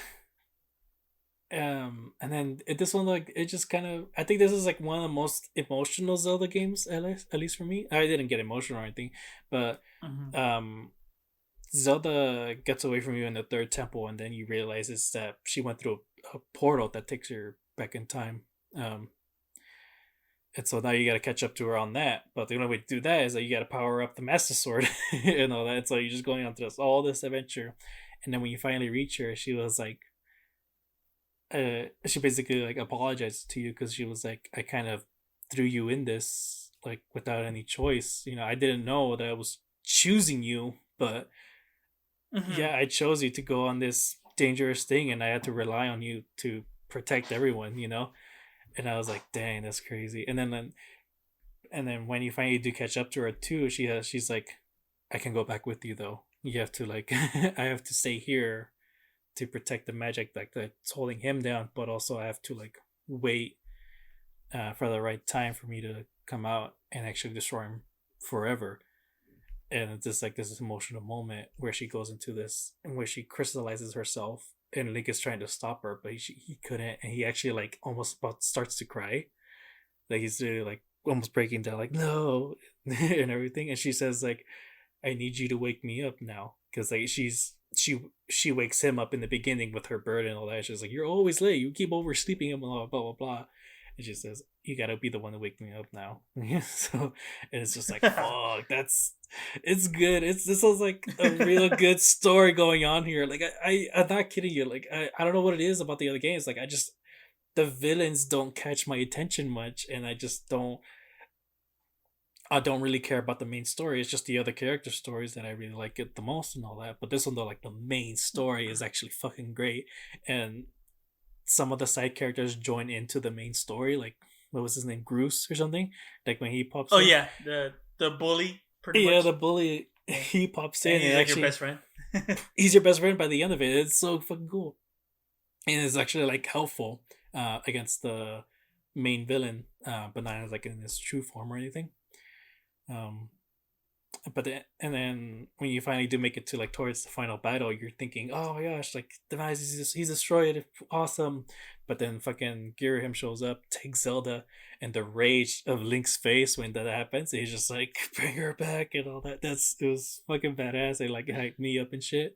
S1: and then this one like it just kind of, I think this is like one of the most emotional Zelda games, at least for me. I didn't get emotional or anything, but
S2: Hmm.
S1: um Zelda gets away from you in the third temple, and then you realize it's that she went through a portal that takes her back in time. um and so now you got to catch up to her on that, but the only way to do that is that you got to power up the master sword and all that. So you're just going on through all this adventure, and then when you finally reach her, she was like, she basically like apologized to you because she was like, I kind of threw you in this like without any choice. I didn't know that I was choosing you, but
S2: Mm-hmm.
S1: yeah, I chose you to go on this dangerous thing, and I had to rely on you to protect everyone, you know. And I was like, dang, that's crazy. And then when you finally do catch up to her too, she's like, I can go back with you though. You have to like, I have to stay here to protect the magic like that's holding him down, but also I have to like wait for the right time for me to come out and actually destroy him forever. And it's just like this emotional moment where she goes into this and where she crystallizes herself, and Link is trying to stop her, but he couldn't, and he actually like almost about starts to cry, like he's really like almost breaking down, like no, and everything. And she says like, I need you to wake me up now, because like she wakes him up in the beginning with her bird and all that. She's like, you're always late, you keep oversleeping, and blah blah blah blah. And she says, you gotta be the one to wake me up now. So, and it's just like, fuck, it's good. This was like a real good story going on here. Like I'm not kidding you. Like I don't know what it is about the other games. Like I just, the villains don't catch my attention much, and I don't really care about the main story. It's just the other character stories that I really like it the most and all that. But this one though, like the main story is actually fucking great, and some of the side characters join into the main story. Like what was his name, Bruce or something? Like when he pops
S2: Oh
S1: in,
S2: yeah, the bully pretty
S1: yeah, the
S2: much.
S1: bully,
S2: Yeah,
S1: he pops
S2: and
S1: in, and
S2: he's like your best
S1: actually
S2: friend.
S1: he's your best friend by the end of it. It's so fucking cool, and it's actually like helpful against the main villain, but not like in his true form or anything. Um, and then when you finally do make it to like towards the final battle, you're thinking, oh my gosh, like Demise, he's destroyed, awesome. But then fucking Girahim shows up, takes Zelda, and the rage of Link's face when that happens, he's just like, bring her back and all that. It was fucking badass. They like hyped me up and shit.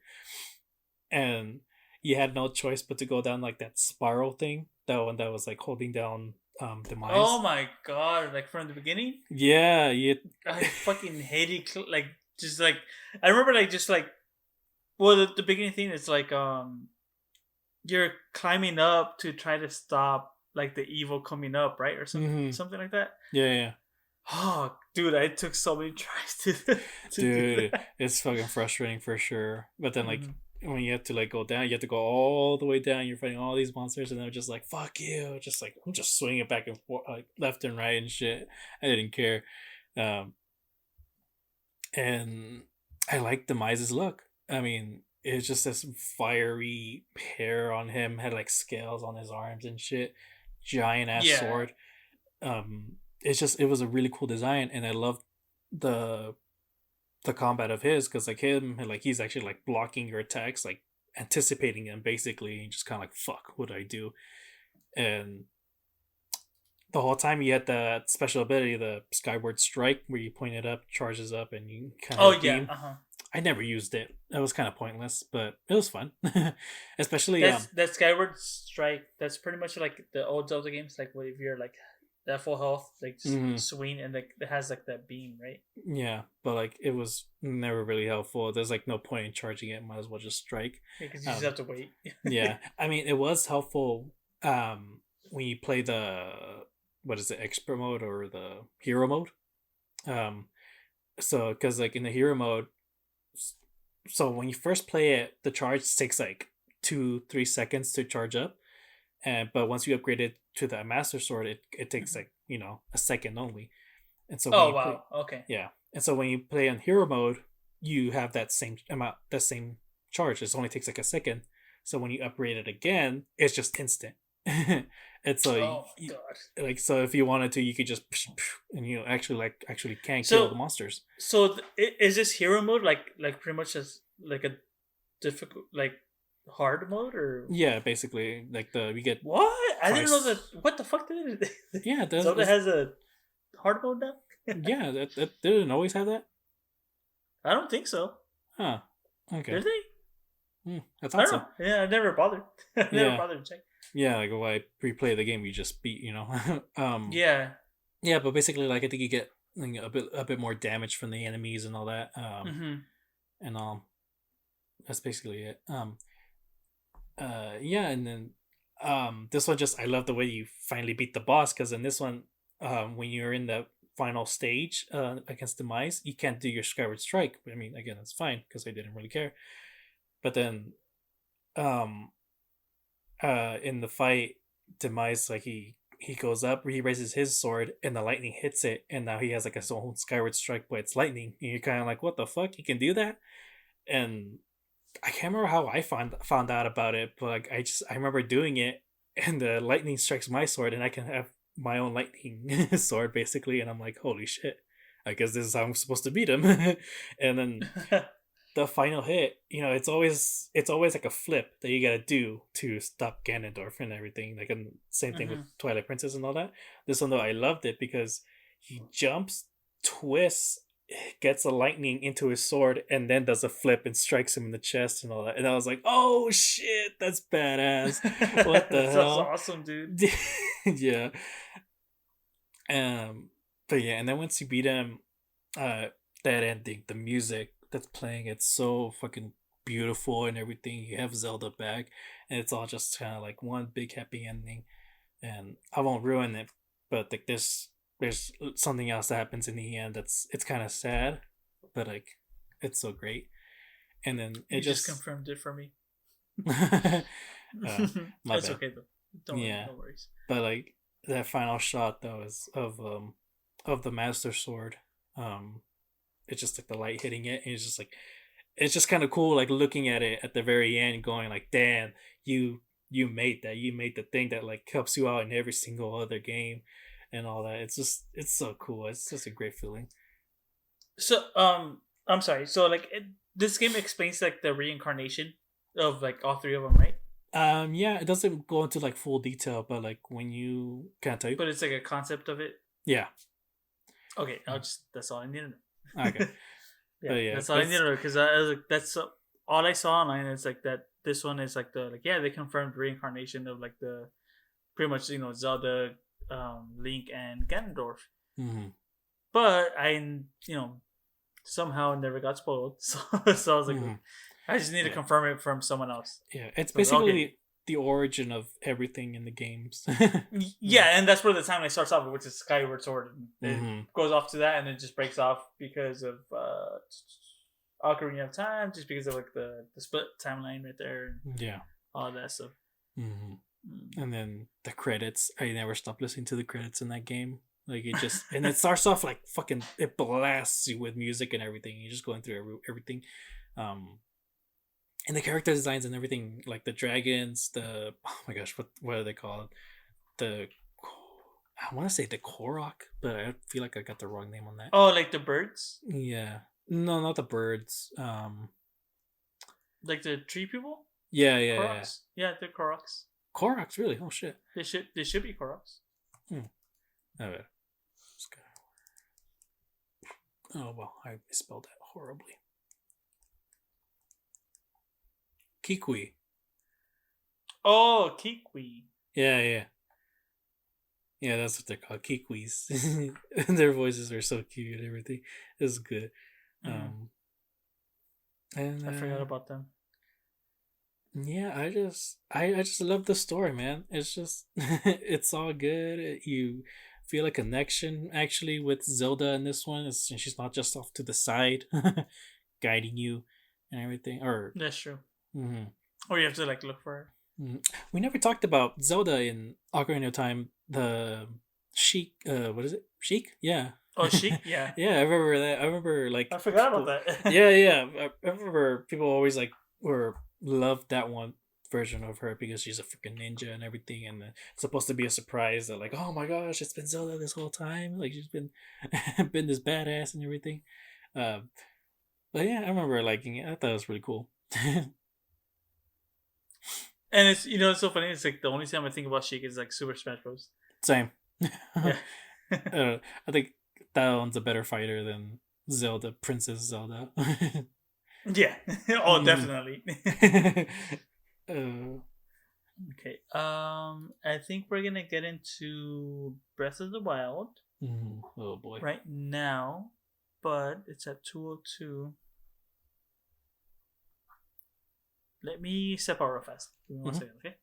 S1: And you had no choice but to go down like that spiral thing, that one that was like holding down
S2: Oh
S1: Demise.
S2: my god! Like from the beginning,
S1: Yeah, you.
S2: I fucking hated like just like I remember like just like well the beginning thing is like you're climbing up to try to stop like the evil coming up, right, or
S1: Mm-hmm.
S2: something like that.
S1: Yeah, yeah.
S2: Oh, dude, I took so many tries to to do
S1: Dude,
S2: that.
S1: it's fucking frustrating for sure. But then like
S2: Mhm.
S1: when you have to like go down, you have to go all the way down. You're fighting all these monsters, and they're just like, "Fuck you!" Just like I'm just swinging back and forth, like left and right and shit. I didn't care, um, and I like Demise's look. I mean, it's just this fiery hair on him, had like scales on his arms and shit. Giant ass
S2: Yeah,
S1: sword. It's just, it was a really cool design, and I love the the combat of his, because like him, like he's actually like blocking your attacks, like anticipating them basically, and just kind of like, fuck, what do I do? And the whole time you had that special ability, the Skyward Strike, where you point it up, charges up, and you kind of
S2: oh
S1: hit a
S2: yeah,
S1: beam.
S2: uh-huh.
S1: I never used it. It was kind of pointless, but it was fun. Especially
S2: That's Skyward Strike. That's pretty much like the old Zelda games. Like what if you're like that full health, like just
S1: mhm,
S2: swing and like it has like that beam, right?
S1: yeah, but like it was never really helpful. There's like no point in charging it. Might as well just strike.
S2: Because you just
S1: Um,
S2: have to wait.
S1: yeah, I mean it was helpful when you play the, what is it, expert mode or the hero mode. Um, so because like in the hero mode, so when you first play it, the charge takes like 2-3 seconds to charge up, and but once you upgrade it to the master sword, it takes
S2: Mhm.
S1: like, a second only. And so when
S2: Oh
S1: you play,
S2: wow. Okay.
S1: yeah, and so when you play on hero mode, you have that same amount, that same charge. It only takes like a second. So when you upgrade it again, it's just instant. And so
S2: Oh my god.
S1: like, so if you wanted to, you could just and actually can kill the
S2: So
S1: monsters.
S2: is this hero mode like pretty much as like a difficult like hard mode or
S1: Yeah, basically, like the we get
S2: what? I didn't know that.
S1: twice.
S2: What the fuck did it?
S1: Yeah,
S2: Zelda has a hard mode now.
S1: yeah, that didn't always have that.
S2: I don't think so.
S1: Huh. Okay.
S2: Did they?
S1: I
S2: I
S1: thought
S2: don't
S1: so.
S2: know. Yeah, I never bothered. I never
S1: Yeah,
S2: bothered to check.
S1: yeah. Like why replay the game you just beat, you know?
S2: Yeah.
S1: Yeah, but basically, like I think you get like, a bit more damage from the enemies and all that.
S2: Mm-hmm.
S1: And that's basically it. Yeah, and then this one, just I love the way you finally beat the boss, because in this one, when you're in the final stage against Demise, you can't do your Skyward Strike. But I mean, again, that's fine because I didn't really care. but then um in the fight, Demise, like he goes up, he raises his sword, and the lightning hits it, and now he has like his own Skyward Strike, but it's lightning. And you're kind of like, what the fuck? He can do that? And I can't remember how I found out about it, but like I remember doing it, and the lightning strikes my sword, and I can have my own lightning sword basically, and I'm like, holy shit! I guess this is how I'm supposed to beat him. And then the final hit, it's always like a flip that you gotta do to stop Ganondorf and everything. Like, and same thing with
S2: Mm-hmm.
S1: Twilight Princess and all that. This one though, I loved it because he jumps, twists, gets the lightning into his sword, and then does a flip and strikes him in the chest and all that. And I was like, oh shit, that's badass. What the
S2: That's
S1: hell?
S2: awesome, dude.
S1: Yeah. Um. But yeah, and then once you beat him, uh, that ending, the music that's playing, it's so fucking beautiful and everything. You have Zelda back, and it's all just kind of like one big happy ending. And I won't ruin it, but like there's something else that happens in the end it's kind of sad, but like it's so great. And then it
S2: You just
S1: just
S2: confirmed it for me.
S1: my
S2: It's
S1: bad.
S2: okay though. Don't worry,
S1: Yeah,
S2: no worries.
S1: but like that final shot though is of the Master Sword. It's just like the light hitting it, and it's just kind of cool, like looking at it at the very end, going like, "Damn, you made that. You made the thing that like helps you out in every single other game, and all that." It's so cool. It's just a great feeling.
S2: So, I'm sorry. So, like, this game explains like the reincarnation of like all three of them, right?
S1: Yeah, it doesn't go into like full detail, but like when you can I tell you,
S2: But it's like a concept of it.
S1: yeah,
S2: Okay, that's all I need to
S1: okay,
S2: know.
S1: but
S2: Yeah,
S1: yeah,
S2: that's all I need to know because I was like, that's all I saw online. It's like that. This one is like the like yeah they confirmed reincarnation of like the pretty much Zelda, Link and Ganondorf.
S1: mm-hmm,
S2: But I somehow never got spoiled, so so I was like,
S1: mm-hmm,
S2: I just need to
S1: yeah,
S2: confirm it from someone else.
S1: yeah. It's
S2: So I was like, okay,
S1: basically the origin of everything in the games. Yeah.
S2: yeah, and that's where the timeline starts off, which is Skyward Sword. It
S1: Mm-hmm.
S2: goes off to that, and it just breaks off because of Ocarina of Time, just because of like the split timeline right there, and
S1: Yeah.
S2: all that stuff.
S1: Mm-hmm.
S2: Mm.
S1: And then the credits. I never stopped listening to the credits in that game. Like it just, and it starts off like fucking. It blasts you with music and everything. You're just going through everything, um, and the character designs and everything. Like the dragons, the oh my gosh, what are they called? The I want to say the Korok, but I feel like I got the wrong name on that.
S2: Oh, like the birds,
S1: Yeah, no, not the birds.
S2: like the tree people,
S1: Yeah, yeah, yeah.
S2: Koroks. Yeah, they're Koroks.
S1: Koroks, really? Oh shit.
S2: They should be Koroks.
S1: Hmm. Oh, yeah. Oh well, I misspelled that horribly. Kikwi.
S2: Oh, Kikwi.
S1: Yeah, yeah. Yeah, that's what they're called. Kikwis. Their voices are so cute and everything. It's good.
S2: Mm,
S1: Um and
S2: I forgot about them.
S1: yeah, I just love the story, man. It's just it's all good. You feel a connection actually with Zelda in this one. She's not just off to the side guiding you and everything. Or
S2: That's true.
S1: mhm.
S2: Or you have to like look for her.
S1: We never talked about Zelda in Ocarina of Time. The Sheik, what is it? Sheik? Yeah,
S2: Oh, Sheik. Yeah,
S1: yeah. I remember that. I remember
S2: I
S1: like
S2: forgot about
S1: people.
S2: that.
S1: Yeah, yeah. I remember people always like or loved that one version of her because she's a freaking ninja and everything, and it's supposed to be a surprise that like, oh my gosh, it's been Zelda this whole time. Like she's been been this badass and everything. Um, but yeah, I remember liking it. I thought it was really cool.
S2: And it's it's so funny. It's like the only time I think about Sheik is like Super Smash Bros.
S1: Same.
S2: Yeah.
S1: I think that one's a better fighter than Zelda, Princess Zelda.
S2: Yeah. Oh,
S1: Mm.
S2: definitely.
S1: uh,
S2: Okay. I think we're gonna get into Breath of the Wild
S1: oh boy.
S2: right now, but it's at 2:02. Let me step out real fast. Give me one
S1: Mhm.
S2: second, okay?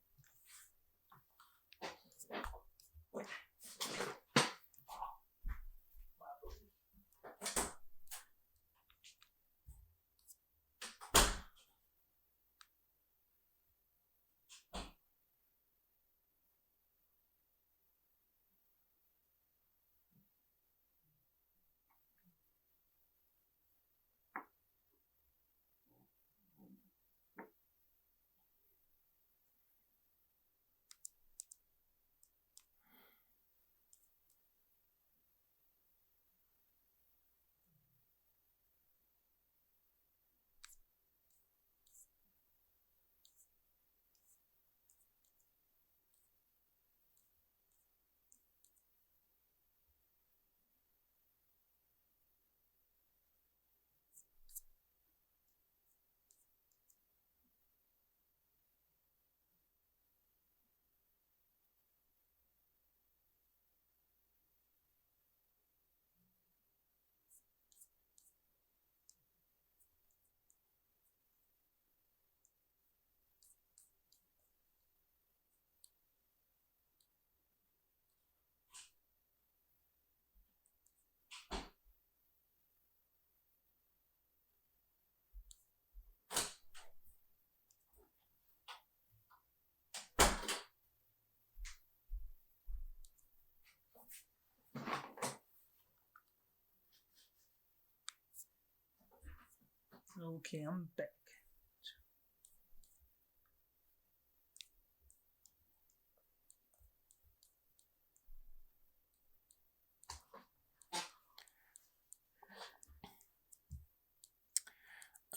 S2: Okay, I'm back.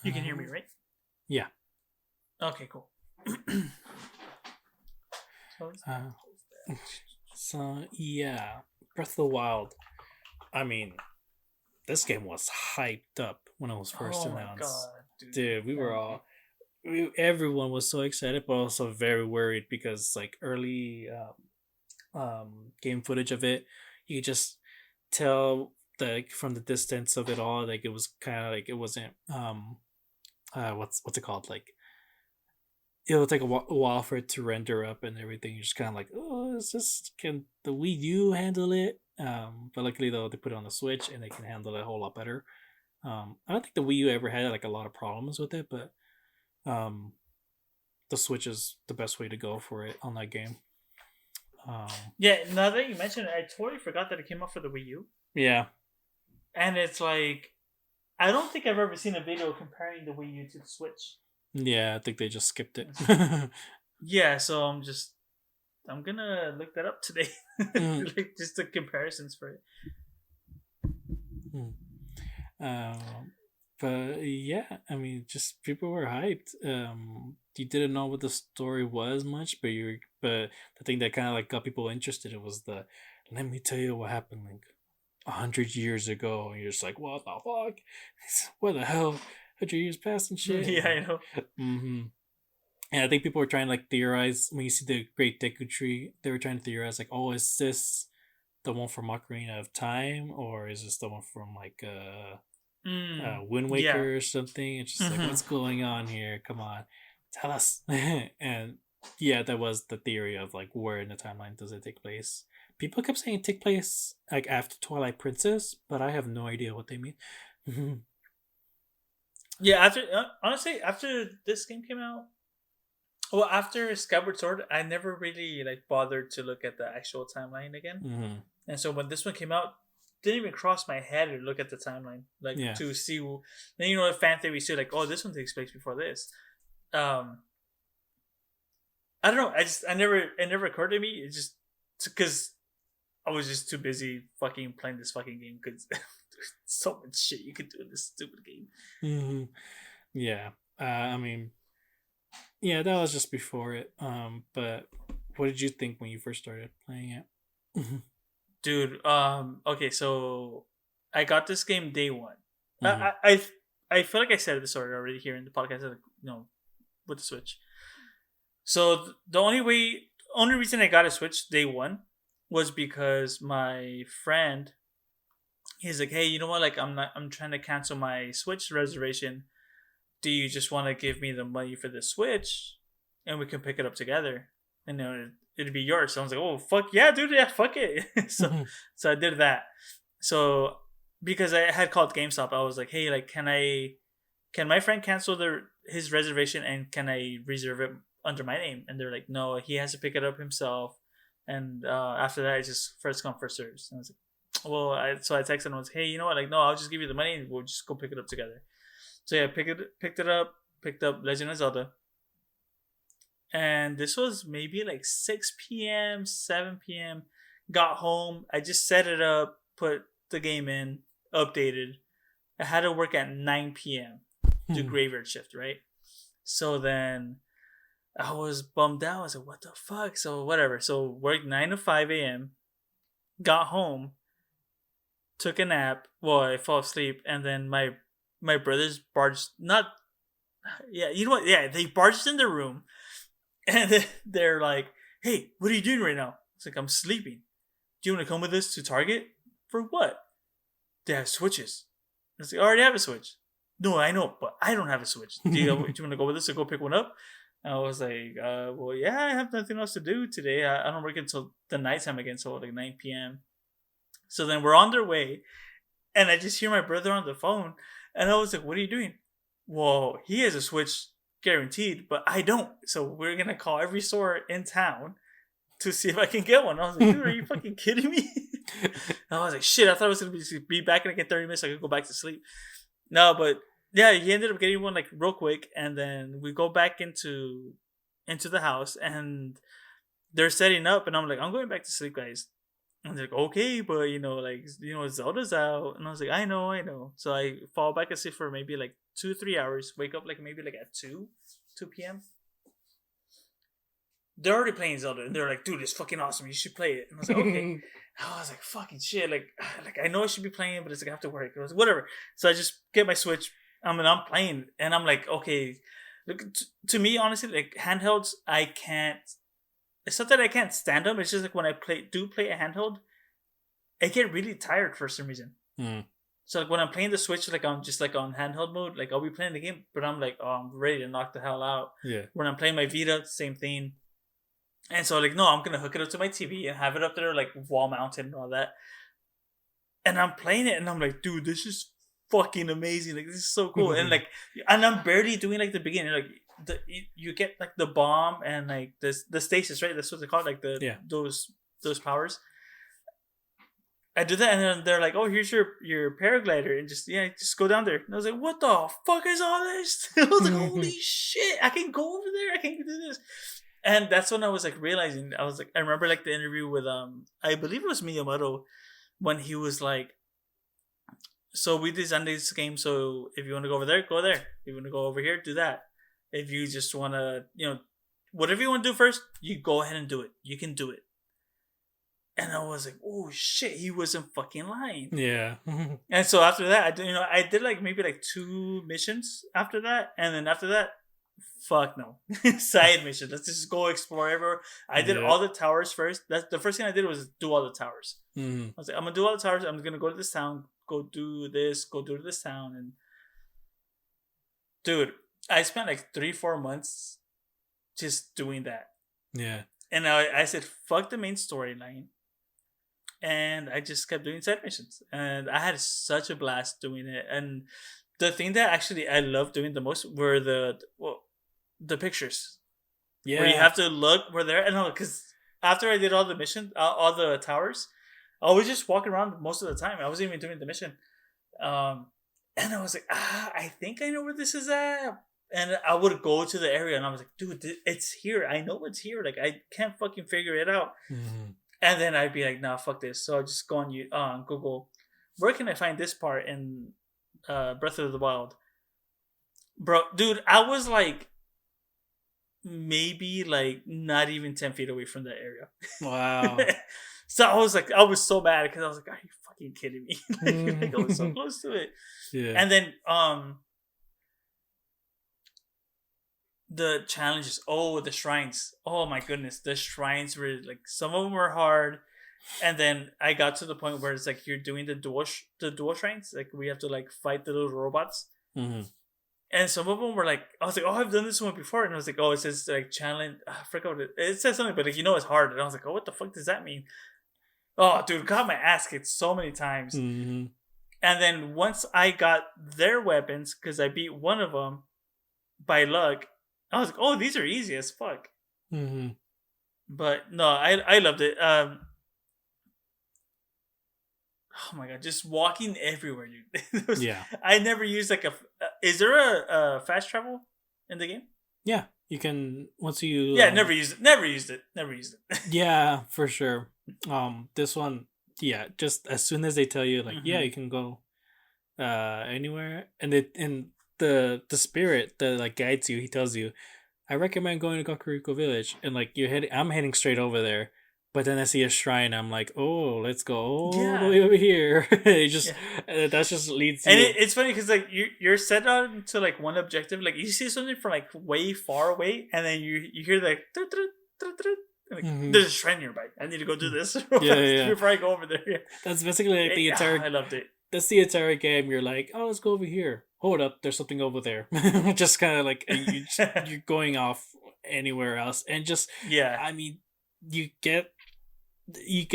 S2: You can hear me, right?
S1: Yeah.
S2: Okay, cool.
S1: So yeah, Breath of the Wild. I mean, this game was hyped up when it was first
S2: Oh my
S1: announced.
S2: god,
S1: Dude, everyone was so excited, but also very worried because like early game footage of it, you could just tell like from the distance of it all, like it was kind of like it wasn't what's it called, like it would take a while for it to render up and everything. You're just kind of like, oh, is this, can the Wii U handle it? But luckily though, they put it on the Switch and they can handle it a whole lot better. I don't think the Wii U ever had like a lot of problems with it, but um, the Switch is the best way to go for it on that game.
S2: Yeah, now that you mentioned it, I totally forgot that it came out for the Wii U.
S1: Yeah.
S2: And it's like, I don't think I've ever seen a video comparing the Wii U to the Switch.
S1: Yeah, I think they just skipped it.
S2: Yeah, so I'm gonna look that up today. Like just the comparisons for it.
S1: But yeah, I mean, just people were hyped. You didn't know what the story was much, but the thing that kind of like got people interested, it was the, let me tell you what happened like 100 years ago, and you're just like, what the fuck? What the hell? 100 years past and shit.
S2: Yeah, I know.
S1: Mm-hmm. And I think people were trying to like theorize when you see the Great Deku Tree. They were trying to theorize like, oh, is this the one from Ocarina of Time, or is this the one from like Wind
S2: Yeah.
S1: Waker or something? It's just like, what's going on here? Come on, tell us. And yeah, that was the theory of like, where in the timeline does it take place? People kept saying it take place like after Twilight Princess, but I have no idea what they mean.
S2: Yeah, after honestly, after this game came out, well, after Skyward Sword, I never really like bothered to look at the actual timeline again.
S1: Mm-hmm.
S2: And so when this one came out, didn't even cross my head to look at the timeline, like to see. Then the fan theory too, like, oh, this one takes place before this. I don't know. It never occurred to me. It just because I was just too busy fucking playing this fucking game because there's so much shit you could do in this stupid game.
S1: Mm-hmm. Yeah. I mean, yeah, that was just before it. But what did you think when you first started playing it?
S2: Dude, okay, so I got this game day one.
S1: Mm-hmm.
S2: I feel like I said this already here in the podcast, like, with the Switch. So the only reason I got a Switch day one was because my friend, he's like, hey, you know what? Like, I'm trying to cancel my Switch reservation. Do you just want to give me the money for the Switch, and we can pick it up together? And it'd be yours. So I was like, oh fuck yeah, dude, yeah, fuck it. So I did that. So because I had called GameStop, I was like, hey, like, can my friend cancel his reservation and can I reserve it under my name? And they're like, no, he has to pick it up himself. And after that, it's just first come first serves. And I was like, well, so I texted him. I was like, hey, you know what? Like, no, I'll just give you the money and we'll just go pick it up together. So yeah, picked up Legend of Zelda. And this was maybe like 6 p.m., 7 p.m. Got home. I just set it up, put the game in, updated. I had to work at 9 p.m. do graveyard shift, right? So then I was bummed out. I was like, what the fuck? So whatever. So worked 9 to 5 a.m. Got home, took a nap. Well, I fell asleep, and then my brothers barged. Not, yeah, you know what? Yeah, they barged in the room, and they're like, "Hey, what are you doing right now?" It's like, "I'm sleeping. Do you want to come with us to Target for what?" They have Switches. It's like, I already have a Switch. No, I know, but I don't have a Switch. Do you want to go with us to go pick one up? And I was like, well, yeah, I have nothing else to do today. I don't work until the nighttime again, so like 9 p.m. So then we're on their way, and I just hear my brother on the phone, and I was like, what are you doing? Well, he has a Switch guaranteed, but I don't. So we're going to call every store in town to see if I can get one. I was like, dude, are you fucking kidding me? And I was like, shit, I thought I was going to be back in like 30 minutes so I could go back to sleep. No, but yeah, he ended up getting one like real quick, and then we go back into the house, and they're setting up, and I'm like, I'm going back to sleep, guys. And they're like, okay, but Zelda's out, and I was like, I know, I know. So I fall back asleep for maybe like 2-3 hours. Wake up like maybe like at 2 p.m. They're already playing Zelda, and they're like, dude, it's fucking awesome. You should play it. And I was like, okay. I was like, fucking shit. Like I know I should be playing it, but it's like I have to work. I was like, whatever. So I just get my Switch. I'm playing, and I'm like, okay. Look, to me, honestly, like handhelds, I can't. It's not that I can't stand them. It's just like when I play a handheld, I get really tired for some reason.
S1: Mm.
S2: So like when I'm playing the Switch, like I'm just like on handheld mode, like I'll be playing the game, but I'm like, oh, I'm ready to knock the hell out.
S1: Yeah.
S2: When I'm playing my Vita, same thing. And so like, no, I'm gonna hook it up to my TV and have it up there like wall mounted and all that. And I'm playing it, and I'm like, dude, this is fucking amazing. Like this is so cool. And I'm barely doing like the beginning. Like you get like the bomb and like the stasis, right? That's what they call it, like those powers. I do that, and then they're like, "Oh, here's your paraglider, and just go down there." And I was like, "What the fuck is all this?" I was like, "Holy shit! I can go over there. I can do this." And that's when I was like realizing. I was like, I remember like the interview with I believe it was Miyamoto, when he was like, "So we designed this game. So if you want to go over there, go there. If you want to go over here, do that. If you just want to, whatever you want to do first, you go ahead and do it. You can do it." And I was like, "Oh shit, he wasn't fucking lying."
S1: Yeah.
S2: And so after that, I did like maybe like 2 missions after that, and then after that, fuck no, side mission. Let's just go explore everywhere. I did all the towers first. That's the first thing I did was do all the towers.
S1: Mm.
S2: I was like, I'm gonna do all the towers. I'm gonna go to this town, go do this, go do this town, and dude, I spent like 3-4 months just doing that.
S1: Yeah.
S2: And I said, fuck the main storyline. And I just kept doing side missions, and I had such a blast doing it. And the thing that actually I loved doing the most were the pictures.
S1: Yeah.
S2: Where you have to look where they're, and because after I did all the missions, all the towers, I was just walking around most of the time. I wasn't even doing the mission, and I was like, I think I know where this is at. And I would go to the area, and I was like, dude, it's here. I know it's here. Like I can't fucking figure it out.
S1: Mm.
S2: And then I'd be like, nah, fuck this. So I just go on Google, where can I find this part in Breath of the Wild? Bro, dude, I was like maybe like not even 10 feet away from that area.
S1: Wow.
S2: So I was so mad because I was like, are you fucking kidding me? Like, I was so close to it.
S1: Yeah.
S2: And then the challenges, the shrines, oh my goodness, the shrines were like, some of them were hard, and then I got to the point where it's like you're doing the dual shrines, like we have to like fight the little robots.
S1: Mm-hmm.
S2: And some of them were like, I was like, oh, I've done this one before, and I was like, oh, it says like challenge, I forgot what it says something, but like it's hard, and I was like, oh, what the fuck does that mean? Oh, dude, got my ass kicked so many times.
S1: Mm-hmm.
S2: And then once I got their weapons, because I beat one of them by luck, I was like, oh, these are easy as fuck.
S1: Mm-hmm.
S2: But no, I loved it. Oh my god, just walking everywhere, dude.
S1: Yeah.
S2: I never used like is there a fast travel in the game?
S1: Yeah, you can once you.
S2: Yeah, never used it. Never used it.
S1: Yeah, for sure. This one, yeah, just as soon as they tell you, like, yeah, you can go, anywhere, and the spirit that like guides you, he tells you, I recommend going to Kakariko Village, and like I'm heading straight over there, but then I see a shrine, I'm like, oh, let's go all the way over here. It just that just leads you.
S2: And it's funny because like you're set on to like one objective, like you see something from like way far away, and then you hear like, like there's a shrine nearby. I need to go do this before I go over there. Yeah.
S1: That's basically like the entire.
S2: I loved it.
S1: That's the entire game. You're like, oh, let's go over here. Hold up, there's something over there. Just kind of like you're going off anywhere else, and just I mean, you get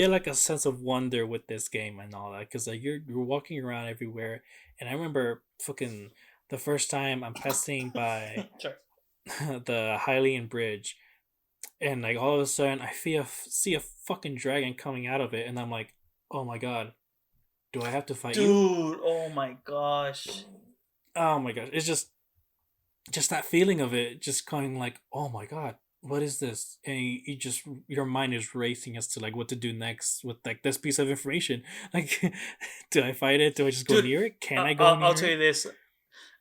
S1: like a sense of wonder with this game and all that, because like you're walking around everywhere. And I remember fucking the first time I'm passing by the Hylian Bridge, and like all of a sudden I see a fucking dragon coming out of it, and I'm like, oh my god. Do I have to fight
S2: you? Dude, oh my gosh.
S1: oh my gosh, it's just that feeling of it, just going like, oh my god, what is this? And you just your mind is racing as to like what to do next with like this piece of information. Like, do I fight it? Do I just go
S2: Dude.
S1: near it? Can I go
S2: I'll
S1: near
S2: tell
S1: it?
S2: you this.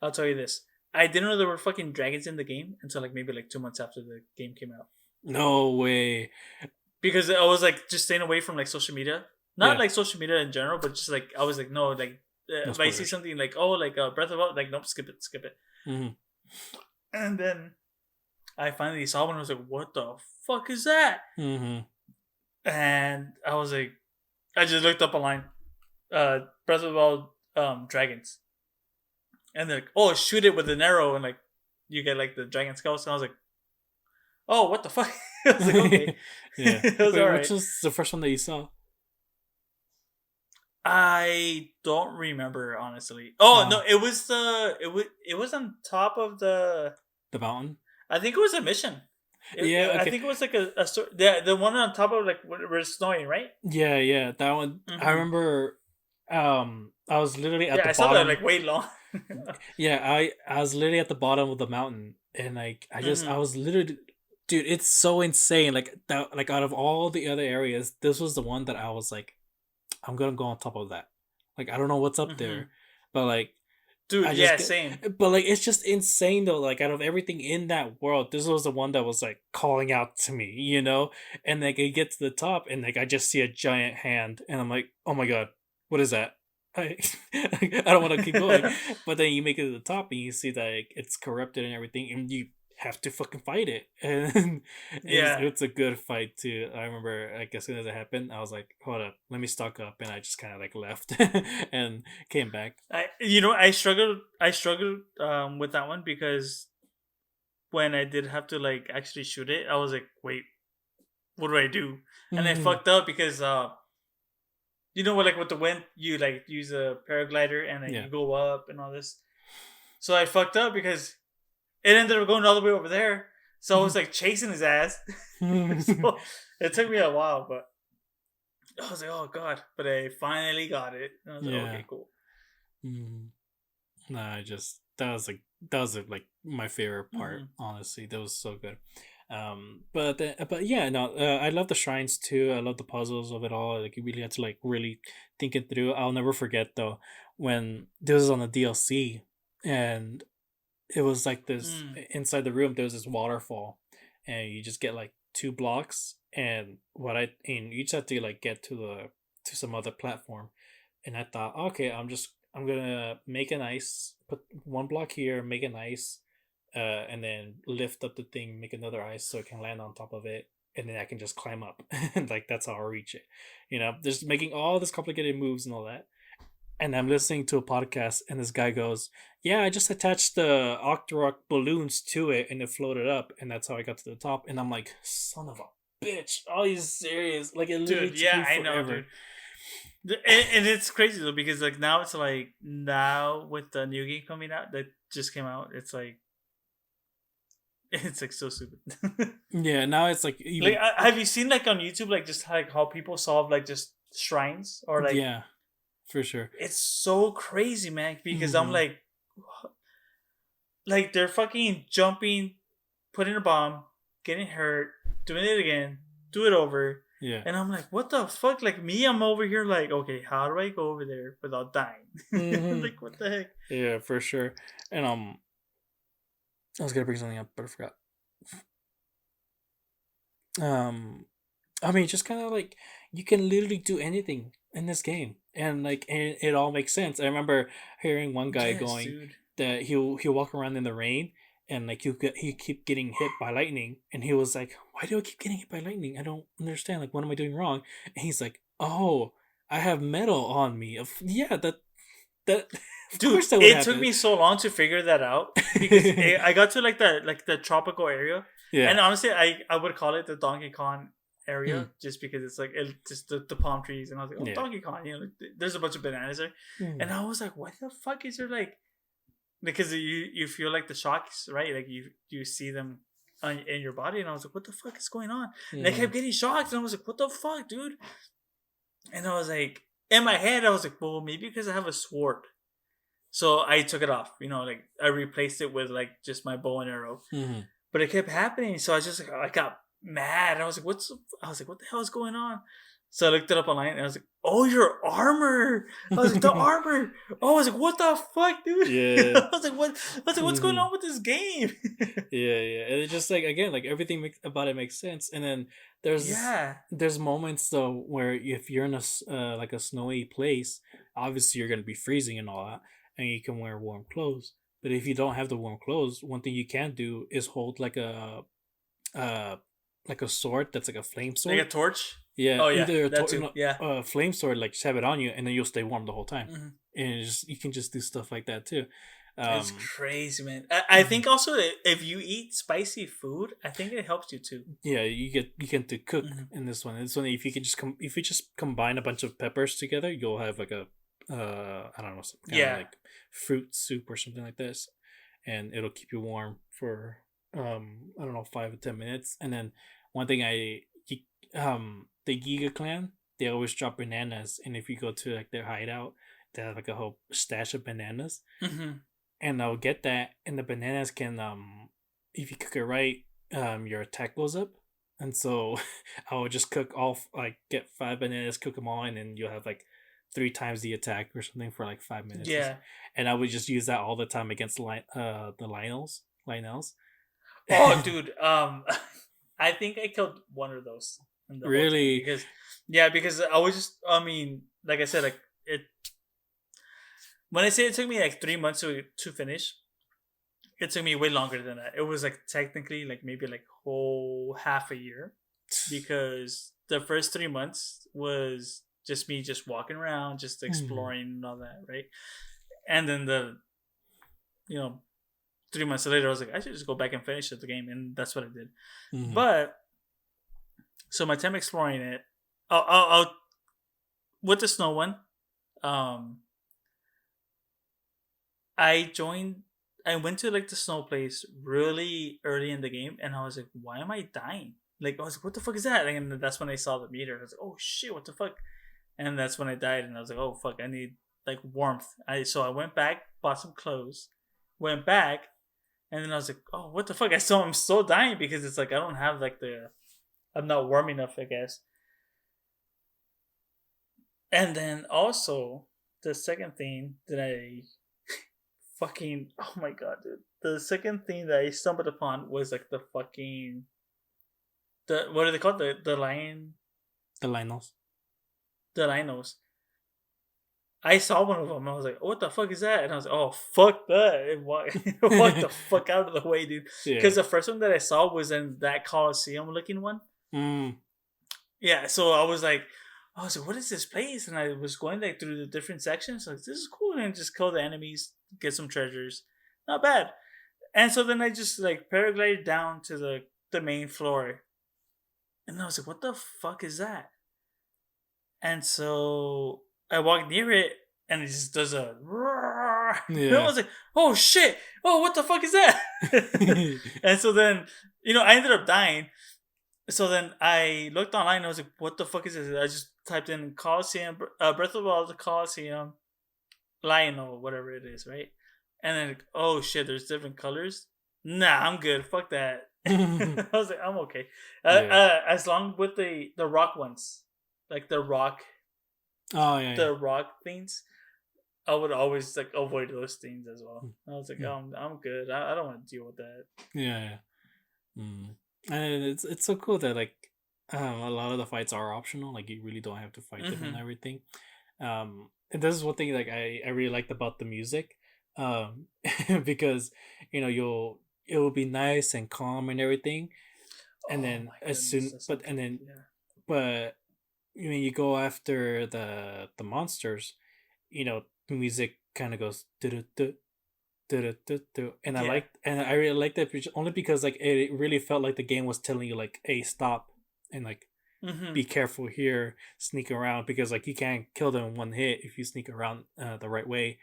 S2: I'll tell you this. I didn't know there were fucking dragons in the game until like maybe like 2 months after the game came out.
S1: No way.
S2: Because I was like just staying away from like social media, not
S1: Yeah,
S2: like social media in general, but just like I was like no, like
S1: no
S2: if I see
S1: spoilers.
S2: something like oh like Breath of the Wild, like nope, skip it, skip it.
S1: Hmm.
S2: And then I finally saw one. And I was like, what the fuck is that?
S1: Hmm.
S2: And I was like, I just looked up online, Breath of the Wild, dragons, and they're like, oh, shoot it with an arrow, and like you get like the dragon skulls. And I was like, oh, what the fuck? I was like, okay,
S1: Yeah.
S2: it was
S1: Wait,
S2: all
S1: which
S2: right.
S1: was the first one that you saw?
S2: I don't remember honestly. Oh no,
S1: Uh,
S2: it was on top of the.
S1: the mountain.
S2: I think it was a mission.
S1: Yeah.
S2: I
S1: Okay.
S2: think it was like a the one on top of like where it's snowing, right?
S1: Yeah. Yeah. That one. I
S2: Mm-hmm.
S1: remember. I was literally at
S2: Yeah,
S1: the
S2: I saw that
S1: bottom.
S2: like way long.
S1: Yeah. I was literally at the bottom of the mountain, and like I
S2: Mm-hmm.
S1: was literally. Dude, it's so insane. Like that. Like out of all the other areas, this was the one that I was like, I'm gonna go on top of that. Like I don't know what's up
S2: Mm-hmm.
S1: there, but like
S2: Dude,
S1: I just
S2: yeah,
S1: get,
S2: same.
S1: but like it's just insane though. Like out of everything in that world, this was the one that was like calling out to me, you know. And like I get to the top, and like I just see a giant hand, and I'm like, oh my god, what is that? I don't want to keep going, but then you make it to the top, and you see that like, it's corrupted and everything, and you have to fucking fight it, and
S2: Yeah.
S1: it's a good fight too. I remember like as soon as it happened, I was like, hold up, let me stock up, and I just kind of like left and came back.
S2: I struggled with that one because when I did have to like actually shoot it, I was like, wait, what do I do? And I
S1: Mhm.
S2: fucked up because you know what, like with the wind, you like use a paraglider and like
S1: Yeah.
S2: you go up and all this. So I fucked up because it ended up going all the way over there. So I was like chasing his ass. So it took me a while, but I was like, oh god. But I finally got it. And I was like,
S1: Yeah.
S2: okay, cool.
S1: Mm. Nah, I just that was like my favorite part.
S2: Mm-hmm.
S1: Honestly, that was so good. But yeah, no, I love the shrines too. I love the puzzles of it all. Like you really had to like really think it through. I'll never forget though when this was on the DLC, and it was like this
S2: Mm.
S1: inside the room. There was this waterfall, and you just get like two blocks, and you just had to like get to some other platform. And I thought, okay, I'm gonna make an ice, put one block here, make an ice, and then lift up the thing, make another ice so it can land on top of it, and then I can just climb up, and like that's how I reach it. Just making all this complicated moves and all that. And I'm listening to a podcast, and this guy goes, "Yeah, I just attached the Octorok balloons to it, and it floated up, and that's how I got to the top." And I'm like, "Son of a bitch! Are you serious? Like it literally
S2: Dude,
S1: took
S2: yeah,
S1: me
S2: I know,
S1: forever."
S2: dude. And it's crazy though because like now it's like now with the new game coming out that just came out, it's like so stupid.
S1: Yeah, now it's like
S2: Like,
S1: even
S2: have you seen like on YouTube like just like how people solve like just shrines or like
S1: yeah, for sure.
S2: it's so crazy, man. Because I'm
S1: Hmm.
S2: like they're fucking jumping, putting a bomb, getting hurt, doing it again, do it over.
S1: Yeah.
S2: And I'm like, what the fuck? Like me, I'm over here like, okay, how do I go over there without dying?
S1: Hmm.
S2: Like what the heck?
S1: Yeah, for sure. And I was gonna bring something up, but I forgot. Um, I mean, just kind of like you can literally do anything in this game, and like it all makes sense. I remember hearing one guy
S2: Yes,
S1: going
S2: dude.
S1: that he'll walk around in the rain, and like he keep getting hit by lightning, and he was like, "Why do I keep getting hit by lightning? I don't understand. Like, what am I doing wrong?" And he's like, "Oh, I have metal on me." Yeah, that of
S2: Dude,
S1: course that would
S2: it took
S1: happen.
S2: me so long to figure that out because I got to like the tropical area,
S1: Yeah.
S2: and honestly, I would call it the Donkey Kong
S1: Mm,
S2: area just because it's like just the palm trees, and I was like, oh,
S1: yeah.
S2: Donkey Kong, you know, like, there's a bunch of bananas there, and
S1: Mm,
S2: I was like, what the fuck is there like? Because you feel like the shocks, right? Like you see them in your body, and I was like, what the fuck is going on? And I
S1: mm,
S2: kept getting shocked, and I was like, what the fuck, dude? And I was like, in my head, I was like, well, maybe because I have a sword. So I took it off. Like I replaced it with like just my bow and arrow.
S1: Mm-hmm.
S2: But it kept happening, so I just like I got mad. I was like, what the hell is going on?" So I looked it up online, and I was like, "Oh, your armor!" I was like, "The armor!" Oh, I was like, "What the fuck, dude?"
S1: Yeah.
S2: I was like, "What?" I was like, "What's going
S1: Mm-hmm.
S2: on with this game?"
S1: Yeah, yeah. And it's just like again, like everything about it makes sense. And then there's
S2: Yeah,
S1: there's moments though where if you're in like a snowy place, obviously you're gonna be freezing and all that, and you can wear warm clothes. But if you don't have the warm clothes, one thing you can do is hold uh like a sword that's like a flame
S2: like a
S1: sword.
S2: torch.
S1: Yeah,
S2: Oh yeah,
S1: either
S2: that too.
S1: no,
S2: Yeah.
S1: flame sword, like just have it on you, and then you'll stay warm the whole time.
S2: Mhm.
S1: And you can just do stuff like that too.
S2: It's
S1: Um,
S2: crazy, man. I
S1: mhm.
S2: think also if you eat spicy food, I think it helps you too.
S1: Yeah, you get to cook
S2: Hmm.
S1: in this one. This one, if you can if you just combine a bunch of peppers together, you'll have like a I don't know, some kind of
S2: Yeah.
S1: like fruit soup or something like this, and it'll keep you warm for I don't know, 5 to 10 minutes. And then one thing the Giga clan, they always drop bananas, and if you go to like their hideout, they have like a whole stash of bananas,
S2: Hmm.
S1: and I'll get that, and the bananas can if you cook it right, your attack goes up, and so I would just cook all like get 5 bananas, cook them all, and then you'll have like 3 times the attack or something for like 5 minutes,
S2: Yeah.
S1: and I would just use that all the time against the Lionels.
S2: Oh, dude. I think I killed one of those in the whole time
S1: Really,
S2: because, yeah, because I was just. I mean, like I said, like it. When I say it took me like 3 months to finish, it took me way longer than that. It was like technically like maybe like whole half a year because the first 3 months was just me just walking around, just
S1: hmm,
S2: exploring and all that, right? And then you know 3 months later, I was like, I should just go back and finish the game, and that's what I did.
S1: hmm,
S2: But so my time exploring it, I'll with the snow one. Um, I joined. I went to like the snow place really early in the game, and I was like, "Why am I dying?" Like I was like, "What the fuck is that?" And that's when I saw the meter. I was like, "Oh shit, what the fuck?" And that's when I died, and I was like, "Oh fuck, I need like warmth." I went back, bought some clothes, went back, and then I was like, "Oh, what the fuck?" I'm so dying because it's like I don't have like I'm not warm enough, I guess. And then also the second thing that I fucking, oh my god, dude. The second thing that I stumbled upon was like the fucking, the what are they called,
S1: the Lionels.
S2: the linos. I saw one of them. I was like, "What the fuck is that?" And I was like, "Oh fuck that!" And walk the fuck out of the way, dude.
S1: Yeah.
S2: Because the first one that I saw was in that Coliseum looking one.
S1: Mm,
S2: Yeah, so I was like, "What is this place?" And I was going like through the different sections. Like, this is cool, and just kill the enemies, get some treasures, not bad. And so then I just like paraglided down to the main floor, and I was like, "What the fuck is that?" And so I walked near it, and it just does a roar. And I
S1: yeah.
S2: was like, "Oh shit! Oh, what the fuck is that?" And so then I ended up dying. So then I looked online, and I was like, "What the fuck is this?" I just typed in Coliseum, Breath of the Wild, Coliseum, Lionel, whatever it is, right? And then, oh shit, there's different colors. Nah, I'm good. Fuck that. I was like, I'm okay.
S1: Yeah.
S2: As long with the rock ones, like
S1: Oh yeah, yeah.
S2: the rock things, I would always like avoid those things as well. I was like,
S1: Mm,
S2: oh, I'm good. I don't want to deal with that.
S1: yeah, yeah. Mm. And it's so cool that like a lot of the fights are optional. Like you really don't have to fight them and
S2: Hmm.
S1: everything. And this is one thing like I really liked about the music, um, because it will be nice and calm and everything, and
S2: Oh
S1: then
S2: my
S1: as
S2: goodness,
S1: soon
S2: that's so good. Yeah.
S1: but when you go after the monsters, the music kind of goes and
S2: Yeah.
S1: I really liked that only because like it really felt like the game was telling you like, hey, stop, and like
S2: Hmm.
S1: be careful here, sneak around, because like you can't kill them in one hit if you sneak around the right way.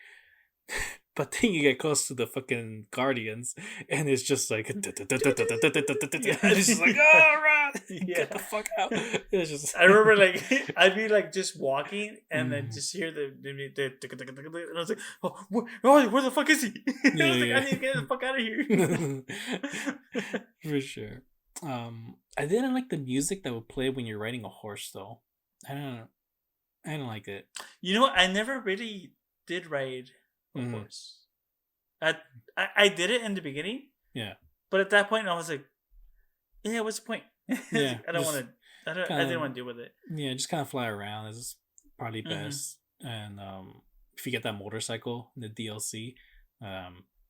S1: But then you get close to the fucking guardians, and it's just like and
S2: Yeah.
S1: it's just like, oh, Get the
S2: Yeah.
S1: fuck out. It's just
S2: I remember like I'd be like just walking and then
S1: Mhm.
S2: just hear and I was like, oh, where the fuck is he? I was like, I
S1: Yeah,
S2: need to get the fuck out of here.
S1: yeah. For sure. I didn't like the music that would play when you're riding a horse though. I don't know. I don't like it.
S2: You know what? I never really did ride a
S1: Hmm.
S2: horse. I, I did it in the beginning,
S1: Yeah.
S2: but at that point I was like, yeah, what's the point? I was
S1: Yeah.
S2: like, I don't want
S1: Just
S2: to. I
S1: kind
S2: didn't
S1: of
S2: want to deal with it.
S1: just kind of fly around is probably
S2: Hmm.
S1: best. And if you get that motorcycle in the DLC,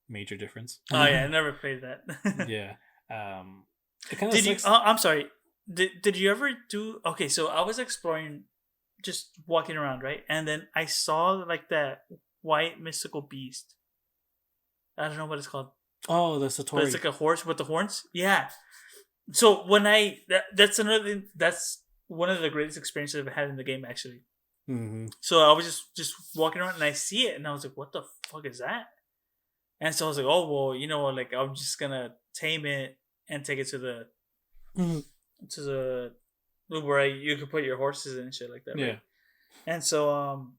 S1: major difference.
S2: Oh yeah, I never played that.
S1: Yeah. Um, it kind of
S2: Did you?
S1: sucks.
S2: I'm sorry. Did you ever do? Okay, so I was exploring, just walking around, right, and then I saw like that white mystical beast. I don't know what it's called,
S1: Oh, the
S2: but it's
S1: Satori.
S2: like a horse with the horns. Yeah. So when that's another thing. That's one of the greatest experiences I've had in the game, actually.
S1: Hmm.
S2: So I was just walking around and I see it and I was like, "What the fuck is that?" And so I was like, "Oh well, like I'm just gonna tame it and take it to the
S1: Hmm.
S2: to the where you could put your horses and shit like that, right?"
S1: Yeah.
S2: And so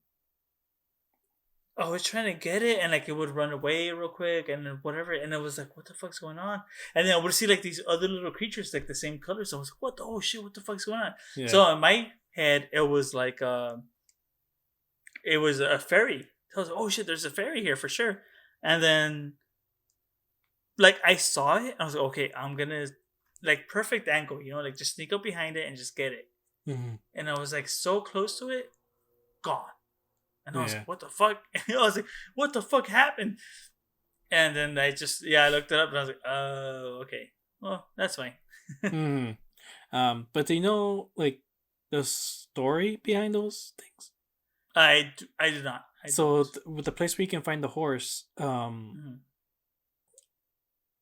S2: I was trying to get it and like it would run away real quick and then whatever, and it was like, what the fuck's going on? And then I would see like these other little creatures like the same color. So I was like, what the oh shit, what the fuck's going on?
S1: Yeah.
S2: So in my head it was like it was a fairy. So I was like, oh shit, there's a fairy here for sure. And then like I saw it, I was like, okay, I'm gonna like perfect angle, like just sneak up behind it and just get it.
S1: Hmm.
S2: And I was like so close to it, gone. And I was
S1: Yeah.
S2: like, what the fuck? I was like, what the fuck happened? And then I looked it up and I was like, oh, okay. Well, that's fine.
S1: Hmm. But do you know like the story behind those things?
S2: I did not. I don't.
S1: So with the place where you can find the horse,
S2: Mhm.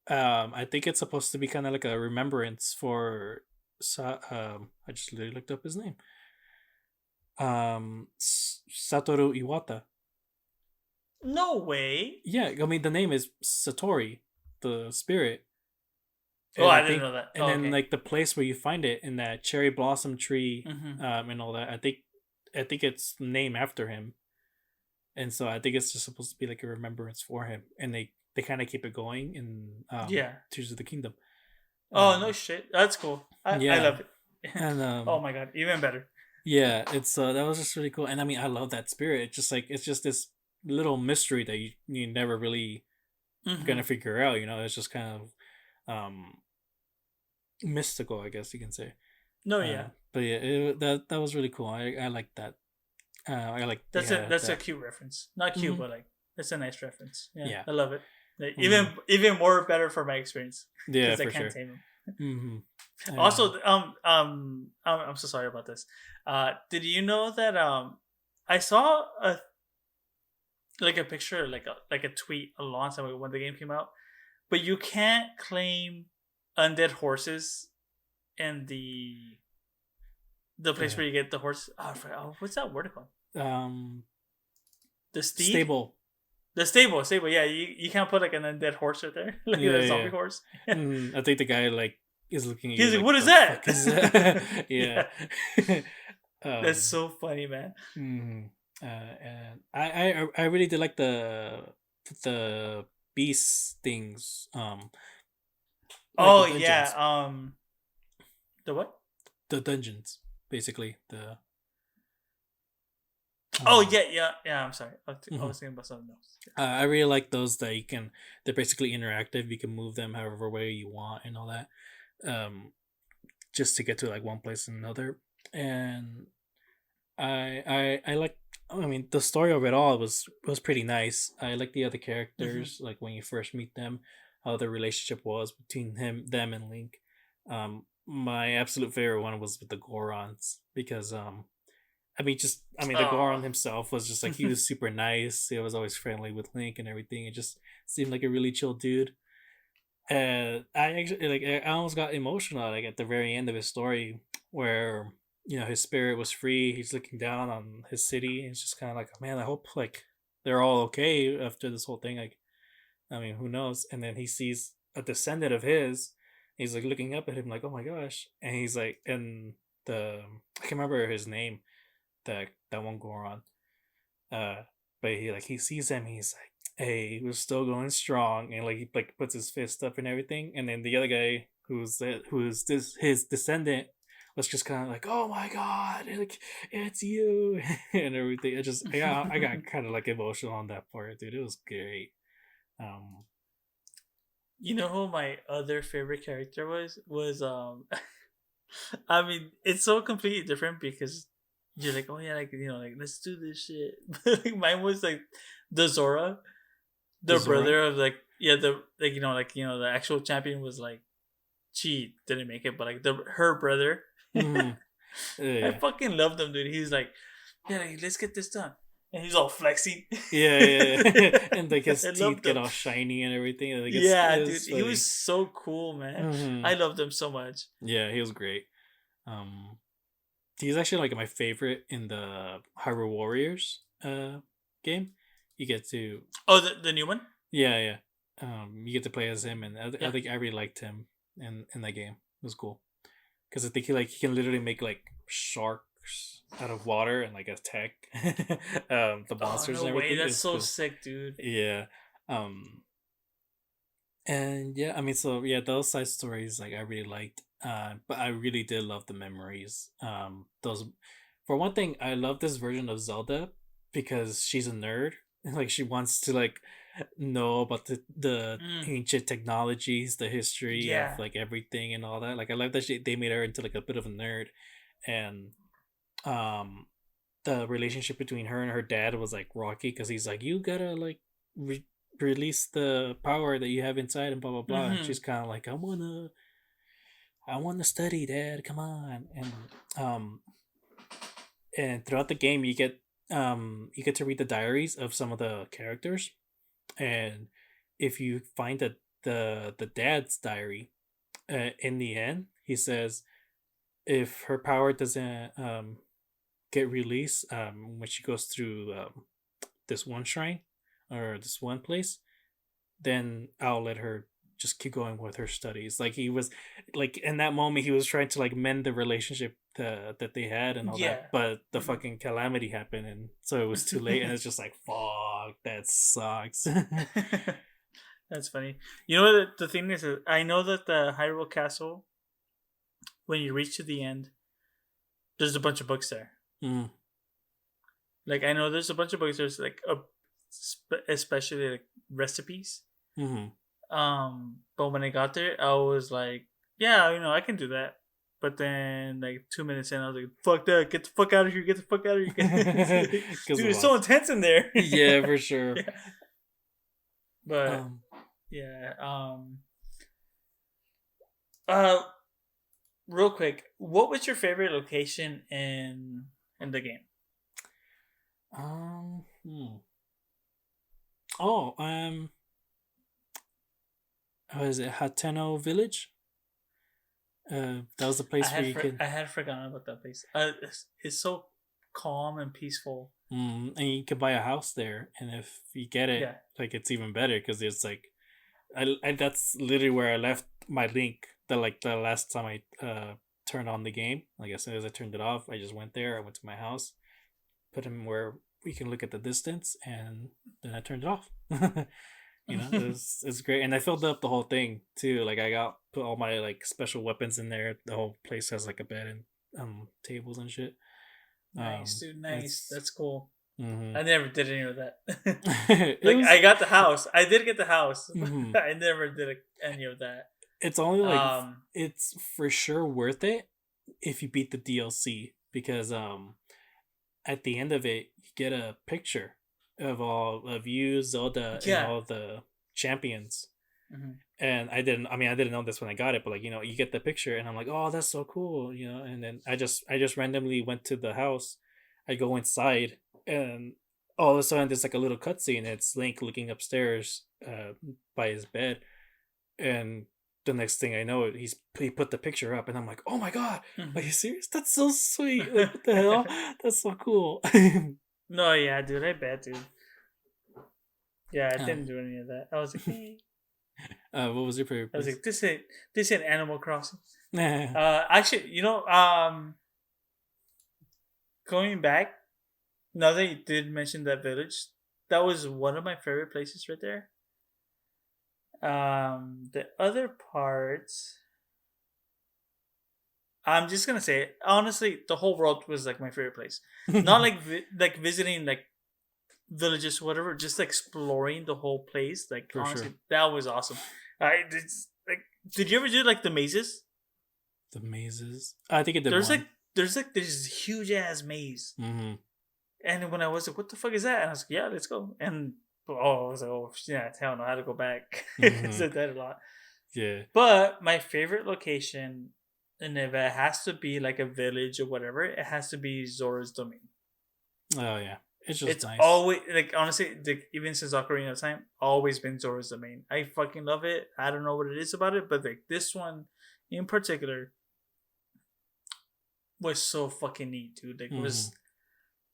S1: I think it's supposed to be kind of like a remembrance for. I just literally looked up his name. Satoru Iwata.
S2: No way.
S1: Yeah, I mean the name is Satori, the spirit,
S2: Oh,
S1: and I
S2: I didn't
S1: think,
S2: know that.
S1: and
S2: Oh,
S1: then
S2: okay.
S1: like the place where you find it in that cherry blossom tree,
S2: Mm-hmm.
S1: and all that. I think it's named after him, and so I think it's just supposed to be like a remembrance for him, and they kind of keep it going in
S2: Yeah.
S1: Tears of the Kingdom.
S2: Oh, no
S1: Um,
S2: shit. That's cool. I
S1: yeah,
S2: love it.
S1: and
S2: Oh my god, even better.
S1: yeah, it's that was just really cool, and I mean I love that spirit. It's just like it's just this little mystery that you never really
S2: Mm-hmm.
S1: gonna figure out. It's just kind of mystical, I guess you can say.
S2: No, yeah.
S1: But yeah, that was really cool. I like that. I like they had
S2: That's a
S1: that.
S2: cute reference. Not cute,
S1: Hmm.
S2: but like it's a nice reference. Yeah,
S1: Yeah.
S2: I love it. Like,
S1: Hmm.
S2: even more better for my experience
S1: Yeah,
S2: because I
S1: for
S2: can't
S1: sure.
S2: tame him.
S1: Hmm.
S2: Also, I'm so sorry about this. Did you know that I saw a picture, like a tweet a long time ago when the game came out, but you can't claim undead horses in the place
S1: Yeah.
S2: where you get the horse. Oh, what's that word called?
S1: Um,
S2: The steed,
S1: stable.
S2: the stable. Yeah, you can't put like an undead horse right there, like
S1: Yeah,
S2: a zombie
S1: yeah.
S2: horse.
S1: I think the guy like is looking at you
S2: He's like,
S1: like
S2: "What is
S1: the
S2: that?"
S1: fuck is that? Yeah.
S2: Yeah, that's
S1: um.
S2: so funny, man.
S1: Mhm. And I really did like the beast things. Like the
S2: Oh yeah.
S1: dungeons.
S2: The what?
S1: The dungeons, basically. The
S2: Oh
S1: um.
S2: yeah. I'm sorry. I
S1: Mhm.
S2: was thinking about something else.
S1: I really like those that you can. They're basically interactive. You can move them however way you want and all that. Um, just to get to like one place and another. And I like. I mean, the story of it all was pretty nice. I like the other
S2: Hmm.
S1: characters, like when you first meet them, how the relationship was between them, and Link. My absolute favorite one was with the Gorons because I mean the
S2: Oh.
S1: Goron himself was just like he was super nice. He was always friendly with Link and everything. It just seemed like a really chill dude. And I actually like I almost got emotional like at the very end of his story where his spirit was free. He's looking down on his city. It's just kind of like, man, I hope like they're all okay after this whole thing. Like, I mean, who knows? And then he sees a descendant of his, He's like looking up at him like, oh my gosh, and he's like, and the I can't remember his name, that one Goron. Uh, but he sees him. He's like, "Hey, we're still going strong," and like he like puts his fist up and everything. And then the other guy, who's this his descendant, was just kind of like, "Oh my god, like it's you," and everything. I got kind of like emotional on that part, dude. It was great. Um,
S2: You know who my other favorite character was I mean, it's so completely different because you're like, oh yeah, like like let's do this shit. But like mine was like the Zora,
S1: the
S2: the
S1: Zora.
S2: brother of like yeah, the the actual champion was like she didn't make it, but like the her brother.
S1: Mm-hmm.
S2: I
S1: Yeah.
S2: fucking loved him, dude. He's like, yeah, like, let's get this done, and he's all flexing.
S1: Yeah, yeah, yeah. And like his
S2: I
S1: teeth
S2: loved
S1: get
S2: him.
S1: all shiny and everything. And like
S2: Yeah, dude,
S1: it's
S2: he was
S1: funny.
S2: so cool, man.
S1: Hmm.
S2: I loved him so much.
S1: Yeah, he was great. Um, he's actually like my favorite in the Hyrule Warriors game. You get to
S2: Oh, the new one.
S1: yeah, yeah. You get to play as him, and I
S2: Yeah.
S1: think I really liked him in that game. It was cool because I think he can literally make like sharks out of water and like attack the
S2: Oh
S1: monsters
S2: no
S1: and
S2: way,
S1: everything.
S2: that's
S1: It's
S2: so
S1: cool.
S2: sick, dude.
S1: Yeah. Um, and yeah, I mean, so yeah, those side stories like I really liked. But I really did love the memories. Those for one thing, I love this version of Zelda because she's a nerd. Like she wants to like know about the
S2: Mm,
S1: ancient technologies, the history of
S2: yeah.
S1: like everything and all that. Like I love that they made her into like a bit of a nerd, and um the relationship between her and her dad was like rocky because he's like, you gotta like release the power that you have inside and blah blah blah, and
S2: Mm-hmm.
S1: she's kind of like, I wanna study, dad, come on. Um and throughout the game you get to read the diaries of some of the characters, and if you find that the dad's diary, in the end he says if her power doesn't get released, when she goes through this one shrine or this one place, then I'll let her just keep going with her studies. Like he was like in that moment he was trying to like mend the relationship that they had and all that,
S2: Yeah.
S1: but the
S2: Mm-hmm.
S1: fucking calamity happened, and so it was too late, and it's just like fuck, that sucks.
S2: That's funny. You know what the thing is? I know that the Hyrule Castle, when you reach to the end, there's a bunch of books there.
S1: Mm,
S2: Like I know there's a bunch of books. There's like especially like recipes.
S1: mm-hmm.
S2: But when I got there, I was like, yeah, I can do that. But then, like 2 minutes in, I was like, "Fuck that! Get the fuck out of here! Get the fuck out of here!"
S1: Because
S2: Dude,
S1: of
S2: it's so
S1: us.
S2: intense in there.
S1: Yeah, for sure.
S2: Yeah. But
S1: um
S2: yeah, uh, real quick, what was your favorite location in the game?
S1: hmm. Oh, how is it, Hateno Village? That was the place where you can,
S2: I had forgotten about that place. It's so calm and peaceful.
S1: and you can buy a house there, and if you get it,
S2: Yeah.
S1: like it's even better because it's like, I that's literally where I left my link. The last time I turned on the game, like as soon as I turned it off, I just went there. I went to my house, put him where we can look at the distance, and then I turned it off. It's great, and I filled up the whole thing too. Like I got put all my like special weapons in there. The whole place has like a bed and tables and shit.
S2: Nice, dude. Nice.
S1: It's
S2: That's cool.
S1: mm-hmm.
S2: I never did any of that.
S1: It
S2: Like
S1: was
S2: I got the house. I did get the house.
S1: mm-hmm.
S2: I never did any of that.
S1: It's only like
S2: Um.
S1: it's for sure worth it if you beat the DLC because at the end of it you get a picture of all of you, Zelda, and
S2: Yeah.
S1: all the champions.
S2: Mhm.
S1: And I didn't know this when I got it, but like you get the picture, and I'm like, oh, that's so cool, and then I just randomly went to the house. I go inside, and all of a sudden there's like a little cutscene. It's Link looking upstairs by his bed, and the next thing I know, he put the picture up, and I'm like, oh my god, are you serious? That's so sweet. Like what the hell? That's so cool.
S2: No, yeah, dude. I bet, dude. Yeah, I
S1: um,
S2: didn't do any of that. I was like, hey.
S1: What was your favorite
S2: I was
S1: place?
S2: like, this ain't Animal Crossing.
S1: Yeah.
S2: Actually, going back, now that you did mention that village, that was one of my favorite places right there. The other parts, I'm just gonna say it. Honestly, the whole world was like my favorite place. Not like like visiting like villages, whatever. Just exploring the whole place. Like
S1: For sure.
S2: honestly, that was awesome. It's like, did you ever do like the mazes?
S1: The mazes. I think it did
S2: There's
S1: one.
S2: like there's this huge ass maze,
S1: Mm-hmm.
S2: and when I was like, "What the fuck is that?" And I was like, "Yeah, let's go." And oh, I was like, "Oh yeah, hell no, I had to go back." I
S1: Mm-hmm.
S2: said that a lot.
S1: Yeah.
S2: But my favorite location, and if it has to be like a village or whatever, it has to be Zora's Domain.
S1: Oh yeah. It's just
S2: It's
S1: nice.
S2: always like honestly, even since Ocarina of Time, always been Zora's Domain. I fucking love it. I don't know what it is about it, but like this one in particular was so fucking neat, dude. Like it
S1: Mm-hmm.
S2: was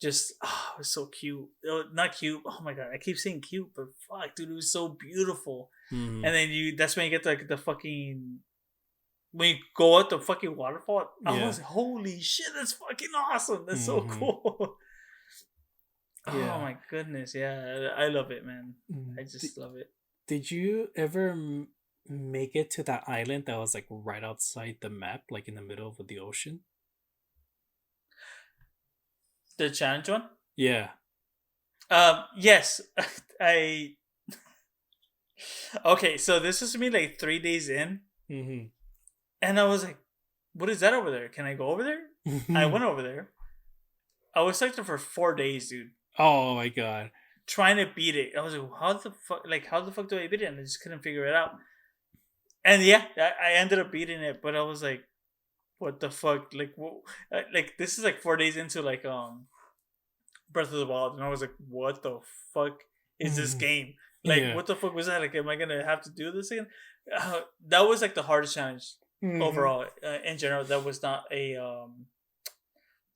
S2: just it was so cute. Not cute. Oh my god, I keep saying cute, but fuck, dude, it was so beautiful.
S1: Mm-hmm.
S2: And then that's when you get like the fucking when you go out the fucking waterfall. I
S1: Yeah.
S2: was like, holy shit, that's fucking awesome. That's so
S1: Mm-hmm.
S2: cool. Oh
S1: Yeah.
S2: my goodness, yeah, I love it, man.
S1: Mm.
S2: I just love it.
S1: Did you ever make it to that island that was like right outside the map, like in the middle of the ocean?
S2: The challenge one.
S1: Yeah.
S2: Yes, I. Okay, so this is me like 3 days in,
S1: Mm-hmm.
S2: and I was like, "What is that over there? Can I go over there?" I went over there. I was stuck there for 4 days, dude,
S1: Oh my god.
S2: trying to beat it. I was like, "How the fuck? Like, how the fuck do I beat it?" And I just couldn't figure it out. And yeah, I ended up beating it, but I was like, "What the fuck? Like, like this is like 4 days into like Breath of the Wild," and I was like, "What the fuck is this
S1: Mm-hmm.
S2: game? Like,
S1: Yeah.
S2: what the fuck was that? Like, am I gonna have to do this again?" That was like the hardest challenge
S1: Mm-hmm.
S2: overall in general. That was not a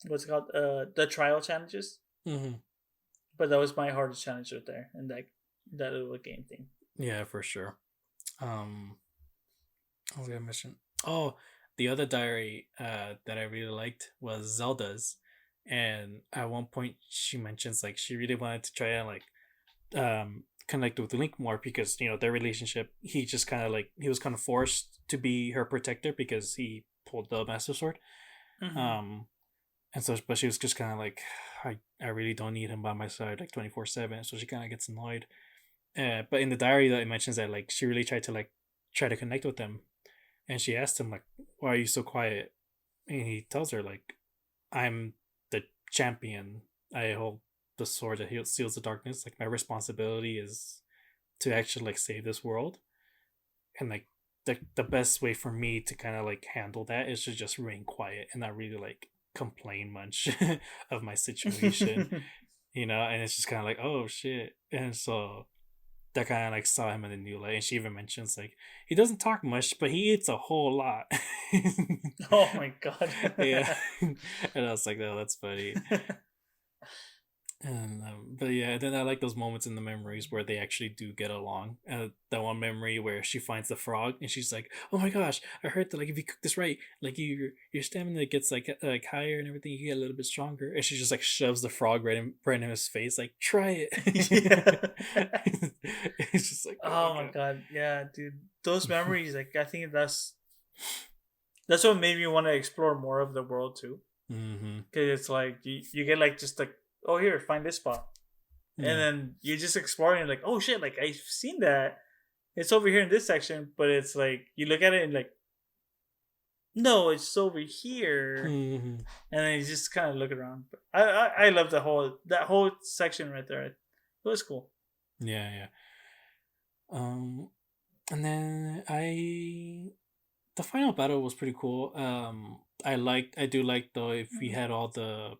S2: what's it called? The trial challenges,
S1: Mm-hmm.
S2: but that was my hardest challenge right there, and that little game thing.
S1: Yeah, for sure. Um, I was gonna mention. Oh, the other diary that I really liked was Zelda's, and at one point she mentions like she really wanted to try and like connect with Link more because their relationship. He just kind of like he was kind of forced to be her protector because he pulled the Master Sword.
S2: Mm-hmm.
S1: Um, and so but she was just kind of like I really don't need him by my side like 24/7. So she kind of gets annoyed. But in the diary that it mentions that like she really tried to like try to connect with him, and she asked him like, "Why are you so quiet?" And he tells her like, "I'm the champion. I hold the sword that seals the darkness. Like my responsibility is to actually like save this world, and like the best way for me to kind of like handle that is to just remain quiet and not really like complain much of my situation, And it's just kind of like, oh shit, and so that kind of like saw him in a new light. And she even mentions like he doesn't talk much, but he eats a whole lot.
S2: Oh my god.
S1: Yeah, and I was like, oh, that's funny. And but yeah, then I like those moments in the memories where they actually do get along. That one memory where she finds the frog and she's like, "Oh my gosh, I heard that like if you cook this right, like your stamina gets like higher and everything, you get a little bit stronger." And she just like shoves the frog right in his face, like try it.
S2: Yeah.
S1: It's just like, oh my
S2: Oh my
S1: god.
S2: god, yeah, dude. Those memories, like I think that's what made me want to explore more of the world too.
S1: Mm-hmm.
S2: Because it's like you get like just like, oh here, find this spot, and
S1: Yeah.
S2: then you just exploring like, oh shit, like I've seen that. It's over here in this section, but it's like you look at it and like, no, it's over here,
S1: Mm-hmm.
S2: and then you just kind of look around. But I love that whole section right there. It was cool.
S1: Yeah, yeah. Um, and then the final battle was pretty cool. I do like though if we had all the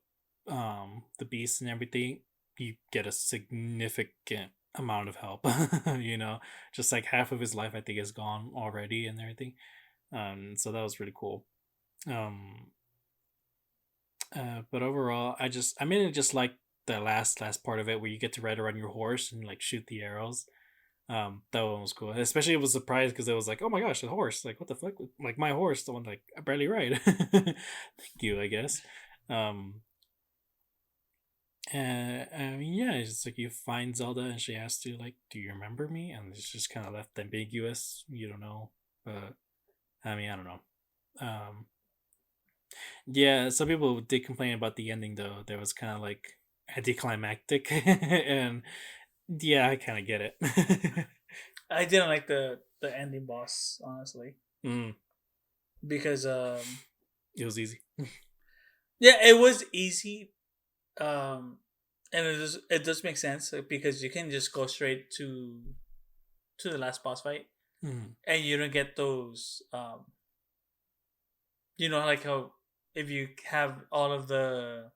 S1: beasts and everything, you get a significant amount of help. Just like half of his life I think is gone already and everything. So that was really cool. Um, but overall, I mainly just like the last part of it where you get to ride around your horse and like shoot the arrows. That one was cool. Especially it was surprised because it was like, oh my gosh, a horse! Like what the fuck? Like my horse, the one like I barely ride. Thank you, I guess. Um, I mean, yeah, it's just like you find Zelda and she asks you like, "Do you remember me?" And it's just kind of left ambiguous. You don't know, but I mean, I don't know. Um, yeah, some people did complain about the ending though. There was kind of like anticlimactic, and yeah, I kind of get it.
S2: I didn't like the ending boss, honestly,
S1: mm,
S2: because
S1: it was easy.
S2: yeah, it was easy, and it does make sense because you can just go straight to the last boss fight,
S1: Mm.
S2: and you don't get those like how if you have all of the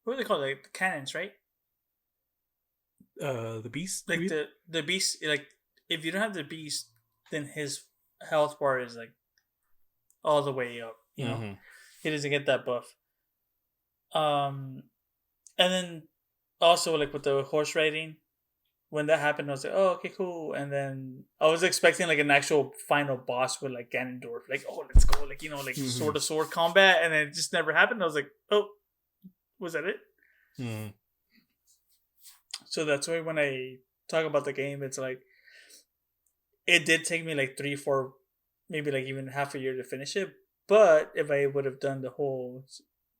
S2: what do they call it, like the cannons, right?
S1: The beast. You
S2: Like
S1: mean?
S2: the beast, like if you don't have the beast, then his health bar is like all the way up.
S1: Mm-hmm.
S2: He doesn't get that buff. Um, and then also like with the horse riding, when that happened, I was like, oh, okay, cool. And then I was expecting like an actual final boss with like Ganondorf, like, oh, let's go, like like
S1: Mm-hmm.
S2: sword to sword combat, and then it just never happened. I was like, oh, was that it?
S1: Mm-hmm.
S2: So that's why when I talk about the game, it's like it did take me like 3, 4, maybe like even half a year to finish it. But if I would have done the whole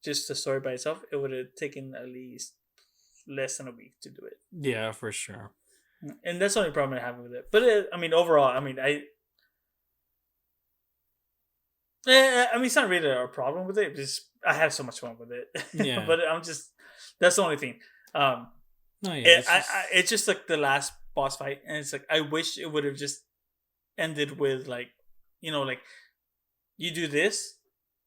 S2: just the story by itself, it would have taken at least less than a week to do it.
S1: Yeah, for sure.
S2: And that's the only problem I have with it. But I mean, overall, I mean, it's not really a problem with it. Just I had so much fun with it.
S1: Yeah.
S2: But I'm just that's the only thing. Um,
S1: No, yeah. It's just.
S2: it's just like the last boss fight, and it's like I wish it would have just ended with like like you do this,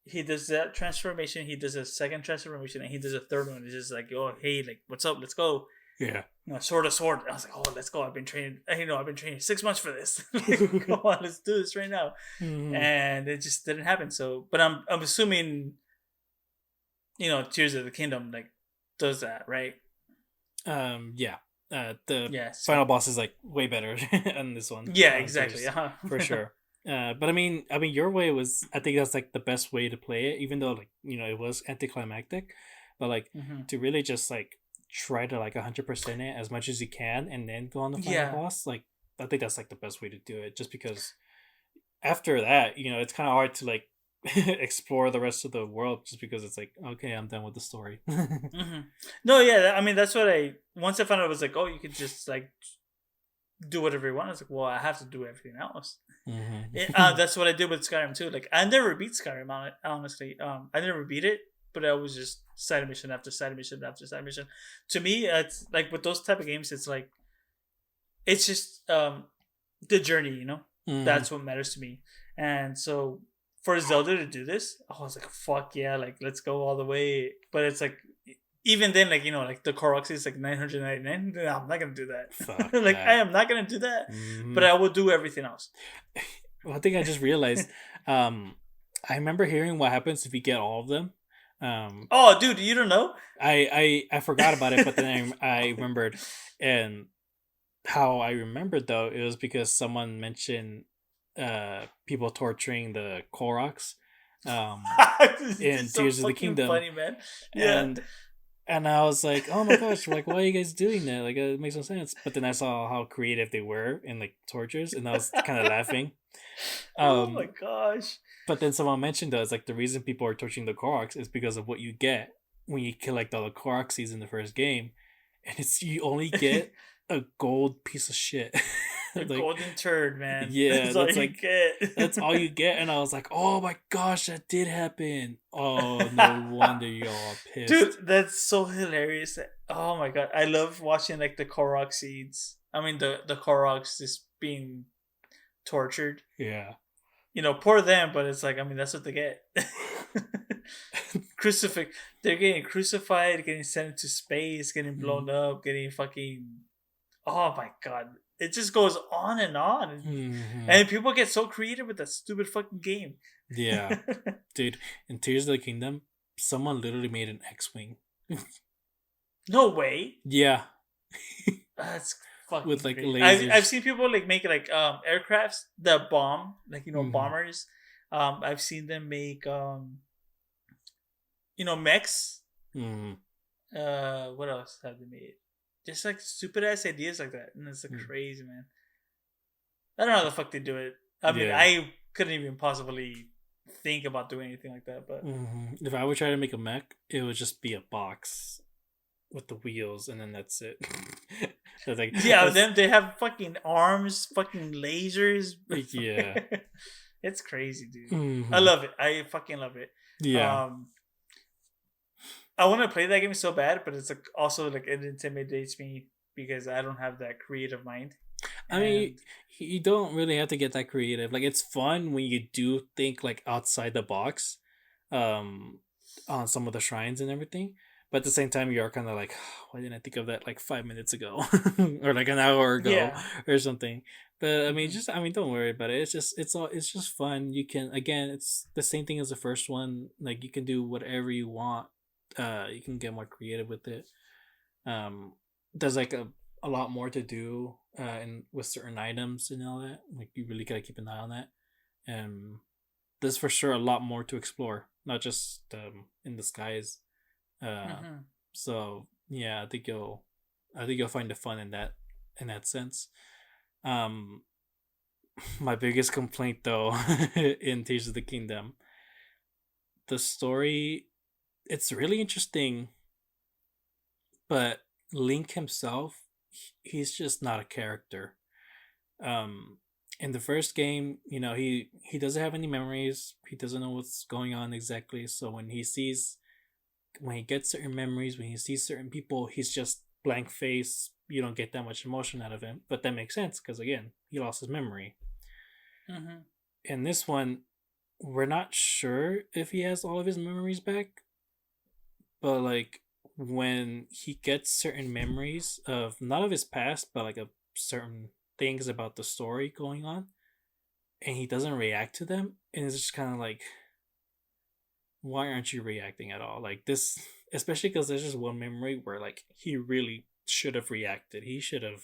S2: he does that transformation, he does a second transformation, and he does a third one. It's just like, oh hey, like what's up? Let's go.
S1: Yeah.
S2: Sword to sword. I was like, oh, let's go. I've been training. I've been training 6 months for this. Come on, let's do this right now.
S1: Mm-hmm.
S2: And it just didn't happen. So, but I'm assuming, Tears of the Kingdom like does that, right?
S1: Yeah. The
S2: Yeah.
S1: final
S2: So
S1: boss is like way better than this one.
S2: yeah, exactly.
S1: Tears, for sure. But I mean, your way was. I think that's like the best way to play it, even though like it was anticlimactic, but like
S2: hmm
S1: to really just like try to like 100% it as much as you can, and then go on the final
S2: Yeah.
S1: boss. Like I think that's like the best way to do it, just because after that, it's kind of hard to like explore the rest of the world, just because it's like, okay, I'm done with the story.
S2: hmm No, yeah. I mean, that's what once I found out, I was like, oh, you could just like do whatever you want. I was like, well, I have to do everything else.
S1: Mm-hmm.
S2: That's what I did with Skyrim too. Like, I never beat Skyrim, honestly. I never beat it, but I was just side mission after side mission after side mission. To me, it's like with those type of games, it's like it's just the journey.
S1: Mm-hmm.
S2: That's what matters to me. And so for Zelda to do this, I was like, fuck yeah, like let's go all the way. But it's like even then, like like the Korok is like 999. No, I'm not gonna do that.
S1: Fuck
S2: Like I
S1: that.
S2: am not gonna do that. But
S1: Mm-hmm.
S2: I will do everything else.
S1: One thing I just realized, um, I remember hearing what happens if you get all of them. Um,
S2: Oh, dude, you don't know?
S1: I forgot about it, but then I remembered, and how I remembered though it was because someone mentioned people torturing the Koroks, um, in
S2: It's so
S1: Tears of the
S2: fucking
S1: Kingdom,
S2: funny, man. Yeah.
S1: and I was like, oh my gosh, like why are you guys doing that? Like it makes no sense. But then I saw how creative they were in like tortures, and I was kind of laughing.
S2: Oh my
S1: Um,
S2: gosh.
S1: But then someone mentioned though, it's like the reason people are torching the Koroks is because of what you get when you collect all the Koroksies in the first game, and it's you only get a gold piece of shit.
S2: A
S1: Like,
S2: golden turd, man.
S1: yeah,
S2: That's all
S1: that's
S2: you
S1: like that's all
S2: get.
S1: you get, and I was like, oh my gosh, that did happen. Oh, no wonder y'all are
S2: Dude,
S1: pissed.
S2: that's so hilarious. Oh my god. I love watching like the Korok seeds. I mean the Koroks just being tortured.
S1: Yeah.
S2: Poor them, but it's like, I mean, that's what they get. Crucifix. They're getting crucified, getting sent into space, getting blown up, getting fucking. Oh my god. It just goes on and on.
S1: Mm-hmm.
S2: And people get so creative with that stupid fucking game.
S1: Yeah, dude. In Tears of the Kingdom, someone literally made an X-wing.
S2: No way.
S1: Yeah.
S2: That's fucking
S1: with like
S2: crazy. I've
S1: lasers.
S2: seen people like make like aircrafts, the bomb, like
S1: Mm-hmm.
S2: bombers. I've seen them make mechs.
S1: Mm-hmm.
S2: What else have they made? Just like stupid ass ideas like that, and it's like
S1: Mm.
S2: crazy, man. I don't know how the fuck they do it. I mean,
S1: Yeah.
S2: I couldn't even possibly think about doing anything like that, but
S1: If I would try to make a mech, it would just be a box with the wheels, and then that's it. That's like
S2: yeah,
S1: that's
S2: them they have fucking arms, fucking lasers.
S1: yeah.
S2: It's crazy, dude. I
S1: Hmm.
S2: love it. I fucking love it.
S1: Yeah.
S2: Um, I want to play that game so bad, but it's like also like it intimidates me because I don't have that creative mind.
S1: I mean,
S2: And
S1: you don't really have to get that creative. Like it's fun when you do think like outside the box, um, on some of the shrines and everything. But at the same time, you are kind of like, why didn't I think of that like 5 minutes ago, or like an hour ago,
S2: yeah,
S1: or something. But I mean,
S2: hmm
S1: just I mean, don't worry about it. It's just fun. You can again, it's the same thing as the first one. Like you can do whatever you want. You can get more creative with it. Um, there's like a lot more to do and with certain items and all that. Like you really gotta keep an eye on that. And there's for sure a lot more to explore, not just in the skies. Uh,
S2: hmm
S1: so yeah, I think you'll find the fun in that sense. Um, my biggest complaint though in Tears of the Kingdom, the story, it's really interesting, but Link himself, he's just not a character. Um, in the first game, he doesn't have any memories. He doesn't know what's going on exactly. So when he gets certain memories, when he sees certain people, he's just blank face. You don't get that much emotion out of him, but that makes sense because again, he lost his memory.
S2: hmm
S1: In this one, we're not sure if he has all of his memories back, but like when he gets certain memories of not of his past, but like of certain things about the story going on, and he doesn't react to them, and it's just kind of like, why aren't you reacting at all? Like this, especially because there's just one memory where like he really should have reacted. He should have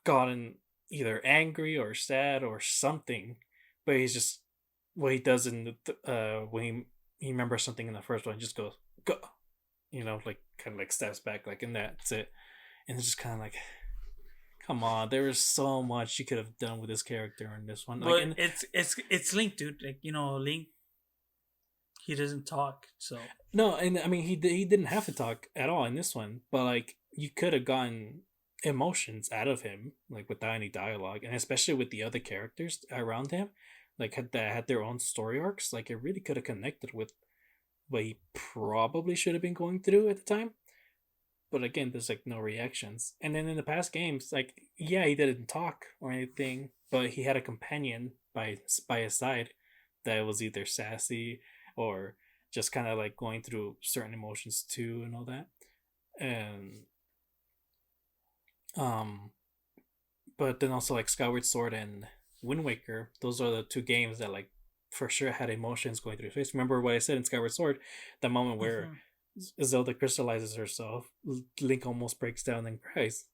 S1: gotten either angry or sad or something, but he's just what he does in when he remembers something in the first one, he just goes go, like kind of like steps back, like, and that's it. And it's just kind of like, come on, there is so much you could have done with this character in this one. Like,
S2: but
S1: and
S2: it's Link, dude. Like Link, he doesn't talk, so
S1: no, and I mean he didn't have to talk at all in this one, but like you could have gotten emotions out of him like without any dialogue, and especially with the other characters around him, like had their own story arcs. Like it really could have connected with what he probably should have been going through at the time. But again, there's like no reactions. And then in the past games, like yeah, he didn't talk or anything, but he had a companion by his side that was either sassy or just kind of like going through certain emotions too and all that. And um but then also like Skyward Sword and Wind Waker, those are the two games that like for sure had emotions going through his face. Remember what I said in Skyward Sword, the moment where
S2: hmm
S1: Zelda crystallizes herself, Link almost breaks down and cries.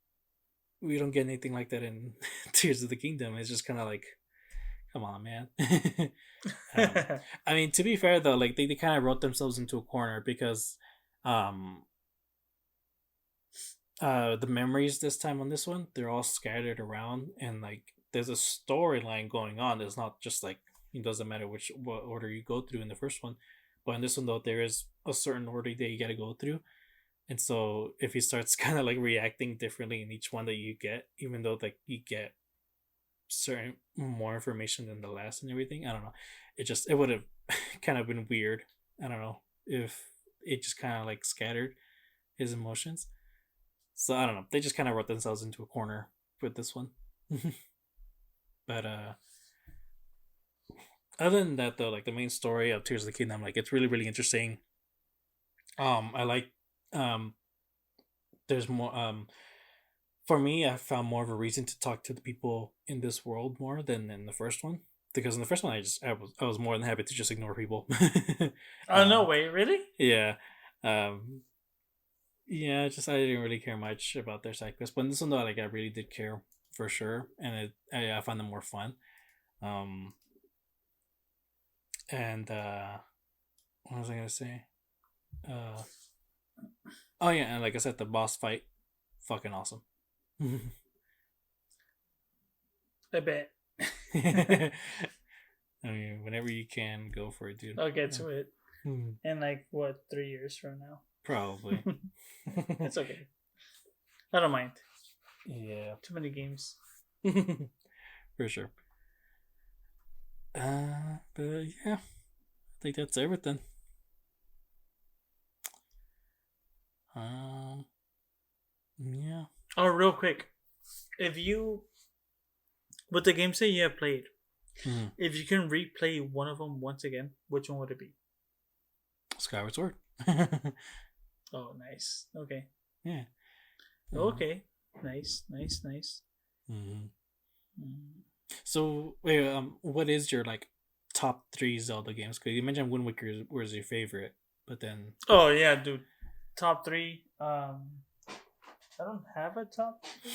S1: We don't get anything like that in Tears of the Kingdom. It's just kind of like, come on, man. um, I mean, to be fair though, like they kind of wrote themselves into a corner because, um, the memories this time on this one, they're all scattered around, and like there's a storyline going on. It's not just like it doesn't matter what order you go through in the first one, but in this one though, there is a certain order that you got to go through. And so if he starts kind of like reacting differently in each one that you get, even though like you get certain more information than the last and everything, I don't know. It would have kind of been weird. I don't know if it just kind of like scattered his emotions. So I don't know. They just kind of wrote themselves into a corner with this one. But other than that though, like the main story of Tears of the Kingdom, like it's really really interesting. I like um there's more for me, I found more of a reason to talk to the people in this world more than in the first one. Because in the first one, I was more than happy to just ignore people.
S2: oh no
S1: um,
S2: way, really?
S1: yeah, um, Yeah, just I didn't really care much about their side quests, but this one though, like I really did care for sure, and I found them more fun. Um, and what was I gonna say? Uh, oh yeah, and like I said, the boss fight, fucking awesome.
S2: I bet.
S1: I mean, whenever you can, go for it, dude.
S2: I'll get to it
S1: Hmm.
S2: in like what 3 years from now.
S1: Probably.
S2: It's okay. I don't mind.
S1: Yeah,
S2: Too many games.
S1: for sure. But yeah, I think that's everything. Um, yeah.
S2: Oh, real quick, if you with the games that you have played,
S1: Hmm.
S2: if you can replay one of them once again, which one would it be?
S1: Skyward Sword.
S2: Oh, nice. Okay.
S1: Yeah.
S2: Okay. Nice. Nice. Nice.
S1: Mhm.
S2: Mm.
S1: So wait, what is your like top three Zelda games? Because you mentioned Wind Waker was your favorite, but then
S2: Oh yeah, dude. Top three. I don't have a top three.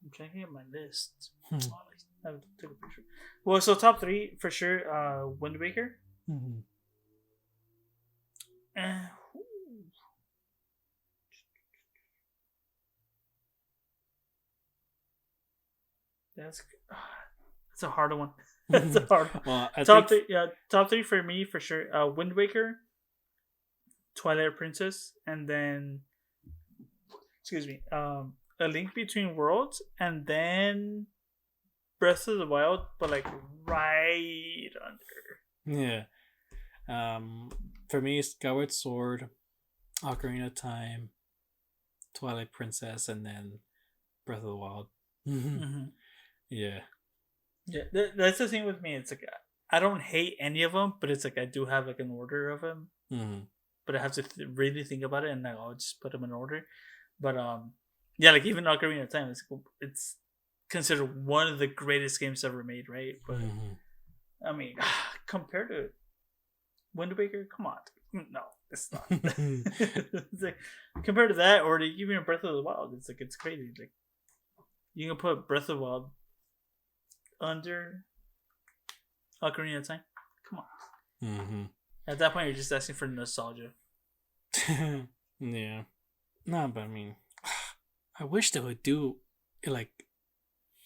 S2: I'm checking out my list.
S1: Hmm.
S2: Oh, I have to take a picture. Well, so top three for sure. Wind Waker.
S1: Mhm.
S2: Uh, that's that's a hard one. That's a hard one.
S1: Well, I
S2: Top
S1: think
S2: three, yeah, top three for me for sure. Wind Waker, Twilight Princess, and then excuse me, A Link Between Worlds, and then Breath of the Wild, but like right under.
S1: yeah. For me, Skyward Sword, Ocarina of Time, Twilight Princess, and then Breath of the Wild.
S2: Mm-hmm.
S1: Yeah.
S2: Yeah, that's the thing with me. It's like I don't hate any of them, but it's like I do have like an order of them,
S1: Mm-hmm.
S2: but I have to really think about it, and like, I'll just put them in order. But yeah, like even Ocarina of Time, it's considered one of the greatest games ever made, right? But I mean, compared to Wind Waker, come on, no, it's not. It's like, compared to that, or to even Breath of the Wild, it's like it's crazy. Like you can put Breath of the Wild under Ocarina of Time. Come on.
S1: Mm-hmm.
S2: At that point, you're just asking for nostalgia.
S1: Yeah. No, but I mean, I wish they would do like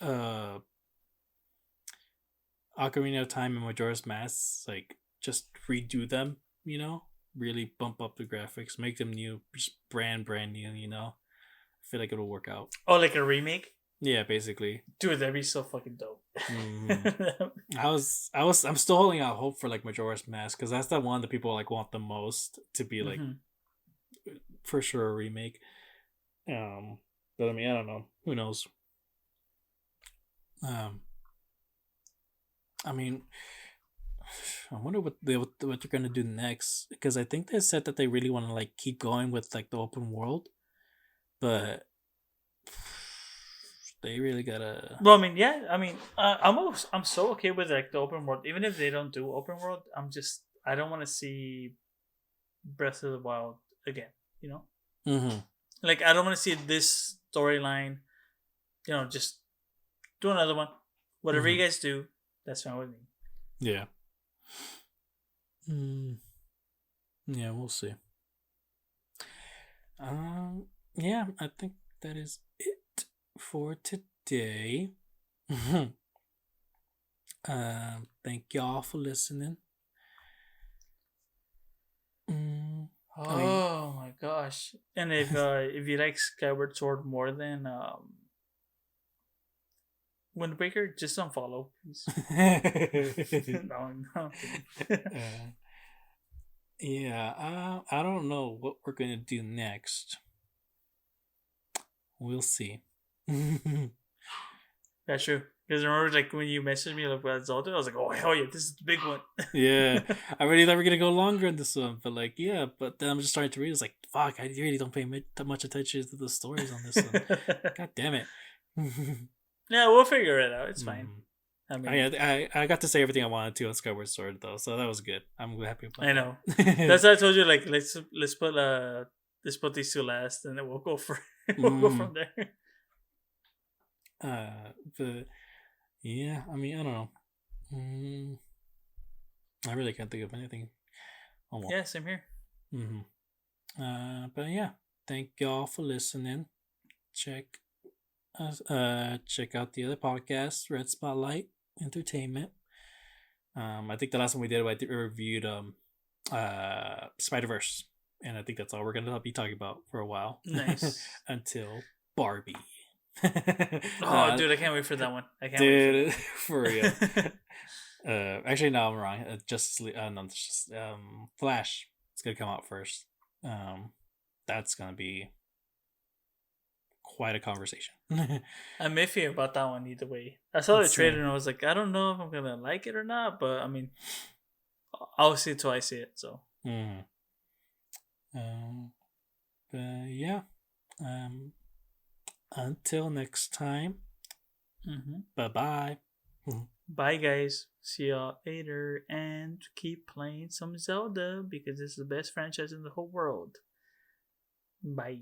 S1: uh Ocarina of Time and Majora's Mask, like just redo them, really bump up the graphics, make them new, just brand new, I feel like it'll work out.
S2: Oh, like a remake?
S1: Yeah, basically.
S2: Dude, that'd be so fucking dope.
S1: Mm-hmm. I'm still holding out hope for like Majora's Mask because that's the one that people like want the most to be like for sure a remake. But I mean, I don't know. Who knows? I mean, I wonder what they're gonna do next because I think they said that they really want to like keep going with like the open world, but they really gotta.
S2: Well, I mean, yeah. I mean, I'm so okay with like the open world. Even if they don't do open world, I don't want to see Breath of the Wild again.
S1: Mm-hmm.
S2: Like I don't want to see this storyline. Just do another one. Whatever you guys do, that's fine with me.
S1: Yeah. Yeah, we'll see. Yeah, I think that is it for today. Thank y'all for listening.
S2: Oh my gosh! And if you like Skyward Sword more than Wind Waker, just unfollow, please. No.
S1: Yeah, I don't know what we're gonna do next. We'll see.
S2: That's true. Because remember, like when you messaged me about Zelda, I was like, "Oh hell yeah, this is the big one."
S1: Yeah, I really thought we were gonna go longer in this one, but like, yeah, but then I'm just starting to read. It's like, fuck, I really don't pay that much attention to the stories on this one. God damn it.
S2: Yeah, we'll figure it out. It's fine. I
S1: I,
S2: mean,
S1: I got to say everything I wanted to on Skyward Sword though, so that was good. I'm happy about
S2: I know.
S1: that.
S2: That's why I told you. Like, let's put these two last, and then we'll go for we'll go
S1: mm,
S2: from there.
S1: but yeah, I mean, I don't know. Mm, I really can't think of anything. Oh well.
S2: Yeah, same here.
S1: Mm-hmm. But yeah, thank y'all for listening. Check check out the other podcasts, Red Spotlight Entertainment. I think the last one we did, I reviewed Spider Verse, and I think that's all we're gonna be talking about for a while
S2: Nice.
S1: until Barbie.
S2: Oh, dude, I can't wait for that one. I can't wait
S1: Dude, for real.
S2: for that.
S1: Actually, no, I'm wrong. No, it's just Flash. It's gonna come out first. That's gonna be quite a conversation.
S2: I'm iffy about that one either way. I saw the trailer
S1: Same.
S2: and I was like, I don't know if I'm gonna like it or not, but I mean, I'll see it till I see it. So,
S1: Mm. But yeah. Um, until next time. Bye bye.
S2: bye guys. See y'all later, and keep playing some Zelda because it's the best franchise in the whole world. Bye.